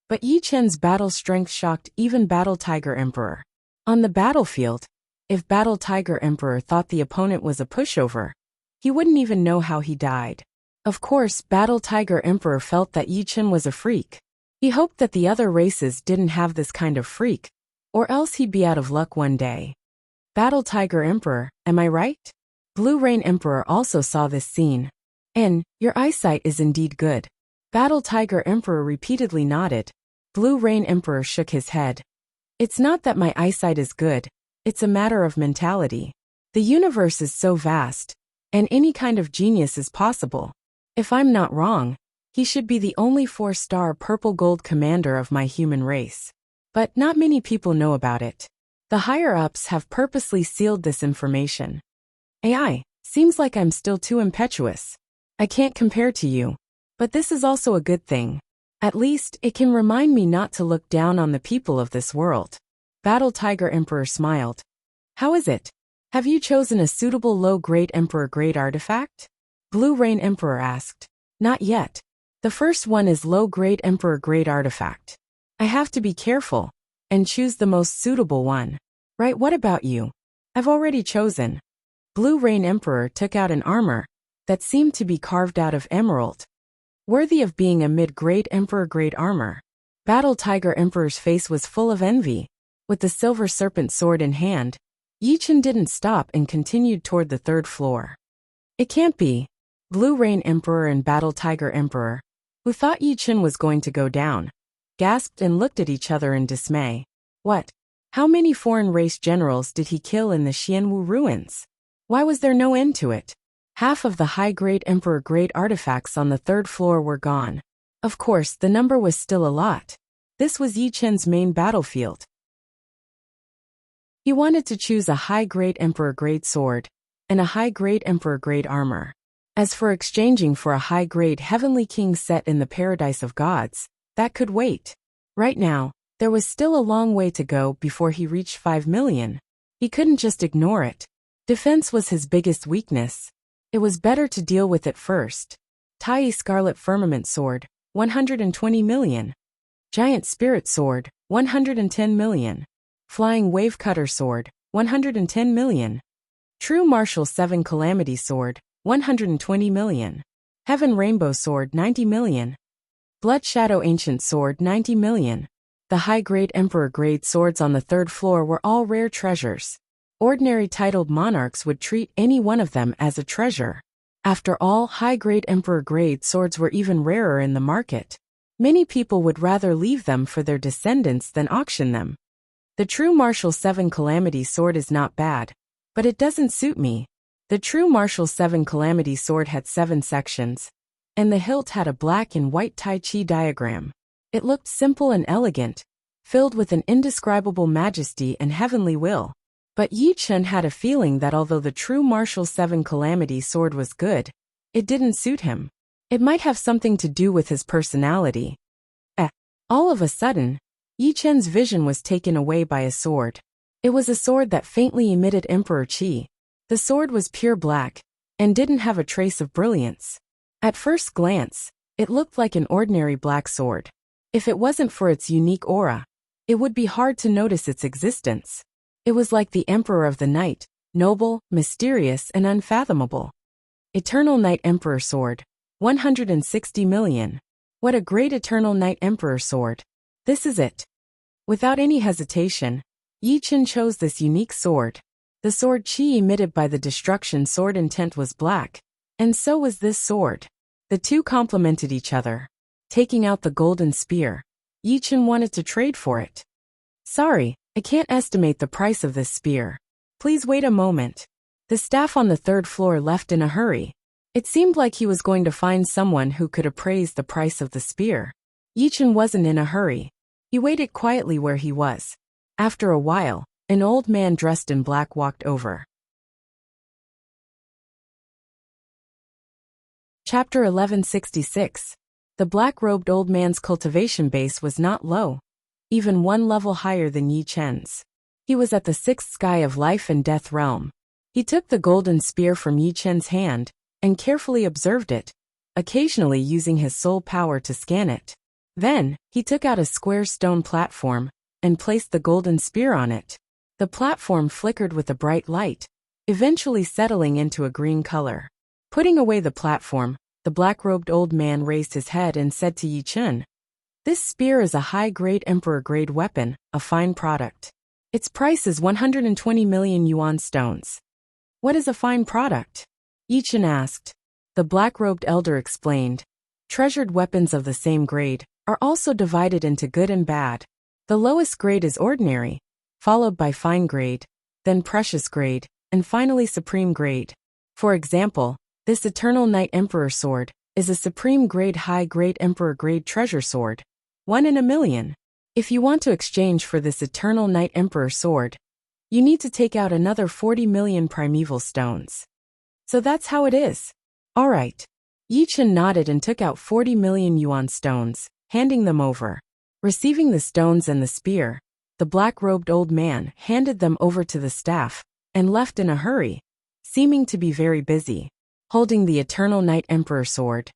but Yi Chen's battle strength shocked even Battle Tiger Emperor. On the battlefield, if Battle Tiger Emperor thought the opponent was a pushover, he wouldn't even know how he died. Of course, Battle Tiger Emperor felt that Yi Chen was a freak. He hoped that the other races didn't have this kind of freak, or else he'd be out of luck one day. Battle Tiger Emperor, am I right? Blue Rain Emperor also saw this scene. Your eyesight is indeed good. Battle Tiger Emperor repeatedly nodded. Blue Rain Emperor shook his head. It's not that my eyesight is good, it's a matter of mentality. The universe is so vast, and any kind of genius is possible. If I'm not wrong, he should be the only 4-star purple gold commander of my human race. But not many people know about it. The higher-ups have purposely sealed this information. AI, seems like I'm still too impetuous. I can't compare to you. But this is also a good thing. At least, it can remind me not to look down on the people of this world. Battle Tiger Emperor smiled. How is it? Have you chosen a suitable low-grade Emperor-grade artifact? Blue Rain Emperor asked. Not yet. The first one is low-grade Emperor-grade artifact. I have to be careful and choose the most suitable one. Right, what about you? I've already chosen. Blue Rain Emperor took out an armor that seemed to be carved out of emerald. Worthy of being a mid-grade Emperor-grade armor. Battle Tiger Emperor's face was full of envy. With the silver serpent sword in hand, Yi Chen didn't stop and continued toward the 3rd floor. It can't be. Blue Rain Emperor and Battle Tiger Emperor, who thought Yi Chen was going to go down, gasped and looked at each other in dismay. What? How many foreign race generals did he kill in the Xianwu ruins? Why was there no end to it? Half of the high-grade Emperor-grade artifacts on the 3rd floor were gone. Of course, the number was still a lot. This was Yi Chen's main battlefield. He wanted to choose a high-grade Emperor-grade sword and a high-grade Emperor-grade armor. As for exchanging for a high-grade Heavenly King set in the Paradise of Gods, that could wait. Right now, there was still a long way to go before he reached 5 million. He couldn't just ignore it. Defense was his biggest weakness. It was better to deal with it first. Tai Scarlet Firmament Sword, 120 million. Giant Spirit Sword, 110 million. Flying Wave Cutter Sword, 110 million. True Martial 7 Calamity Sword, 120 million. Heaven Rainbow Sword, 90 million. Blood Shadow Ancient Sword, 90 million. The high-grade Emperor-grade swords on the 3rd floor were all rare treasures. Ordinary titled monarchs would treat any one of them as a treasure. After all, high-grade Emperor-grade swords were even rarer in the market. Many people would rather leave them for their descendants than auction them. The True Martial 7 Calamity Sword is not bad, but it doesn't suit me. The True Martial 7 Calamity Sword had 7 sections, and the hilt had a black and white Tai Chi diagram. It looked simple and elegant, filled with an indescribable majesty and heavenly will. But Yi Chen had a feeling that although the True Martial 7 Calamity Sword was good, it didn't suit him. It might have something to do with his personality. All of a sudden, Yi Chen's vision was taken away by a sword. It was a sword that faintly emitted Emperor Qi. The sword was pure black, and didn't have a trace of brilliance. At first glance, it looked like an ordinary black sword. If it wasn't for its unique aura, it would be hard to notice its existence. It was like the Emperor of the Night, noble, mysterious, and unfathomable. Eternal Night Emperor Sword, 160 million. What a great Eternal Night Emperor Sword. This is it. Without any hesitation, Yi Chen chose this unique sword. The sword Qi emitted by the destruction sword intent was black, and so was this sword. The two complemented each other. Taking out the golden spear, Yi Chen wanted to trade for it. Sorry, I can't estimate the price of this spear. Please wait a moment. The staff on the 3rd floor left in a hurry. It seemed like he was going to find someone who could appraise the price of the spear. Yi Chen wasn't in a hurry. He waited quietly where he was. After a while, an old man dressed in black walked over. Chapter 1166. The black-robed old man's cultivation base was not low, even one level higher than Yi Chen's. He was at the 6th sky of life and death realm. He took the golden spear from Yi Chen's hand and carefully observed it, occasionally using his soul power to scan it. Then, he took out a square stone platform and placed the golden spear on it. The platform flickered with a bright light, eventually settling into a green color. Putting away the platform, the black-robed old man raised his head and said to Yi Chen, "This spear is a high-grade Emperor-grade weapon, a fine product. Its price is 120 million yuan stones. What is a fine product? Yichen asked. The black-robed elder explained. Treasured weapons of the same grade are also divided into good and bad. The lowest grade is ordinary, followed by fine grade, then precious grade, and finally supreme grade. For example, this Eternal Night Emperor sword is a supreme grade high grade emperor grade treasure sword. 1 in a million. If you want to exchange for this Eternal Night Emperor sword, you need to take out another 40 million primeval stones. So that's how it is. Alright. Yichen nodded and took out 40 million yuan stones, handing them over. Receiving the stones and the spear, the black-robed old man handed them over to the staff and left in a hurry, seeming to be very busy. Holding the Eternal Night Emperor sword,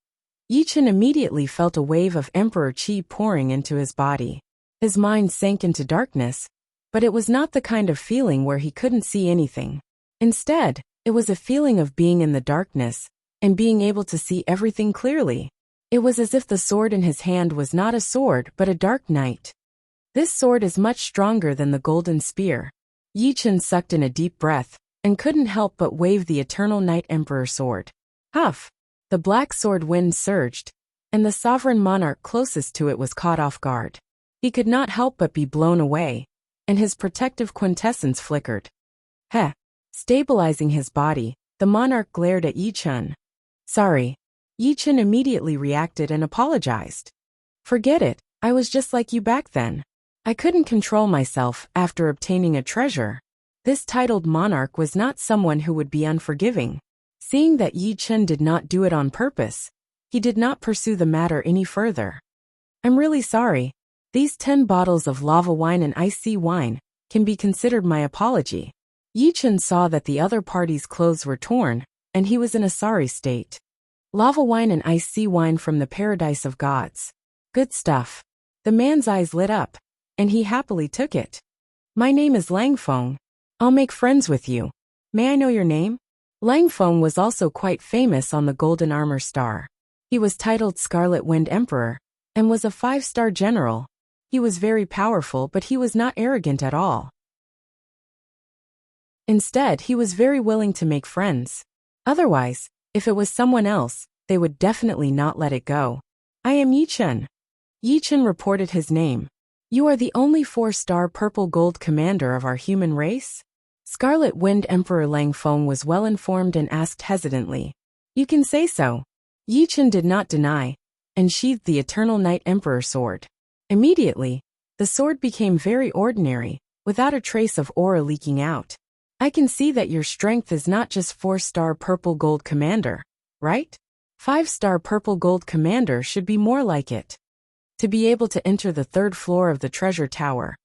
Yichen immediately felt a wave of emperor qi pouring into his body. His mind sank into darkness, but it was not the kind of feeling where he couldn't see anything. Instead, it was a feeling of being in the darkness and being able to see everything clearly. It was as if the sword in his hand was not a sword but a dark knight. This sword is much stronger than the golden spear. Yichen sucked in a deep breath and couldn't help but wave the Eternal Night Emperor sword. Huff! The black sword wind surged, and the sovereign monarch closest to it was caught off guard. He could not help but be blown away, and his protective quintessence flickered. Heh! Stabilizing his body, the monarch glared at Yichen. Sorry. Yichen immediately reacted and apologized. Forget it, I was just like you back then. I couldn't control myself after obtaining a treasure. This titled monarch was not someone who would be unforgiving. Seeing that Yichen did not do it on purpose, he did not pursue the matter any further. I'm really sorry. These 10 bottles of lava wine and iced sea wine can be considered my apology. Yichen saw that the other party's clothes were torn, and he was in a sorry state. Lava wine and iced sea wine from the paradise of gods. Good stuff. The man's eyes lit up, and he happily took it. My name is Langfeng. I'll make friends with you. May I know your name? Langfeng was also quite famous on the Golden Armor Star. He was titled Scarlet Wind Emperor, and was a 5-star general. He was very powerful, but he was not arrogant at all. Instead, he was very willing to make friends. Otherwise, if it was someone else, they would definitely not let it go. I am Yichen. Yichen reported his name. You are the only 4-star purple gold commander of our human race? Scarlet Wind Emperor Langfeng was well informed and asked hesitantly. You can say so. Yichen did not deny, and sheathed the Eternal Night Emperor sword. Immediately, the sword became very ordinary, without a trace of aura leaking out. I can see that your strength is not just 4-star purple gold commander, right? 5-star purple gold commander should be more like it. To be able to enter the 3rd floor of the treasure tower,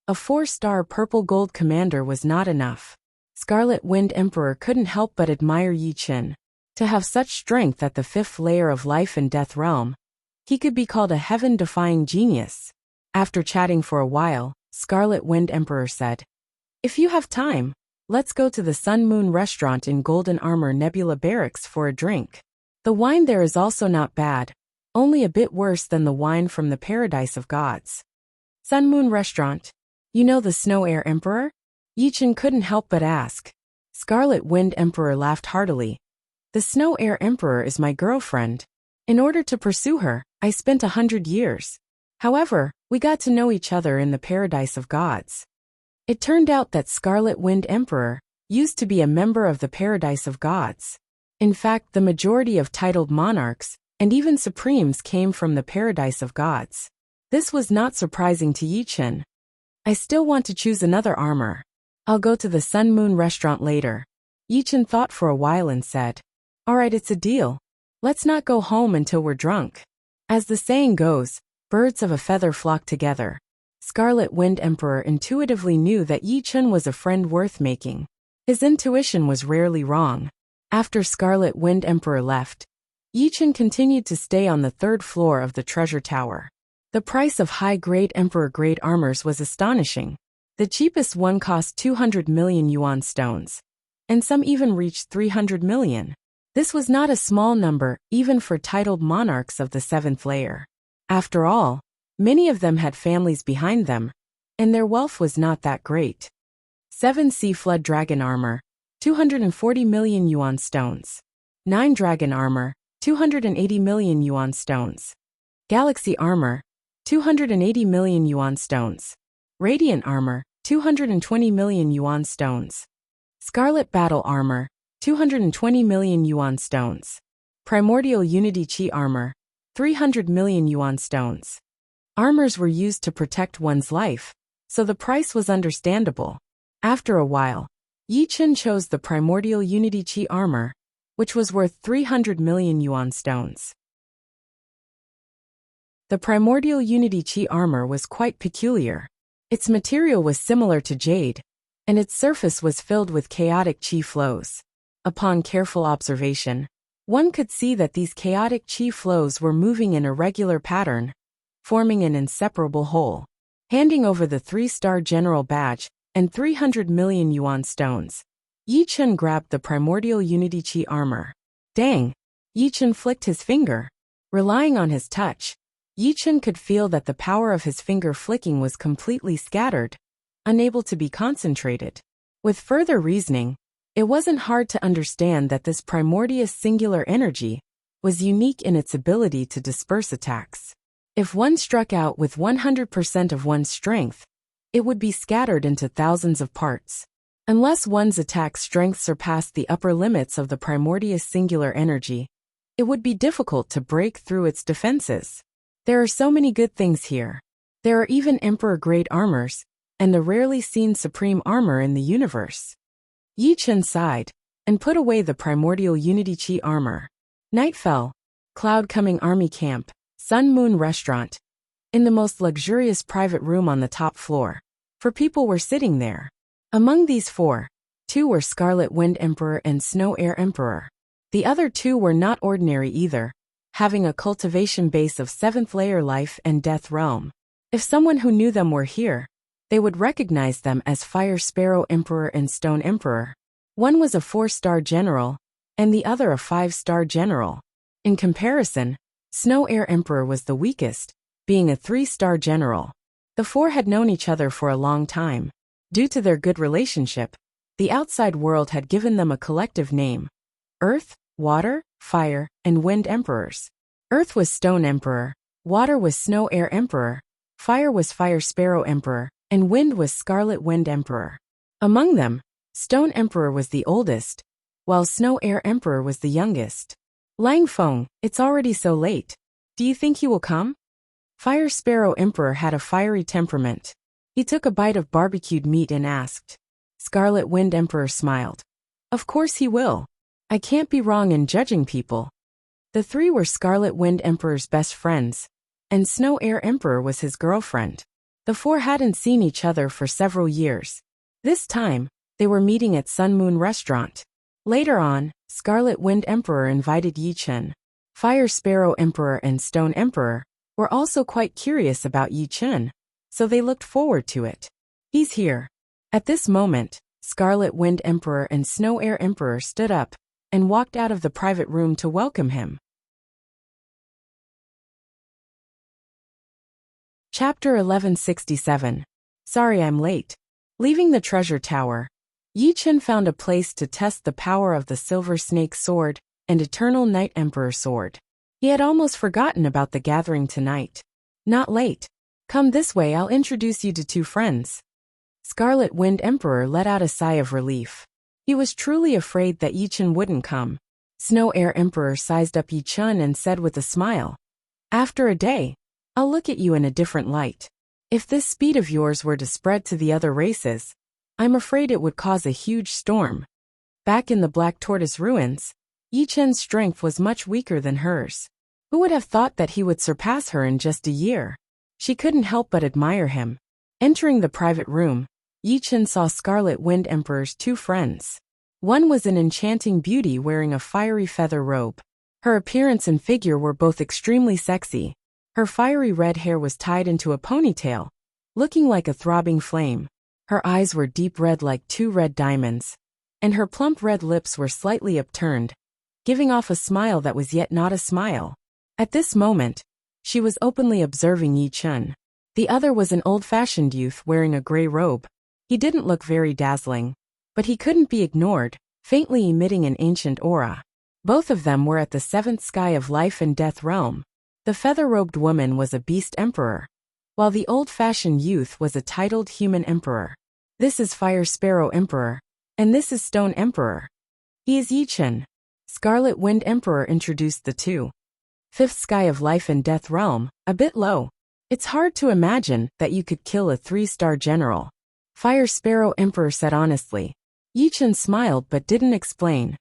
a 4-star purple gold commander was not enough. Scarlet Wind Emperor couldn't help but admire Yichen. To have such strength at the 5th layer of life and death realm, he could be called a heaven-defying genius. After chatting for a while, Scarlet Wind Emperor said, If you have time, let's go to the Sun Moon restaurant in Golden Armor Nebula Barracks for a drink. The wine there is also not bad, only a bit worse than the wine from the paradise of gods. Sun Moon restaurant. You know the Snow Air Emperor? Yichen couldn't help but ask. Scarlet Wind Emperor laughed heartily. The Snow Air Emperor is my girlfriend. In order to pursue her, I spent 100 years. However, we got to know each other in the paradise of gods. It turned out that Scarlet Wind Emperor used to be a member of the paradise of gods. In fact, the majority of titled monarchs and even supremes came from the paradise of gods. This was not surprising to Yichen. I still want to choose another armor. I'll go to the Sun Moon restaurant later. Yichen thought for a while and said, Alright, it's a deal. Let's not go home until we're drunk. As the saying goes, birds of a feather flock together. Scarlet Wind Emperor intuitively knew that Yichen was a friend worth making. His intuition was rarely wrong. After Scarlet Wind Emperor left, Yichen continued to stay on the 3rd floor of the treasure tower. The price of high-grade emperor-grade armors was astonishing. The cheapest one cost 200 million yuan stones, and some even reached 300 million. This was not a small number, even for titled monarchs of the 7th layer. After all, many of them had families behind them, and their wealth was not that great. 7 Sea Flood Dragon Armor, 240 million yuan stones. 9 Dragon Armor, 280 million yuan stones. Galaxy Armor, 280 million yuan stones. Radiant Armor, 220 million yuan stones. Scarlet Battle Armor, 220 million yuan stones. Primordial Unity Chi Armor, 300 million yuan stones. Armors were used to protect one's life, so the price was understandable. After a while, Yi Chen chose the Primordial Unity Chi Armor, which was worth 300 million yuan stones. The Primordial Unity Chi Armor was quite peculiar. Its material was similar to jade, and its surface was filled with chaotic chi flows. Upon careful observation, one could see that these chaotic chi flows were moving in a regular pattern, forming an inseparable whole. Handing over the 3-star general badge and 300 million yuan stones, Yi Chen grabbed the Primordial Unity Chi Armor. Dang! Yi Chen flicked his finger. Relying on his touch, Yi Chen could feel that the power of his finger flicking was completely scattered, unable to be concentrated. With further reasoning, it wasn't hard to understand that this primordious singular energy was unique in its ability to disperse attacks. If one struck out with 100% of one's strength, it would be scattered into thousands of parts. Unless one's attack strength surpassed the upper limits of the primordious singular energy, it would be difficult to break through its defenses. There are so many good things here. There are even Emperor-grade armors, and the rarely seen supreme armor in the universe. Yi Chen sighed, and put away the Primordial Unity Chi Armor. Night fell. Cloud Coming Army Camp, Sun Moon Restaurant. In the most luxurious private room on the top floor. 4 people were sitting there. Among these 4, 2 were Scarlet Wind Emperor and Snow Air Emperor. The other 2 were not ordinary either, having a cultivation base of 7th layer life and death realm. If someone who knew them were here, they would recognize them as Fire Sparrow Emperor and Stone Emperor. One was a 4-star general, and the other a 5-star general. In comparison, Snow Air Emperor was the weakest, being a 3-star general. The 4 had known each other for a long time. Due to their good relationship, the outside world had given them a collective name: Earth, Water, Fire, and Wind Emperors. Earth was Stone Emperor, Water was Snow Air Emperor, Fire was Fire Sparrow Emperor, and Wind was Scarlet Wind Emperor. Among them, Stone Emperor was the oldest, while Snow Air Emperor was the youngest. Lang Feng, it's already so late. Do you think he will come? Fire Sparrow Emperor had a fiery temperament. He took a bite of barbecued meat and asked. Scarlet Wind Emperor smiled. Of course he will. I can't be wrong in judging people. The 3 were Scarlet Wind Emperor's best friends, and Snow Air Emperor was his girlfriend. The 4 hadn't seen each other for several years. This time, they were meeting at Sun Moon Restaurant. Later on, Scarlet Wind Emperor invited Yi Chen. Fire Sparrow Emperor and Stone Emperor were also quite curious about Yi Chen, so they looked forward to it. He's here. At this moment, Scarlet Wind Emperor and Snow Air Emperor stood up and walked out of the private room to welcome him. Chapter 1167. Sorry I'm late. Leaving the treasure tower, Yi Chen found a place to test the power of the Silver Snake Sword and Eternal Night Emperor Sword. He had almost forgotten about the gathering tonight. Not late. Come this way, I'll introduce you to 2 friends. Scarlet Wind Emperor let out a sigh of relief. He was truly afraid that Yi Chen wouldn't come. Snow Air Emperor sized up Yi Chen and said with a smile, After a day, I'll look at you in a different light. If this speed of yours were to spread to the other races, I'm afraid it would cause a huge storm. Back in the Black Tortoise ruins, Yi Chen's strength was much weaker than hers. Who would have thought that he would surpass her in just a year? She couldn't help but admire him. Entering the private room, Yi Chen saw Scarlet Wind Emperor's 2 friends. One was an enchanting beauty wearing a fiery feather robe. Her appearance and figure were both extremely sexy. Her fiery red hair was tied into a ponytail, looking like a throbbing flame. Her eyes were deep red like 2 red diamonds, and her plump red lips were slightly upturned, giving off a smile that was yet not a smile. At this moment, she was openly observing Yi Chen. The other was an old-fashioned youth wearing a gray robe. He didn't look very dazzling, but he couldn't be ignored, faintly emitting an ancient aura. Both of them were at the seventh sky of life and death realm. The feather-robed woman was a beast emperor, while the old-fashioned youth was a titled human emperor. This is Fire Sparrow Emperor, and this is Stone Emperor. He is Yichen. Scarlet Wind Emperor introduced the two. Fifth sky of life and death realm, a bit low. It's hard to imagine that you could kill a 3-star general. Fire Sparrow Emperor said honestly. Yichen smiled but didn't explain.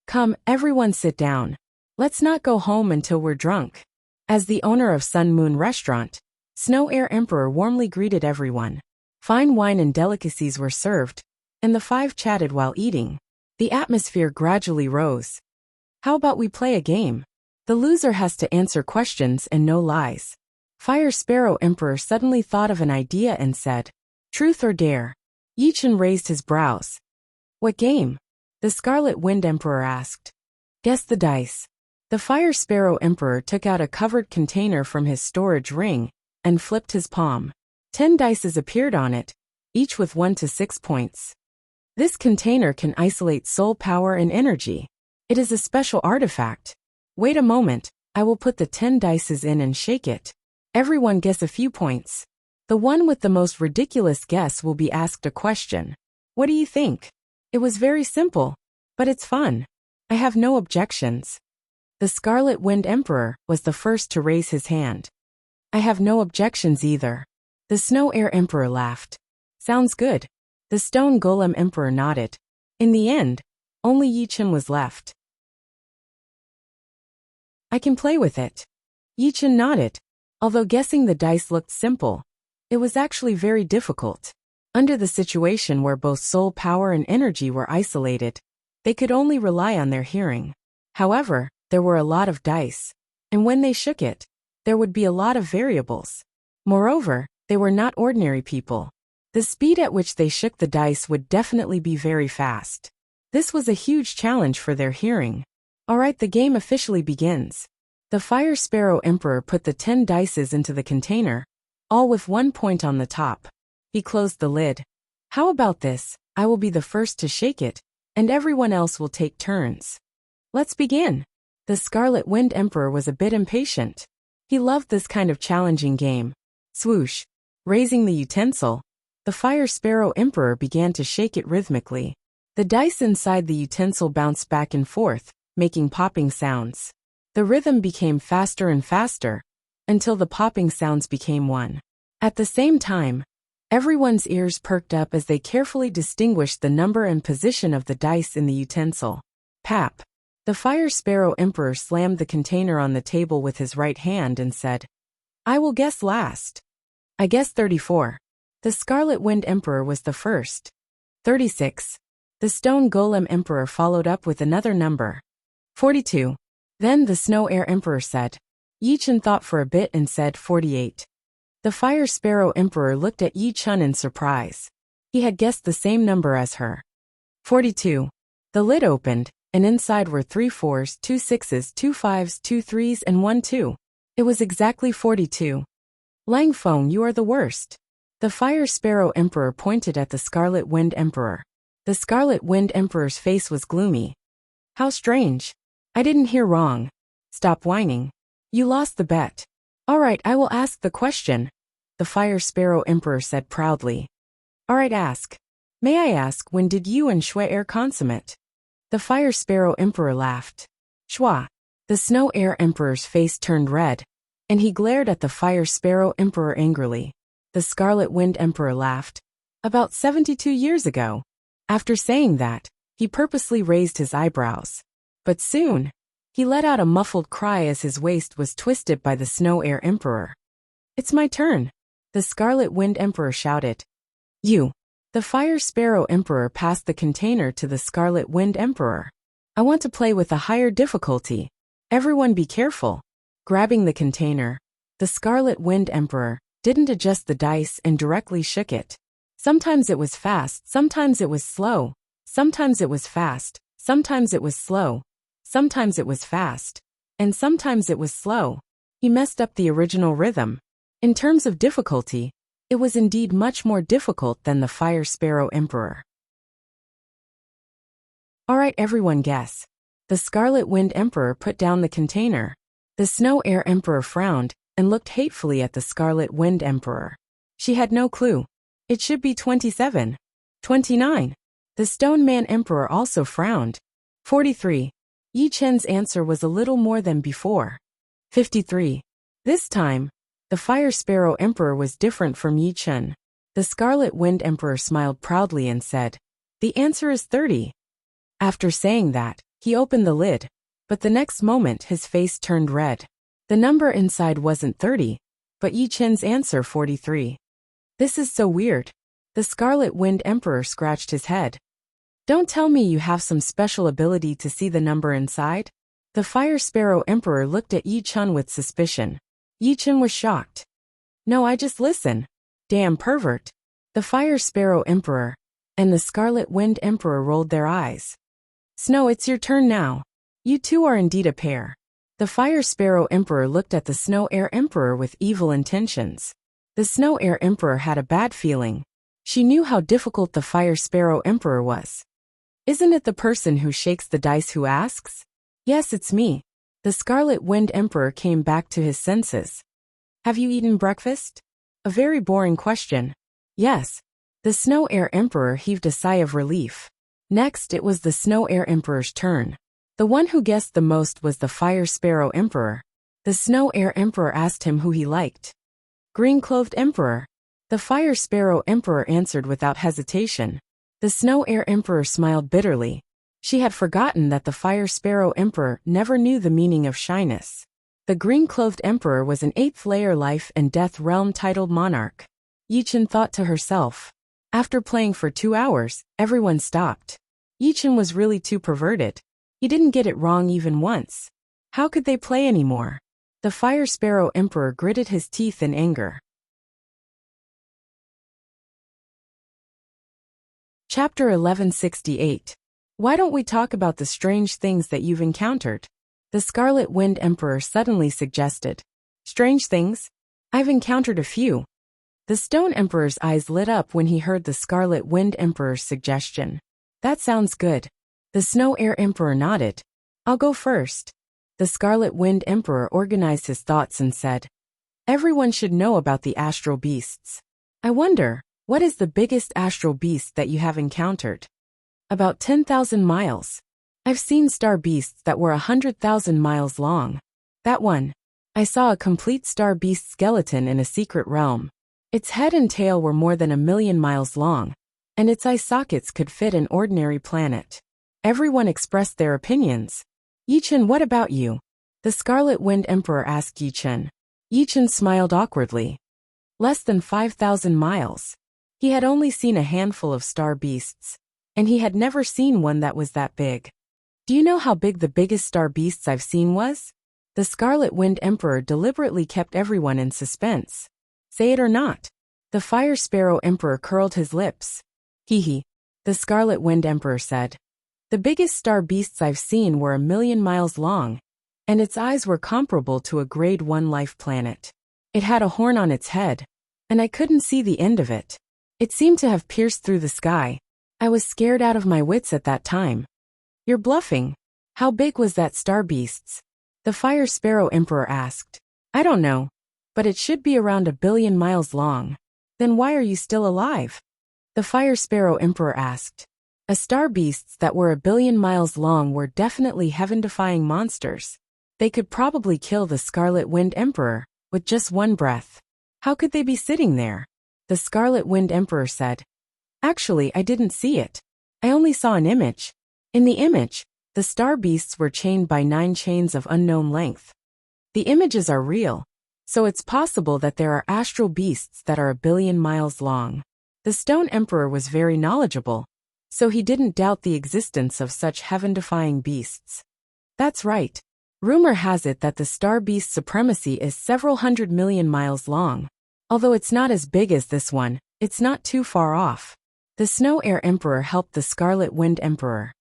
Come, everyone sit down. Let's not go home until we're drunk. As the owner of Sun Moon Restaurant, Snow Air Emperor warmly greeted everyone. Fine wine and delicacies were served, and the five chatted while eating. The atmosphere gradually rose. How about we play a game? The loser has to answer questions and no lies. Fire Sparrow Emperor suddenly thought of an idea and said, Truth or dare? Yichen raised his brows. What game? The Scarlet Wind Emperor asked. Guess the dice. The Fire Sparrow Emperor took out a covered container from his storage ring and flipped his palm. 10 dices appeared on it, each with 1 to 6 points. This container can isolate soul power and energy. It is a special artifact. Wait a moment, I will put the 10 dices in and shake it. Everyone guess a few points. The one with the most ridiculous guess will be asked a question. What do you think? It was very simple, but it's fun. I have no objections. The Scarlet Wind Emperor was the first to raise his hand. I have no objections either. The Snow Air Emperor laughed. Sounds good. The Stone Golem Emperor nodded. In the end, only Yichen was left. I can play with it. Yichen nodded. Although guessing the dice looked simple, it was actually very difficult. Under the situation where both soul power and energy were isolated, they could only rely on their hearing. However, there were a lot of dice, and when they shook it, there would be a lot of variables. Moreover, they were not ordinary people. The speed at which they shook the dice would definitely be very fast. This was a huge challenge for their hearing. Alright, the game officially begins. The Fire Sparrow Emperor put the 10 dices into the container, all with 1 point on the top. He closed the lid. How about this? I will be the first to shake it, and everyone else will take turns. Let's begin. The Scarlet Wind Emperor was a bit impatient. He loved this kind of challenging game. Swoosh. Raising the utensil, the Fire Sparrow Emperor began to shake it rhythmically. The dice inside the utensil bounced back and forth, making popping sounds. The rhythm became faster and faster, until the popping sounds became one. At the same time, everyone's ears perked up as they carefully distinguished the number and position of the dice in the utensil. Pap. The Fire Sparrow Emperor slammed the container on the table with his right hand and said, I will guess last. I guess 34. The Scarlet Wind Emperor was the first. 36. The Stone Golem Emperor followed up with another number. 42. Then the Snow Air Emperor said. Yichen thought for a bit and said 48. The Fire Sparrow Emperor looked at Yichen in surprise. He had guessed the same number as her. 42. The lid opened, and inside were 3 4s, 2 6s, 2 5s, 2 3s, and 1 2. It was exactly 42. Lang Feng, you are the worst. The Fire Sparrow Emperor pointed at the Scarlet Wind Emperor. The Scarlet Wind Emperor's face was gloomy. How strange. I didn't hear wrong. Stop whining. You lost the bet. Alright, I will ask the question, the Fire Sparrow Emperor said proudly. Alright, ask. May I ask, when did you and Shui Air consummate? The Fire Sparrow Emperor laughed. Shua. The Snow Air Emperor's face turned red, and he glared at the Fire Sparrow Emperor angrily. The Scarlet Wind Emperor laughed. About 72 years ago. After saying that, he purposely raised his eyebrows. But soon, he let out a muffled cry as his waist was twisted by the Snow Air Emperor. It's my turn, the Scarlet Wind Emperor shouted. You. The Fire Sparrow Emperor passed the container to the Scarlet Wind Emperor. I want to play with a higher difficulty. Everyone be careful. Grabbing the container, the Scarlet Wind Emperor didn't adjust the dice and directly shook it. Sometimes it was fast, sometimes it was slow, sometimes it was fast, sometimes it was slow, sometimes it was fast, and sometimes it was slow. He messed up the original rhythm. In terms of difficulty, it was indeed much more difficult than the Fire Sparrow Emperor. Alright, everyone guess. The Scarlet Wind Emperor put down the container. The Snow Air Emperor frowned and looked hatefully at the Scarlet Wind Emperor. She had no clue. It should be 27. 29. The Stone Man Emperor also frowned. 43. Yi Chen's answer was a little more than before. 53. This time, the Fire Sparrow Emperor was different from Yi Chen. The Scarlet Wind Emperor smiled proudly and said, "The answer is 30. After saying that, he opened the lid, but the next moment his face turned red. The number inside wasn't 30, but Yi Chen's answer 43. This is so weird. The Scarlet Wind Emperor scratched his head. Don't tell me you have some special ability to see the number inside? The Fire Sparrow Emperor looked at Yi Chen with suspicion. Yi Chen was shocked. No, I just listen. Damn pervert. The Fire Sparrow Emperor and the Scarlet Wind Emperor rolled their eyes. Snow, it's your turn now. You two are indeed a pair. The Fire Sparrow Emperor looked at the Snow Air Emperor with evil intentions. The Snow Air Emperor had a bad feeling. She knew how difficult the Fire Sparrow Emperor was. Isn't it the person who shakes the dice who asks? Yes, it's me. The Scarlet Wind Emperor came back to his senses. Have you eaten breakfast? A very boring question. Yes. The Snow Air Emperor heaved a sigh of relief. Next, it was the Snow Air Emperor's turn. The one who guessed the most was the Fire Sparrow Emperor. The Snow Air Emperor asked him who he liked. Green-clothed Emperor. The Fire Sparrow Emperor answered without hesitation. The Snow Air Emperor smiled bitterly. She had forgotten that the Fire Sparrow Emperor never knew the meaning of shyness. The Green-clothed Emperor was an 8th-layer life and death realm titled monarch. Yi Chen thought to herself. After playing for 2 hours, everyone stopped. Yi Chen was really too perverted. He didn't get it wrong even once. How could they play anymore? The Fire Sparrow Emperor gritted his teeth in anger. Chapter 1168. Why don't we talk about the strange things that you've encountered? The Scarlet Wind Emperor suddenly suggested. Strange things? I've encountered a few. The Stone Emperor's eyes lit up when he heard the Scarlet Wind Emperor's suggestion. That sounds good. The Snow Air Emperor nodded. I'll go first. The Scarlet Wind Emperor organized his thoughts and said, everyone should know about the astral beasts. I wonder, what is the biggest astral beast that you have encountered? About 10,000 miles. I've seen star beasts that were 100,000 miles long. That one. I saw a complete star beast skeleton in a secret realm. Its head and tail were more than 1,000,000 miles long, and its eye sockets could fit an ordinary planet. Everyone expressed their opinions. Yi Chen, what about you? The Scarlet Wind Emperor asked Yi Chen. Yi Chen smiled awkwardly. Less than 5,000 miles. He had only seen a handful of star beasts, and he had never seen one that was that big. Do you know how big the biggest star beasts I've seen was? The Scarlet Wind Emperor deliberately kept everyone in suspense. Say it or not. The Fire Sparrow Emperor curled his lips. Hee hee. The Scarlet Wind Emperor said. The biggest star beasts I've seen were 1,000,000 miles long, and its eyes were comparable to a grade 1 life planet. It had a horn on its head, and I couldn't see the end of it. It seemed to have pierced through the sky. I was scared out of my wits at that time. You're bluffing. How big was that star beasts? The Fire Sparrow Emperor asked. I don't know, but it should be around 1,000,000,000 miles long. Then why are you still alive? The Fire Sparrow Emperor asked. A star beasts that were 1,000,000,000 miles long were definitely heaven-defying monsters. They could probably kill the Scarlet Wind Emperor with just one breath. How could they be sitting there? The Scarlet Wind Emperor said. Actually, I didn't see it. I only saw an image. In the image, the star beasts were chained by 9 chains of unknown length. The images are real, so it's possible that there are astral beasts that are 1,000,000,000 miles long. The Stone Emperor was very knowledgeable, so he didn't doubt the existence of such heaven-defying beasts. That's right. Rumor has it that the star beast supremacy is several 100,000,000 miles long. Although it's not as big as this one, it's not too far off. The Snow Air Emperor helped the Scarlet Wind Emperor.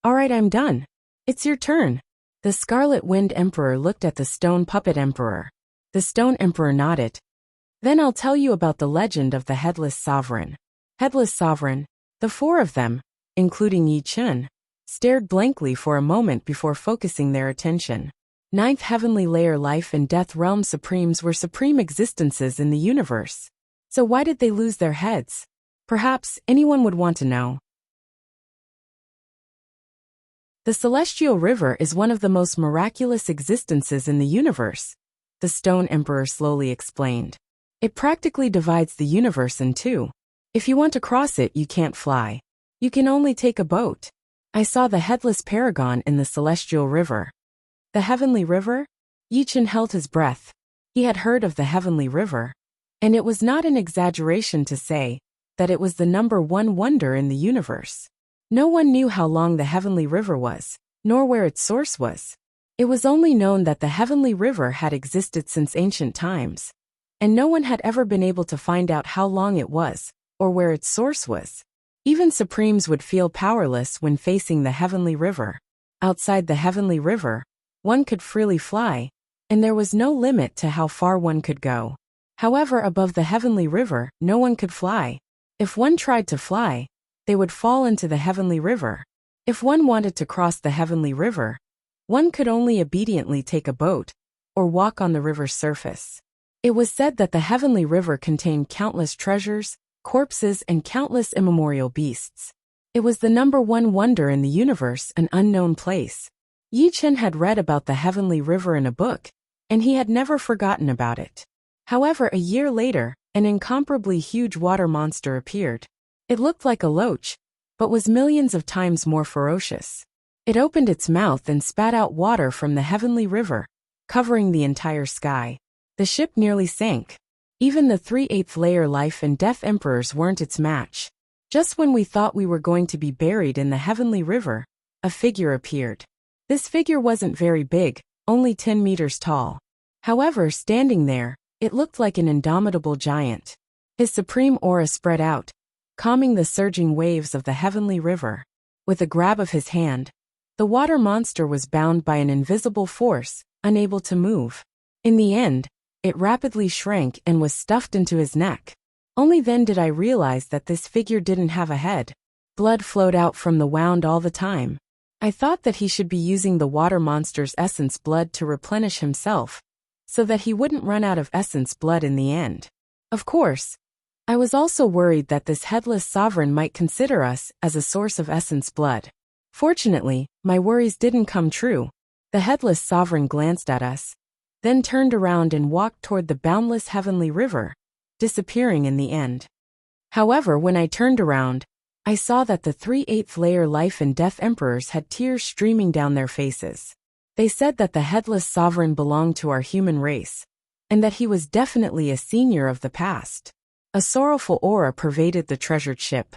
Alright, I'm done. It's your turn. The Scarlet Wind Emperor looked at the Stone Puppet Emperor. The Stone Emperor nodded. Then I'll tell you about the legend of the Headless Sovereign. Headless Sovereign, the four of them, including Yi Chen, stared blankly for a moment before focusing their attention. Ninth heavenly layer life and death realm supremes were supreme existences in the universe. So why did they lose their heads? Perhaps anyone would want to know. The Celestial River is one of the most miraculous existences in the universe, the Stone Emperor slowly explained. It practically divides the universe in two. If you want to cross it, you can't fly. You can only take a boat. I saw the Headless Paragon in the Celestial River. The Heavenly River? Yi Chen held his breath. He had heard of the Heavenly River, and it was not an exaggeration to say that it was the #1 wonder in the universe. No one knew how long the Heavenly River was, nor where its source was. It was only known that the Heavenly River had existed since ancient times, and no one had ever been able to find out how long it was, or where its source was. Even Supremes would feel powerless when facing the Heavenly River. Outside the Heavenly River, one could freely fly, and there was no limit to how far one could go. However, above the Heavenly River, no one could fly. If one tried to fly, they would fall into the Heavenly River. If one wanted to cross the Heavenly River, one could only obediently take a boat, or walk on the river's surface. It was said that the Heavenly River contained countless treasures, corpses, and countless immemorial beasts. It was the #1 wonder in the universe, an unknown place. Yi Chen had read about the Heavenly River in a book, and he had never forgotten about it. However, a year later, an incomparably huge water monster appeared. It looked like a loach, but was millions of times more ferocious. It opened its mouth and spat out water from the Heavenly River, covering the entire sky. The ship nearly sank. Even the 3/8 layer life and death emperors weren't its match. Just when we thought we were going to be buried in the Heavenly River, a figure appeared. This figure wasn't very big, only 10 meters tall. However, standing there, it looked like an indomitable giant. His supreme aura spread out, calming the surging waves of the Heavenly River. With a grab of his hand, the water monster was bound by an invisible force, unable to move. In the end, it rapidly shrank and was stuffed into his neck. Only then did I realize that this figure didn't have a head. Blood flowed out from the wound all the time. I thought that he should be using the water monster's essence blood to replenish himself, so that he wouldn't run out of essence blood in the end. Of course, I was also worried that this Headless Sovereign might consider us as a source of essence blood. Fortunately, my worries didn't come true. The Headless Sovereign glanced at us, then turned around and walked toward the boundless Heavenly River, disappearing in the end. However, when I turned around, I saw that the 3/8 layer life and death emperors had tears streaming down their faces. They said that the Headless Sovereign belonged to our human race, and that he was definitely a senior of the past. A sorrowful aura pervaded the treasured ship.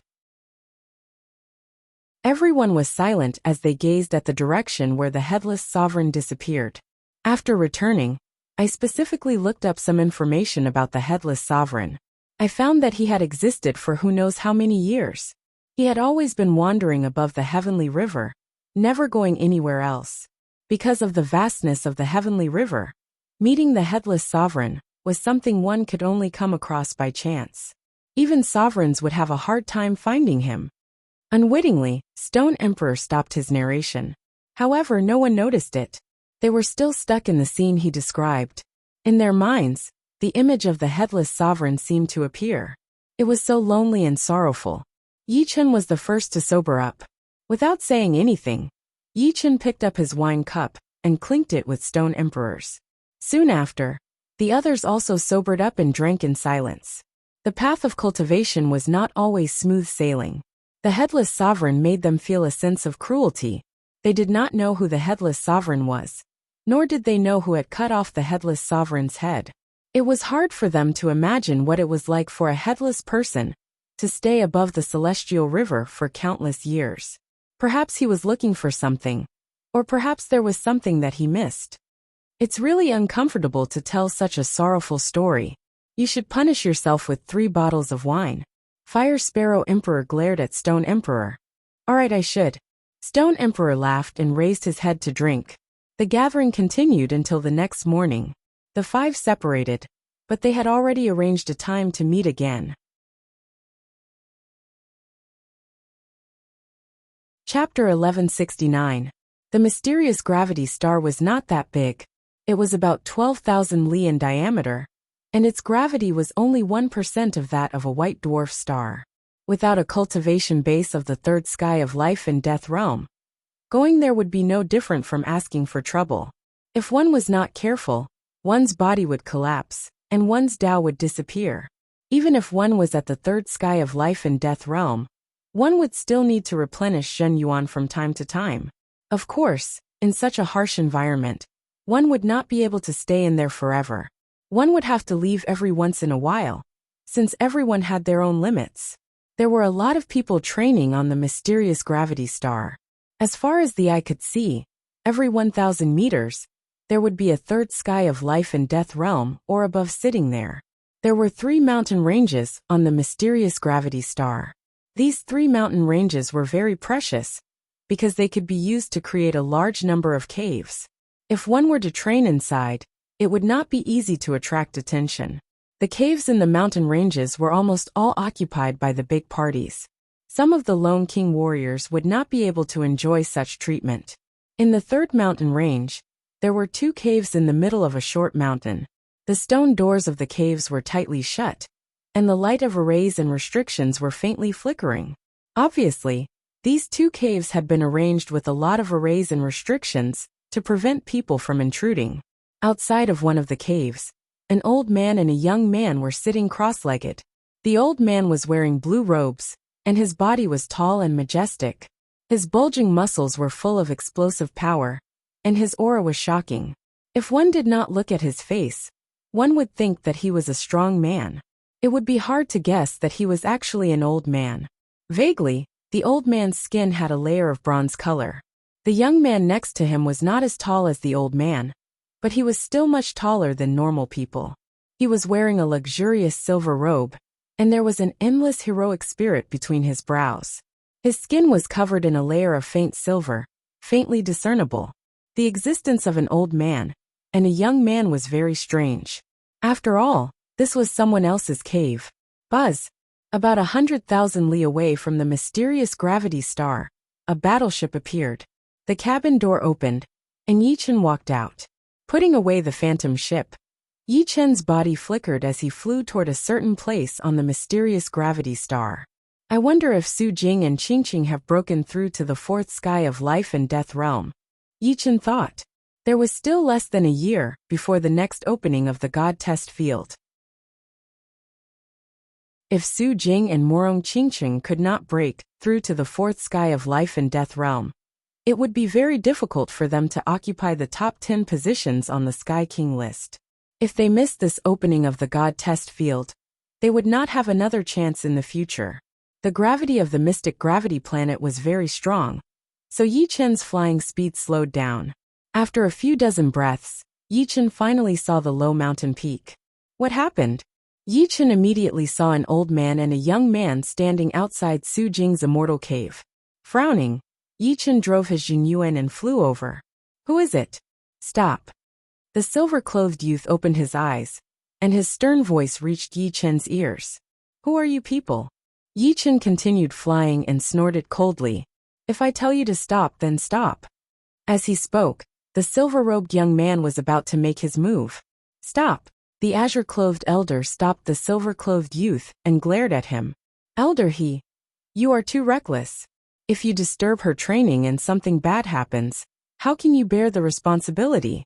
Everyone was silent as they gazed at the direction where the Headless Sovereign disappeared. After returning, I specifically looked up some information about the Headless Sovereign. I found that he had existed for who knows how many years. He had always been wandering above the Heavenly River, never going anywhere else. Because of the vastness of the Heavenly River, meeting the Headless Sovereign was something one could only come across by chance. Even sovereigns would have a hard time finding him. Unwittingly, Stone Emperor stopped his narration. However, no one noticed it. They were still stuck in the scene he described. In their minds, the image of the Headless Sovereign seemed to appear. It was so lonely and sorrowful. Yi Chen was the first to sober up. Without saying anything, Yi Chen picked up his wine cup and clinked it with Stone Emperors. Soon after, the others also sobered up and drank in silence. The path of cultivation was not always smooth sailing. The Headless Sovereign made them feel a sense of cruelty. They did not know who the Headless Sovereign was, nor did they know who had cut off the Headless Sovereign's head. It was hard for them to imagine what it was like for a headless person to stay above the Celestial River for countless years. Perhaps he was looking for something, or perhaps there was something that he missed. It's really uncomfortable to tell such a sorrowful story. You should punish yourself with 3 bottles of wine. Fire Sparrow Emperor glared at Stone Emperor. Alright, I should. Stone Emperor laughed and raised his head to drink. The gathering continued until the next morning. The 5 separated, but they had already arranged a time to meet again. Chapter 1169. The mysterious gravity star was not that big. It was about 12,000 li in diameter, and its gravity was only 1% of that of a white dwarf star. Without a cultivation base of the third sky of life and death realm, going there would be no different from asking for trouble. If one was not careful, one's body would collapse, and one's Tao would disappear. Even if one was at the third sky of life and death realm, one would still need to replenish Zhen Yuan from time to time. Of course, in such a harsh environment, one would not be able to stay in there forever. One would have to leave every once in a while, since everyone had their own limits. There were a lot of people training on the mysterious gravity star. As far as the eye could see, every 1,000 meters, there would be a third sky of life and death realm or above sitting there. There were 3 mountain ranges on the mysterious gravity star. These 3 mountain ranges were very precious, because they could be used to create a large number of caves. If one were to train inside, it would not be easy to attract attention. The caves in the mountain ranges were almost all occupied by the big parties. Some of the lone king warriors would not be able to enjoy such treatment. In the third mountain range, there were 2 caves in the middle of a short mountain. The stone doors of the caves were tightly shut, and the light of arrays and restrictions were faintly flickering. Obviously, these 2 caves had been arranged with a lot of arrays and restrictions to prevent people from intruding. Outside of one of the caves, an old man and a young man were sitting cross-legged. The old man was wearing blue robes, and his body was tall and majestic. His bulging muscles were full of explosive power, and his aura was shocking. If one did not look at his face, one would think that he was a strong man. It would be hard to guess that he was actually an old man. Vaguely, the old man's skin had a layer of bronze color. The young man next to him was not as tall as the old man, but he was still much taller than normal people. He was wearing a luxurious silver robe, and there was an endless heroic spirit between his brows. His skin was covered in a layer of faint silver, faintly discernible. The existence of an old man and a young man was very strange. After all, this was someone else's cave. Buzz! About 100,000 li away from the mysterious gravity star, a battleship appeared. The cabin door opened, and Yi Chen walked out. Putting away the phantom ship, Yi Chen's body flickered as he flew toward a certain place on the mysterious gravity star. I wonder if Su Jing and Qingqing have broken through to the fourth sky of life and death realm. Yi Chen thought. There was still less than a year before the next opening of the God Test Field. If Su Jing and Morong Qingqing could not break through to the fourth sky of life and death realm, it would be very difficult for them to occupy the top 10 positions on the Sky King list. If they missed this opening of the God Test Field, they would not have another chance in the future. The gravity of the mystic gravity planet was very strong, so Yi Chen's flying speed slowed down. After a few dozen breaths, Yi Chen finally saw the low mountain peak. What happened? Yi Chen immediately saw an old man and a young man standing outside Su Jing's immortal cave. Frowning, Yi Chen drove his Jinyuan and flew over. Who is it? Stop. The silver-clothed youth opened his eyes, and his stern voice reached Yi Chen's ears. Who are you people? Yi Chen continued flying and snorted coldly. If I tell you to stop, then stop. As he spoke, the silver-robed young man was about to make his move. Stop. The azure-clothed elder stopped the silver-clothed youth and glared at him. Elder he. You are too reckless. If you disturb her training and something bad happens, how can you bear the responsibility?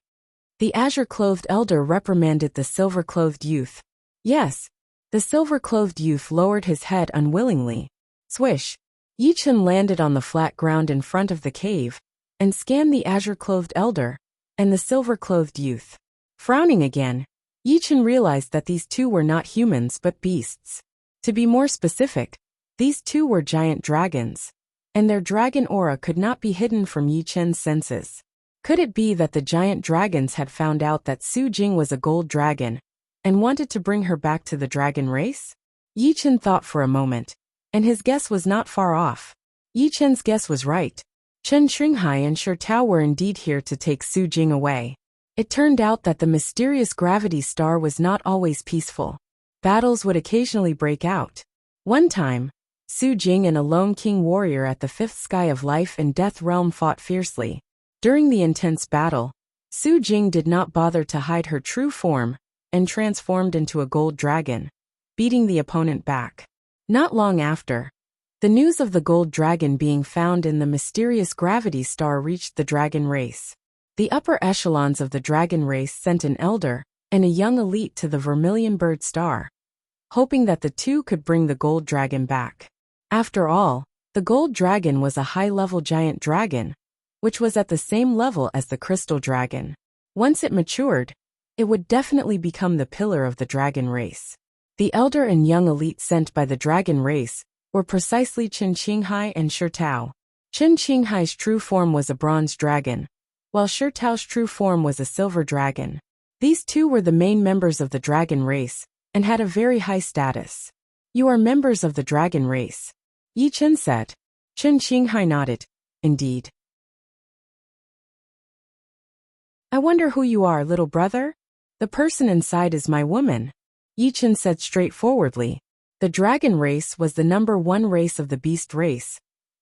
The azure-clothed elder reprimanded the silver-clothed youth. Yes. The silver-clothed youth lowered his head unwillingly. Swish. Yi Chen landed on the flat ground in front of the cave and scanned the azure-clothed elder and the silver-clothed youth. Frowning again, Yi Chen realized that these two were not humans but beasts. To be more specific, these two were giant dragons, and their dragon aura could not be hidden from Yi Chen's senses. Could it be that the giant dragons had found out that Su Jing was a gold dragon and wanted to bring her back to the dragon race? Yi Chen thought for a moment, and his guess was not far off. Yi Chen's guess was right. Chen Xinghai and Shi Tao were indeed here to take Su Jing away. It turned out that the mysterious gravity star was not always peaceful. Battles would occasionally break out. One time, Su Jing and a lone king warrior at the fifth sky of life and death realm fought fiercely. During the intense battle, Su Jing did not bother to hide her true form and transformed into a gold dragon, beating the opponent back. Not long after, the news of the gold dragon being found in the mysterious gravity star reached the dragon race. The upper echelons of the dragon race sent an elder and a young elite to the vermilion bird star, hoping that the two could bring the gold dragon back. After all, the gold dragon was a high-level giant dragon, which was at the same level as the crystal dragon. Once it matured, it would definitely become the pillar of the dragon race. The elder and young elite sent by the dragon race were precisely Qin Qinghai and Shi Tao. Qin Qinghai's true form was a bronze dragon, while Shi Tao's true form was a silver dragon. These two were the main members of the dragon race and had a very high status. "You are members of the dragon race," Yi Chen said. Qin Qinghai nodded. "Indeed." "I wonder who you are, little brother?" "The person inside is my woman," Yi Chen said straightforwardly. The dragon race was the number one race of the beast race,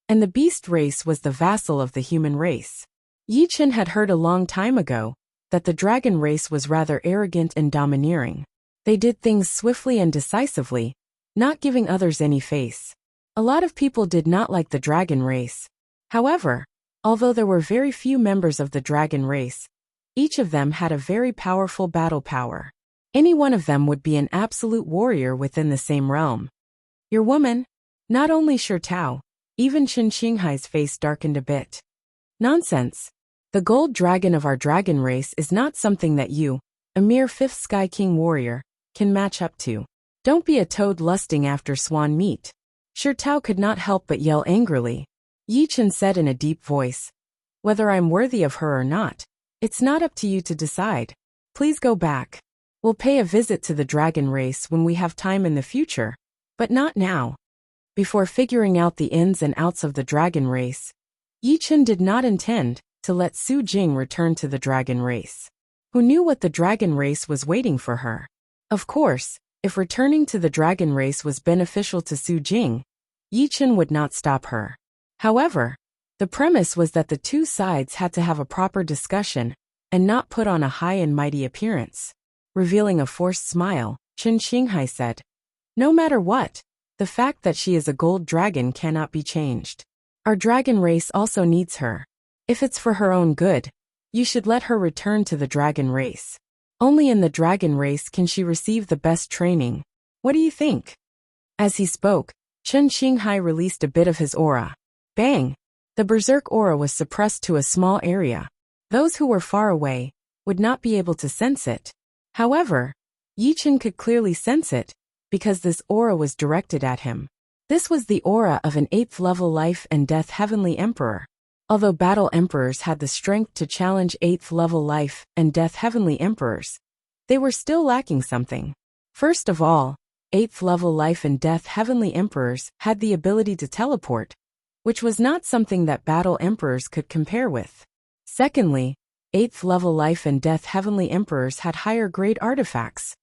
and the beast race was the vassal of the human race. Yi Chen had heard a long time ago that the dragon race was rather arrogant and domineering. They did things swiftly and decisively, not giving others any face. A lot of people did not like the dragon race. However, although there were very few members of the dragon race, each of them had a very powerful battle power. Any one of them would be an absolute warrior within the same realm. "Your woman?" Not only Shi Tao, even Qin Qinghai's face darkened a bit. "Nonsense. The gold dragon of our dragon race is not something that you, a mere fifth sky king warrior, can match up to. Don't be a toad lusting after swan meat." Shi Tao could not help but yell angrily. Yi Chen said in a deep voice, "Whether I'm worthy of her or not, it's not up to you to decide. Please go back. We'll pay a visit to the dragon race when we have time in the future, but not now." Before figuring out the ins and outs of the dragon race, Yi Chen did not intend to let Su Jing return to the dragon race. Who knew what the dragon race was waiting for her? Of course, if returning to the dragon race was beneficial to Su Jing, Yi Chen would not stop her. However, the premise was that the two sides had to have a proper discussion and not put on a high and mighty appearance. Revealing a forced smile, Qin Qinghai said, "No matter what, the fact that she is a gold dragon cannot be changed. Our dragon race also needs her. If it's for her own good, you should let her return to the dragon race. Only in the dragon race can she receive the best training. What do you think?" As he spoke, Qin Qinghai released a bit of his aura. Bang! The berserk aura was suppressed to a small area. Those who were far away would not be able to sense it. However, Yi Chen could clearly sense it, because this aura was directed at him. This was the aura of an 8th level life and death heavenly emperor. Although battle emperors had the strength to challenge 8th level life and death heavenly emperors, they were still lacking something. First of all, 8th level life and death heavenly emperors had the ability to teleport, which was not something that battle emperors could compare with. Secondly, 8th level life and death heavenly emperors had higher grade artifacts,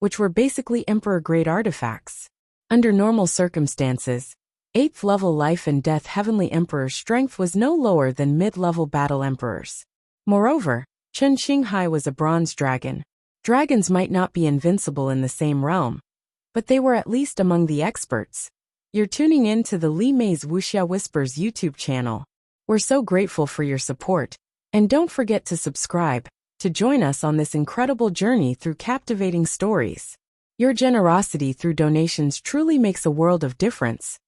which were basically emperor grade artifacts. Under normal circumstances, 8th level life and death heavenly emperor's strength was no lower than mid-level battle emperors. Moreover, Qin Qinghai was a bronze dragon. Dragons might not be invincible in the same realm, but they were at least among the experts. You're tuning in to the Li Mei's Wuxia Whispers YouTube channel. We're so grateful for your support, and don't forget to subscribe to join us on this incredible journey through captivating stories. Your generosity through donations truly makes a world of difference,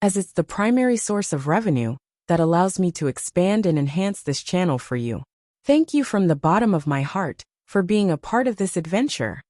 as it's the primary source of revenue that allows me to expand and enhance this channel for you. Thank you from the bottom of my heart for being a part of this adventure.